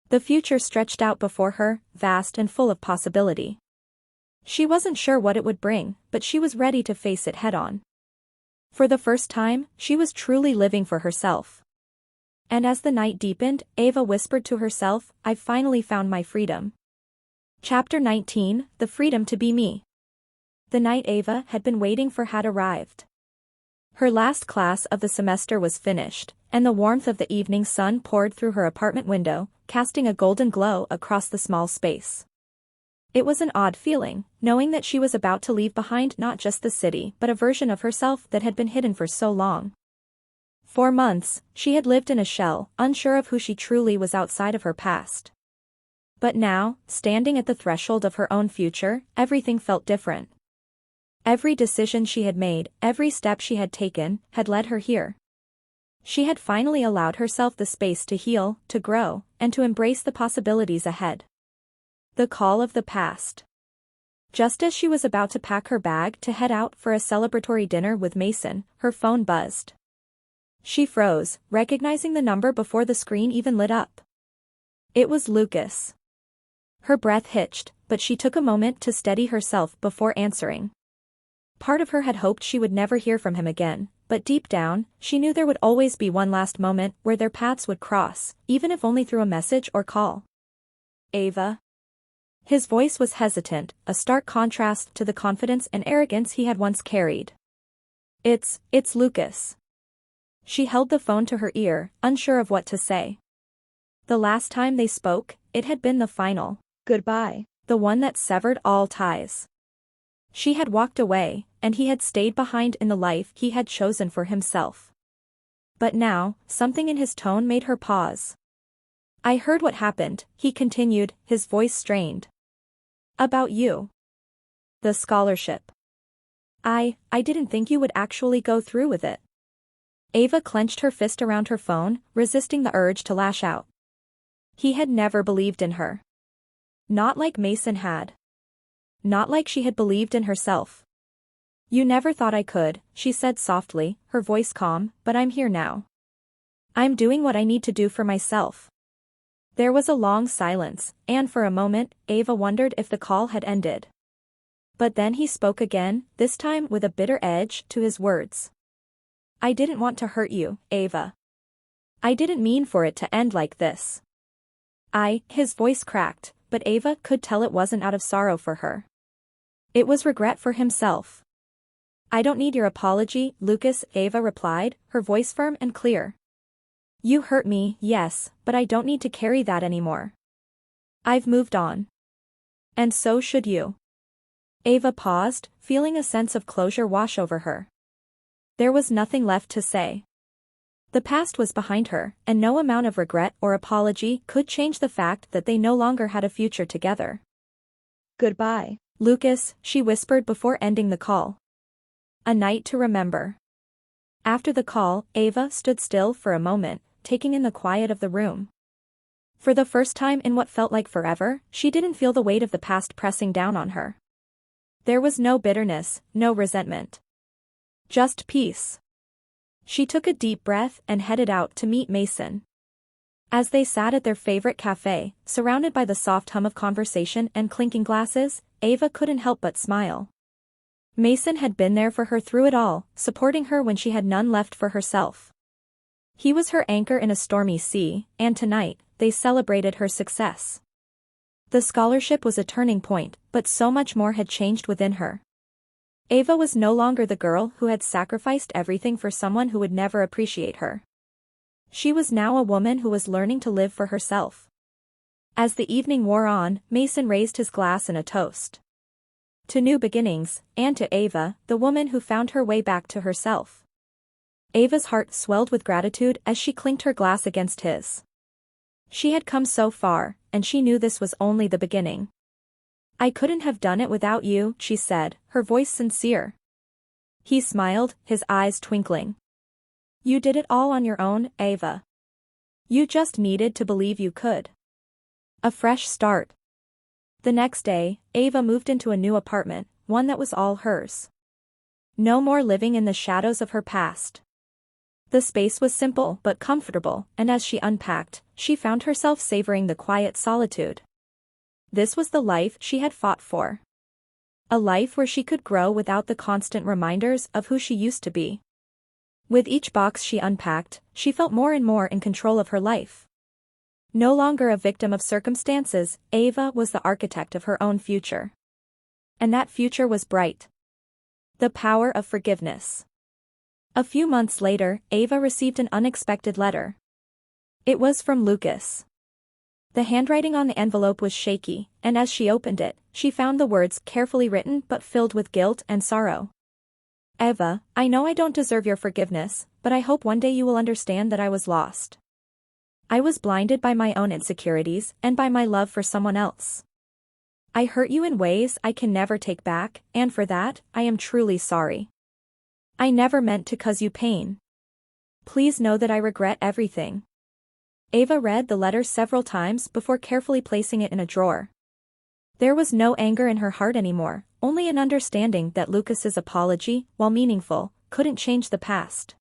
The future stretched out before her, vast and full of possibility. She wasn't sure what it would bring, but she was ready to face it head-on. For the first time, she was truly living for herself. And as the night deepened, Ava whispered to herself, "I've finally found my freedom." Chapter 19, The Freedom to Be Me. The night Ava had been waiting for had arrived. Her last class of the semester was finished, and the warmth of the evening sun poured through her apartment window, casting a golden glow across the small space. It was an odd feeling, knowing that she was about to leave behind not just the city but a version of herself that had been hidden for so long. For months, she had lived in a shell, unsure of who she truly was outside of her past. But now, standing at the threshold of her own future, everything felt different. Every decision she had made, every step she had taken, had led her here. She had finally allowed herself the space to heal, to grow, and to embrace the possibilities ahead. The call of the past. Just as she was about to pack her bag to head out for a celebratory dinner with Mason, her phone buzzed. She froze, recognizing the number before the screen even lit up. It was Lucas. Her breath hitched, but she took a moment to steady herself before answering. Part of her had hoped she would never hear from him again, but deep down, she knew there would always be one last moment where their paths would cross, even if only through a message or call. "Ava?" His voice was hesitant, a stark contrast to the confidence and arrogance he had once carried. It's Lucas." She held the phone to her ear, unsure of what to say. The last time they spoke, it had been the final goodbye, the one that severed all ties. She had walked away, and he had stayed behind in the life he had chosen for himself. But now, something in his tone made her pause. "I heard what happened," he continued, his voice strained. "About you. The scholarship. I didn't think you would actually go through with it." Ava clenched her fist around her phone, resisting the urge to lash out. He had never believed in her. Not like Mason had. Not like she had believed in herself. "You never thought I could," she said softly, her voice calm, "but I'm here now. I'm doing what I need to do for myself." There was a long silence, and for a moment, Ava wondered if the call had ended. But then he spoke again, this time with a bitter edge to his words. "I didn't want to hurt you, Ava. I didn't mean for it to end like this." His voice cracked, but Ava could tell it wasn't out of sorrow for her. It was regret for himself. "I don't need your apology, Lucas," Ava replied, her voice firm and clear. "You hurt me, yes, but I don't need to carry that anymore. I've moved on. And so should you." Ava paused, feeling a sense of closure wash over her. There was nothing left to say. The past was behind her, and no amount of regret or apology could change the fact that they no longer had a future together. "Goodbye, Lucas," she whispered before ending the call. "A night to remember." After the call, Ava stood still for a moment, taking in the quiet of the room. For the first time in what felt like forever, she didn't feel the weight of the past pressing down on her. There was no bitterness, no resentment. Just peace. She took a deep breath and headed out to meet Mason. As they sat at their favorite cafe, surrounded by the soft hum of conversation and clinking glasses, Ava couldn't help but smile. Mason had been there for her through it all, supporting her when she had none left for herself. He was her anchor in a stormy sea, and tonight, they celebrated her success. The scholarship was a turning point, but so much more had changed within her. Ava was no longer the girl who had sacrificed everything for someone who would never appreciate her. She was now a woman who was learning to live for herself. As the evening wore on, Mason raised his glass in a toast. To new beginnings, and to Ava, the woman who found her way back to herself. Ava's heart swelled with gratitude as she clinked her glass against his. She had come so far, and she knew this was only the beginning. "I couldn't have done it without you," she said, her voice sincere. He smiled, his eyes twinkling. "You did it all on your own, Ava. You just needed to believe you could." A fresh start. The next day, Ava moved into a new apartment, one that was all hers. No more living in the shadows of her past. The space was simple but comfortable, and as she unpacked, she found herself savoring the quiet solitude. This was the life she had fought for. A life where she could grow without the constant reminders of who she used to be. With each box she unpacked, she felt more and more in control of her life. No longer a victim of circumstances, Ava was the architect of her own future. And that future was bright. The power of forgiveness. A few months later, Ava received an unexpected letter. It was from Lucas. The handwriting on the envelope was shaky, and as she opened it, she found the words carefully written but filled with guilt and sorrow. Ava, I know I don't deserve your forgiveness, but I hope one day you will understand that I was lost. I was blinded by my own insecurities and by my love for someone else. I hurt you in ways I can never take back, and for that, I am truly sorry. I never meant to cause you pain. Please know that I regret everything. Ava read the letter several times before carefully placing it in a drawer. There was no anger in her heart anymore, only an understanding that Lucas's apology, while meaningful, couldn't change the past.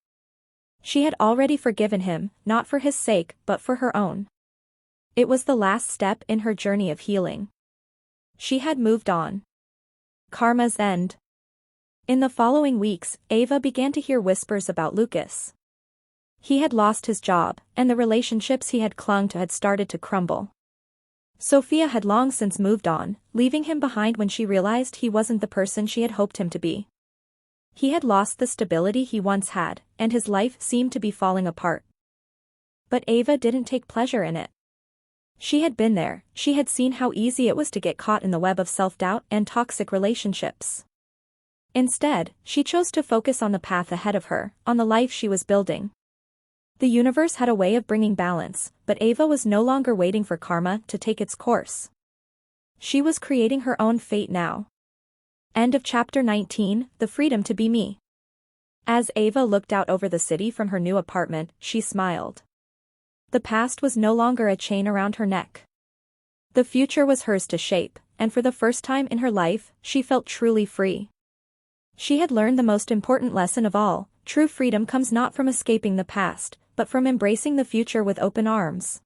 She had already forgiven him, not for his sake but for her own. It was the last step in her journey of healing. She had moved on. Karma's end. In the following weeks, Ava began to hear whispers about Lucas. He had lost his job, and the relationships he had clung to had started to crumble. Sophia had long since moved on, leaving him behind when she realized he wasn't the person she had hoped him to be. He had lost the stability he once had, and his life seemed to be falling apart. But Ava didn't take pleasure in it. She had been there, she had seen how easy it was to get caught in the web of self-doubt and toxic relationships. Instead, she chose to focus on the path ahead of her, on the life she was building. The universe had a way of bringing balance, but Ava was no longer waiting for karma to take its course. She was creating her own fate now. End of chapter 19, The Freedom to Be Me. As Ava looked out over the city from her new apartment, she smiled. The past was no longer a chain around her neck. The future was hers to shape, and for the first time in her life, she felt truly free. She had learned the most important lesson of all: true freedom comes not from escaping the past, but from embracing the future with open arms.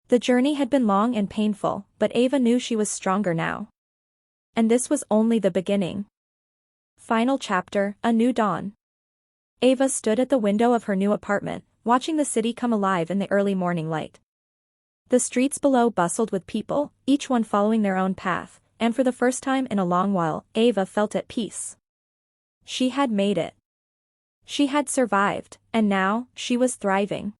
The journey had been long and painful, but Ava knew she was stronger now. And this was only the beginning. Final chapter, A New Dawn. Ava stood at the window of her new apartment, watching the city come alive in the early morning light. The streets below bustled with people, each one following their own path, and for the first time in a long while, Ava felt at peace. She had made it. She had survived, and now, she was thriving.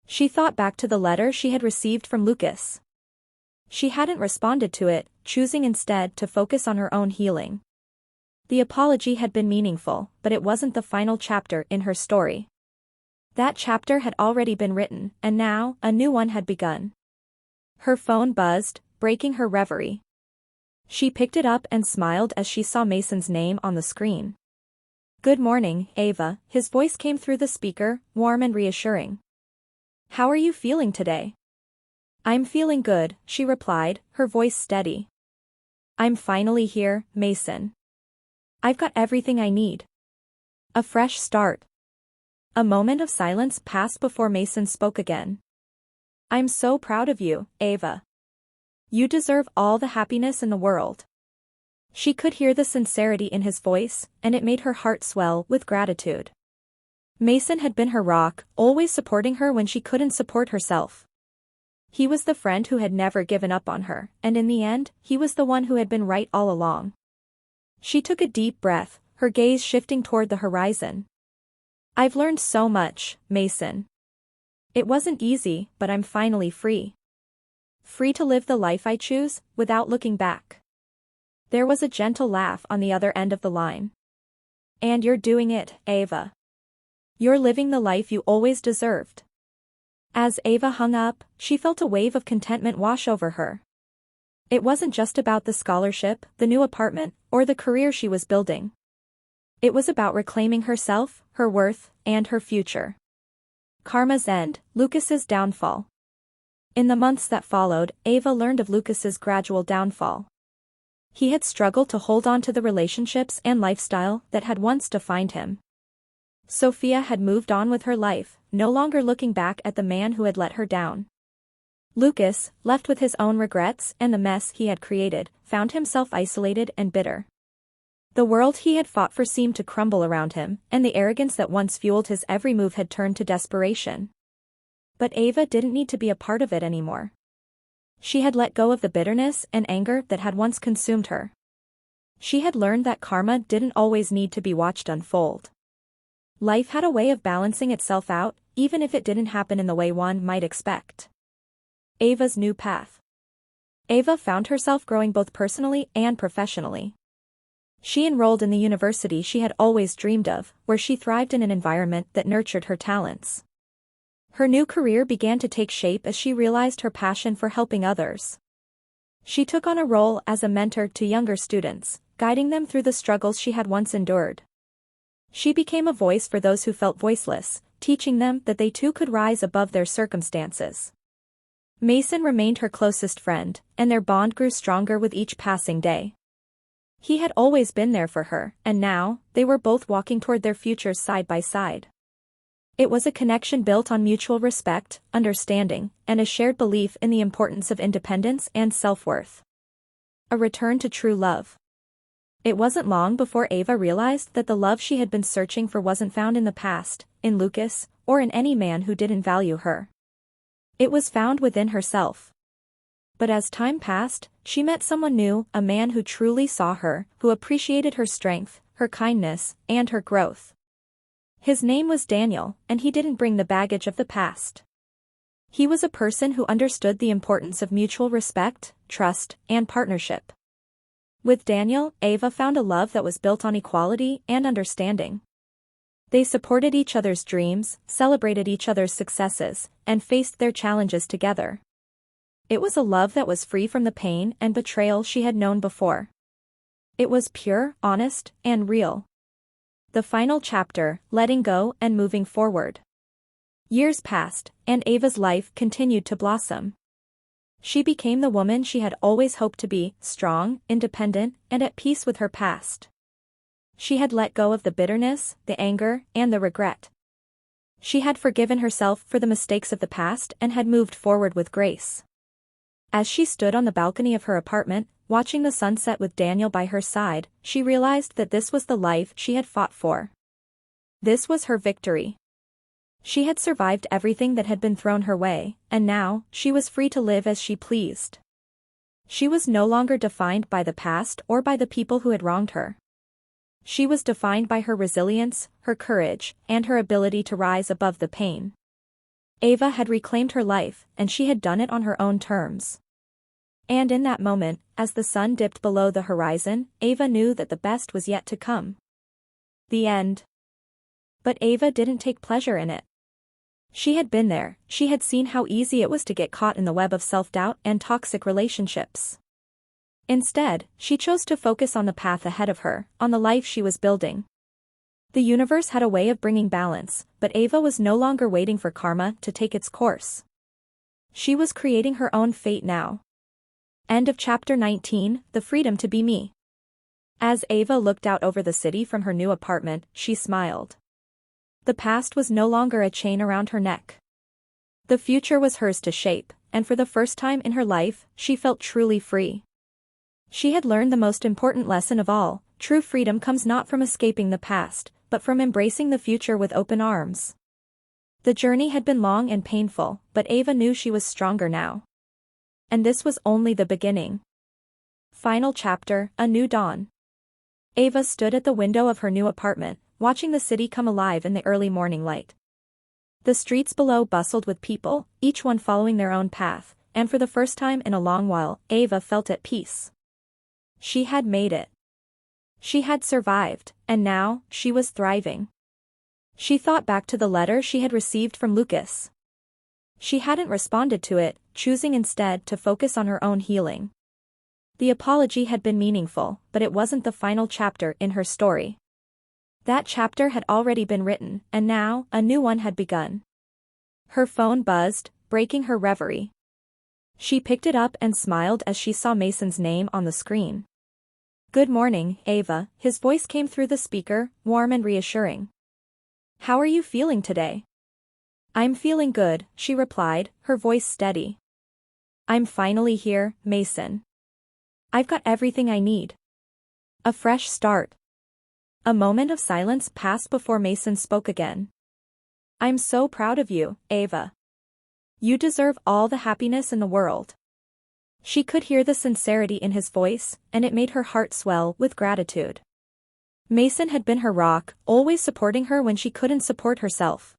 She thought back to the letter she had received from Lucas. She hadn't responded to it, choosing instead to focus on her own healing. The apology had been meaningful, but it wasn't the final chapter in her story. That chapter had already been written, and now, a new one had begun. Her phone buzzed, breaking her reverie. She picked it up and smiled as she saw Mason's name on the screen. "Good morning, Ava," his voice came through the speaker, warm and reassuring. "How are you feeling today?" "I'm feeling good," she replied, her voice steady. "I'm finally here, Mason. I've got everything I need. A fresh start." A moment of silence passed before Mason spoke again. "I'm so proud of you, Ava. You deserve all the happiness in the world." She could hear the sincerity in his voice, and it made her heart swell with gratitude. Mason had been her rock, always supporting her when she couldn't support herself. He was the friend who had never given up on her, and in the end, he was the one who had been right all along. She took a deep breath, her gaze shifting toward the horizon. "I've learned so much, Mason. It wasn't easy, but I'm finally free. Free to live the life I choose, without looking back." There was a gentle laugh on the other end of the line. "And you're doing it, Ava. You're living the life you always deserved." As Ava hung up, she felt a wave of contentment wash over her. It wasn't just about the scholarship, the new apartment, or the career she was building. It was about reclaiming herself, her worth, and her future. Karma's end, Lucas's downfall. In the months that followed, Ava learned of Lucas's gradual downfall. He had struggled to hold on to the relationships and lifestyle that had once defined him. Sophia had moved on with her life, no longer looking back at the man who had let her down. Lucas, left with his own regrets and the mess he had created, found himself isolated and bitter. The world he had fought for seemed to crumble around him, and the arrogance that once fueled his every move had turned to desperation. But Ava didn't need to be a part of it anymore. She had let go of the bitterness and anger that had once consumed her. She had learned that karma didn't always need to be watched unfold. Life had a way of balancing itself out, even if it didn't happen in the way one might expect. Ava's new path. Ava found herself growing both personally and professionally. She enrolled in the university she had always dreamed of, where she thrived in an environment that nurtured her talents. Her new career began to take shape as she realized her passion for helping others. She took on a role as a mentor to younger students, guiding them through the struggles she had once endured. She became a voice for those who felt voiceless, teaching them that they too could rise above their circumstances. Mason remained her closest friend, and their bond grew stronger with each passing day. He had always been there for her, and now, they were both walking toward their futures side by side. It was a connection built on mutual respect, understanding, and a shared belief in the importance of independence and self-worth. A return to true love. It wasn't long before Ava realized that the love she had been searching for wasn't found in the past, in Lucas, or in any man who didn't value her. It was found within herself. But as time passed, she met someone new, a man who truly saw her, who appreciated her strength, her kindness, and her growth. His name was Daniel, and he didn't bring the baggage of the past. He was a person who understood the importance of mutual respect, trust, and partnership. With Daniel, Ava found a love that was built on equality and understanding. They supported each other's dreams, celebrated each other's successes, and faced their challenges together. It was a love that was free from the pain and betrayal she had known before. It was pure, honest, and real. The final chapter, letting go and moving forward. Years passed, and Ava's life continued to blossom. She became the woman she had always hoped to be, strong, independent, and at peace with her past. She had let go of the bitterness, the anger, and the regret. She had forgiven herself for the mistakes of the past and had moved forward with grace. As she stood on the balcony of her apartment, watching the sunset with Daniel by her side, she realized that this was the life she had fought for. This was her victory. She had survived everything that had been thrown her way, and now, she was free to live as she pleased. She was no longer defined by the past or by the people who had wronged her. She was defined by her resilience, her courage, and her ability to rise above the pain. Ava had reclaimed her life, and she had done it on her own terms. And in that moment, as the sun dipped below the horizon, Ava knew that the best was yet to come. The end. But Ava didn't take pleasure in it. She had been there, she had seen how easy it was to get caught in the web of self-doubt and toxic relationships. Instead, she chose to focus on the path ahead of her, on the life she was building. The universe had a way of bringing balance, but Ava was no longer waiting for karma to take its course. She was creating her own fate now. End of chapter 19, The Freedom to Be Me. As Ava looked out over the city from her new apartment, she smiled. The past was no longer a chain around her neck. The future was hers to shape, and for the first time in her life, she felt truly free. She had learned the most important lesson of all: true freedom comes not from escaping the past, but from embracing the future with open arms. The journey had been long and painful, but Ava knew she was stronger now. And this was only the beginning. Final chapter, A New Dawn. Ava stood at the window of her new apartment, watching the city come alive in the early morning light. The streets below bustled with people, each one following their own path, and for the first time in a long while, Ava felt at peace. She had made it. She had survived, and now, she was thriving. She thought back to the letter she had received from Lucas. She hadn't responded to it, choosing instead to focus on her own healing. The apology had been meaningful, but it wasn't the final chapter in her story. That chapter had already been written, and now, a new one had begun. Her phone buzzed, breaking her reverie. She picked it up and smiled as she saw Mason's name on the screen. "Good morning, Ava," his voice came through the speaker, warm and reassuring. How are you feeling today? I'm feeling good, she replied, her voice steady. I'm finally here, Mason. I've got everything I need. A fresh start. A moment of silence passed before Mason spoke again. I'm so proud of you, Ava. You deserve all the happiness in the world. She could hear the sincerity in his voice, and it made her heart swell with gratitude. Mason had been her rock, always supporting her when she couldn't support herself.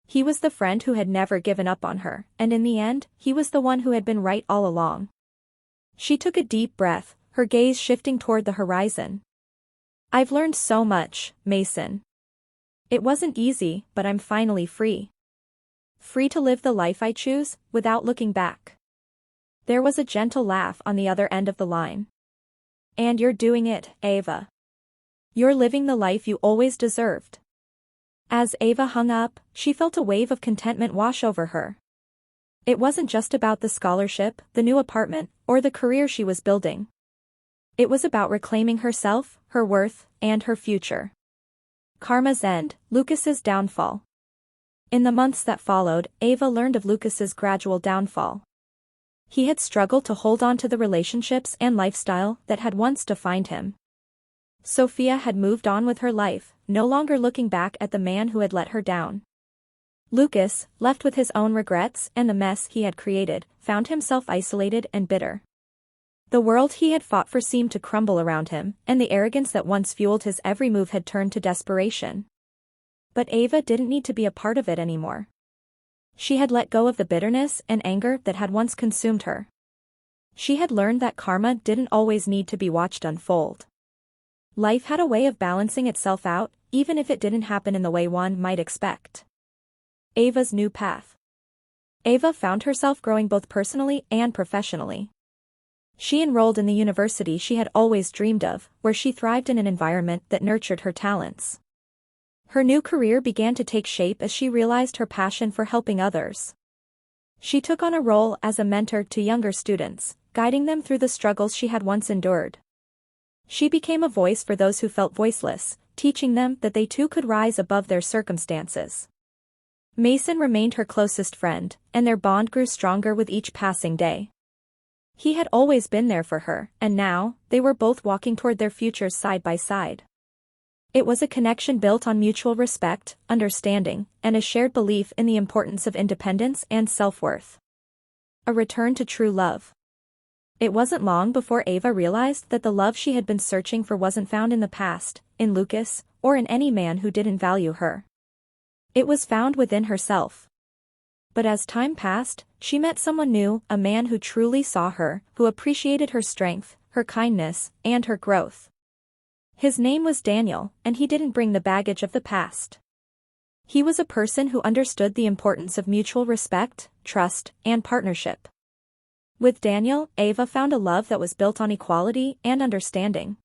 He was the friend who had never given up on her, and in the end, he was the one who had been right all along. She took a deep breath, her gaze shifting toward the horizon. I've learned so much, Mason. It wasn't easy, but I'm finally free. Free to live the life I choose, without looking back. There was a gentle laugh on the other end of the line. And you're doing it, Ava. You're living the life you always deserved. As Ava hung up, she felt a wave of contentment wash over her. It wasn't just about the scholarship, the new apartment, or the career she was building. It was about reclaiming herself, her worth, and her future. Karma's end, Lucas's downfall. In the months that followed, Ava learned of Lucas's gradual downfall. He had struggled to hold on to the relationships and lifestyle that had once defined him. Sophia had moved on with her life, no longer looking back at the man who had let her down. Lucas, left with his own regrets and the mess he had created, found himself isolated and bitter. The world he had fought for seemed to crumble around him, and the arrogance that once fueled his every move had turned to desperation. But Ava didn't need to be a part of it anymore. She had let go of the bitterness and anger that had once consumed her. She had learned that karma didn't always need to be watched unfold. Life had a way of balancing itself out, even if it didn't happen in the way one might expect. Ava's new path. Ava found herself growing both personally and professionally. She enrolled in the university she had always dreamed of, where she thrived in an environment that nurtured her talents. Her new career began to take shape as she realized her passion for helping others. She took on a role as a mentor to younger students, guiding them through the struggles she had once endured. She became a voice for those who felt voiceless, teaching them that they too could rise above their circumstances. Mason remained her closest friend, and their bond grew stronger with each passing day. He had always been there for her, and now, they were both walking toward their futures side by side. It was a connection built on mutual respect, understanding, and a shared belief in the importance of independence and self-worth. A return to true love. It wasn't long before Ava realized that the love she had been searching for wasn't found in the past, in Lucas, or in any man who didn't value her. It was found within herself. But as time passed, she met someone new, a man who truly saw her, who appreciated her strength, her kindness, and her growth. His name was Daniel, and he didn't bring the baggage of the past. He was a person who understood the importance of mutual respect, trust, and partnership. With Daniel, Ava found a love that was built on equality and understanding.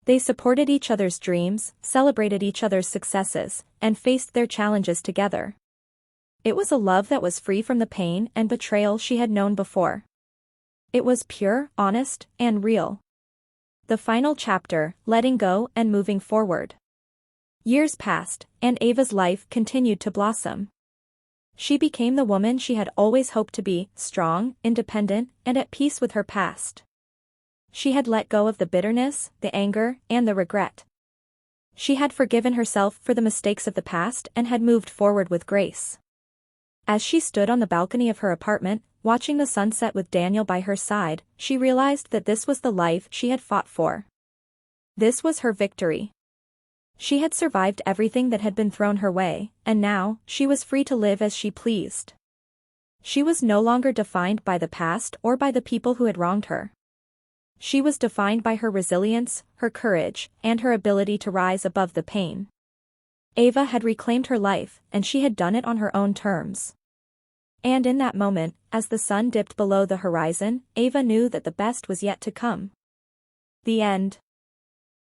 They supported each other's dreams, celebrated each other's successes, and faced their challenges together. It was a love that was free from the pain and betrayal she had known before. It was pure, honest, and real. The final chapter, letting go and moving forward. Years passed, and Ava's life continued to blossom. She became the woman she had always hoped to be, strong, independent, and at peace with her past. She had let go of the bitterness, the anger, and the regret. She had forgiven herself for the mistakes of the past and had moved forward with grace. As she stood on the balcony of her apartment, watching the sunset with Daniel by her side, she realized that this was the life she had fought for. This was her victory. She had survived everything that had been thrown her way, and now, she was free to live as she pleased. She was no longer defined by the past or by the people who had wronged her. She was defined by her resilience, her courage, and her ability to rise above the pain. Ava had reclaimed her life, and she had done it on her own terms. And in that moment, as the sun dipped below the horizon, Ava knew that the best was yet to come. The end.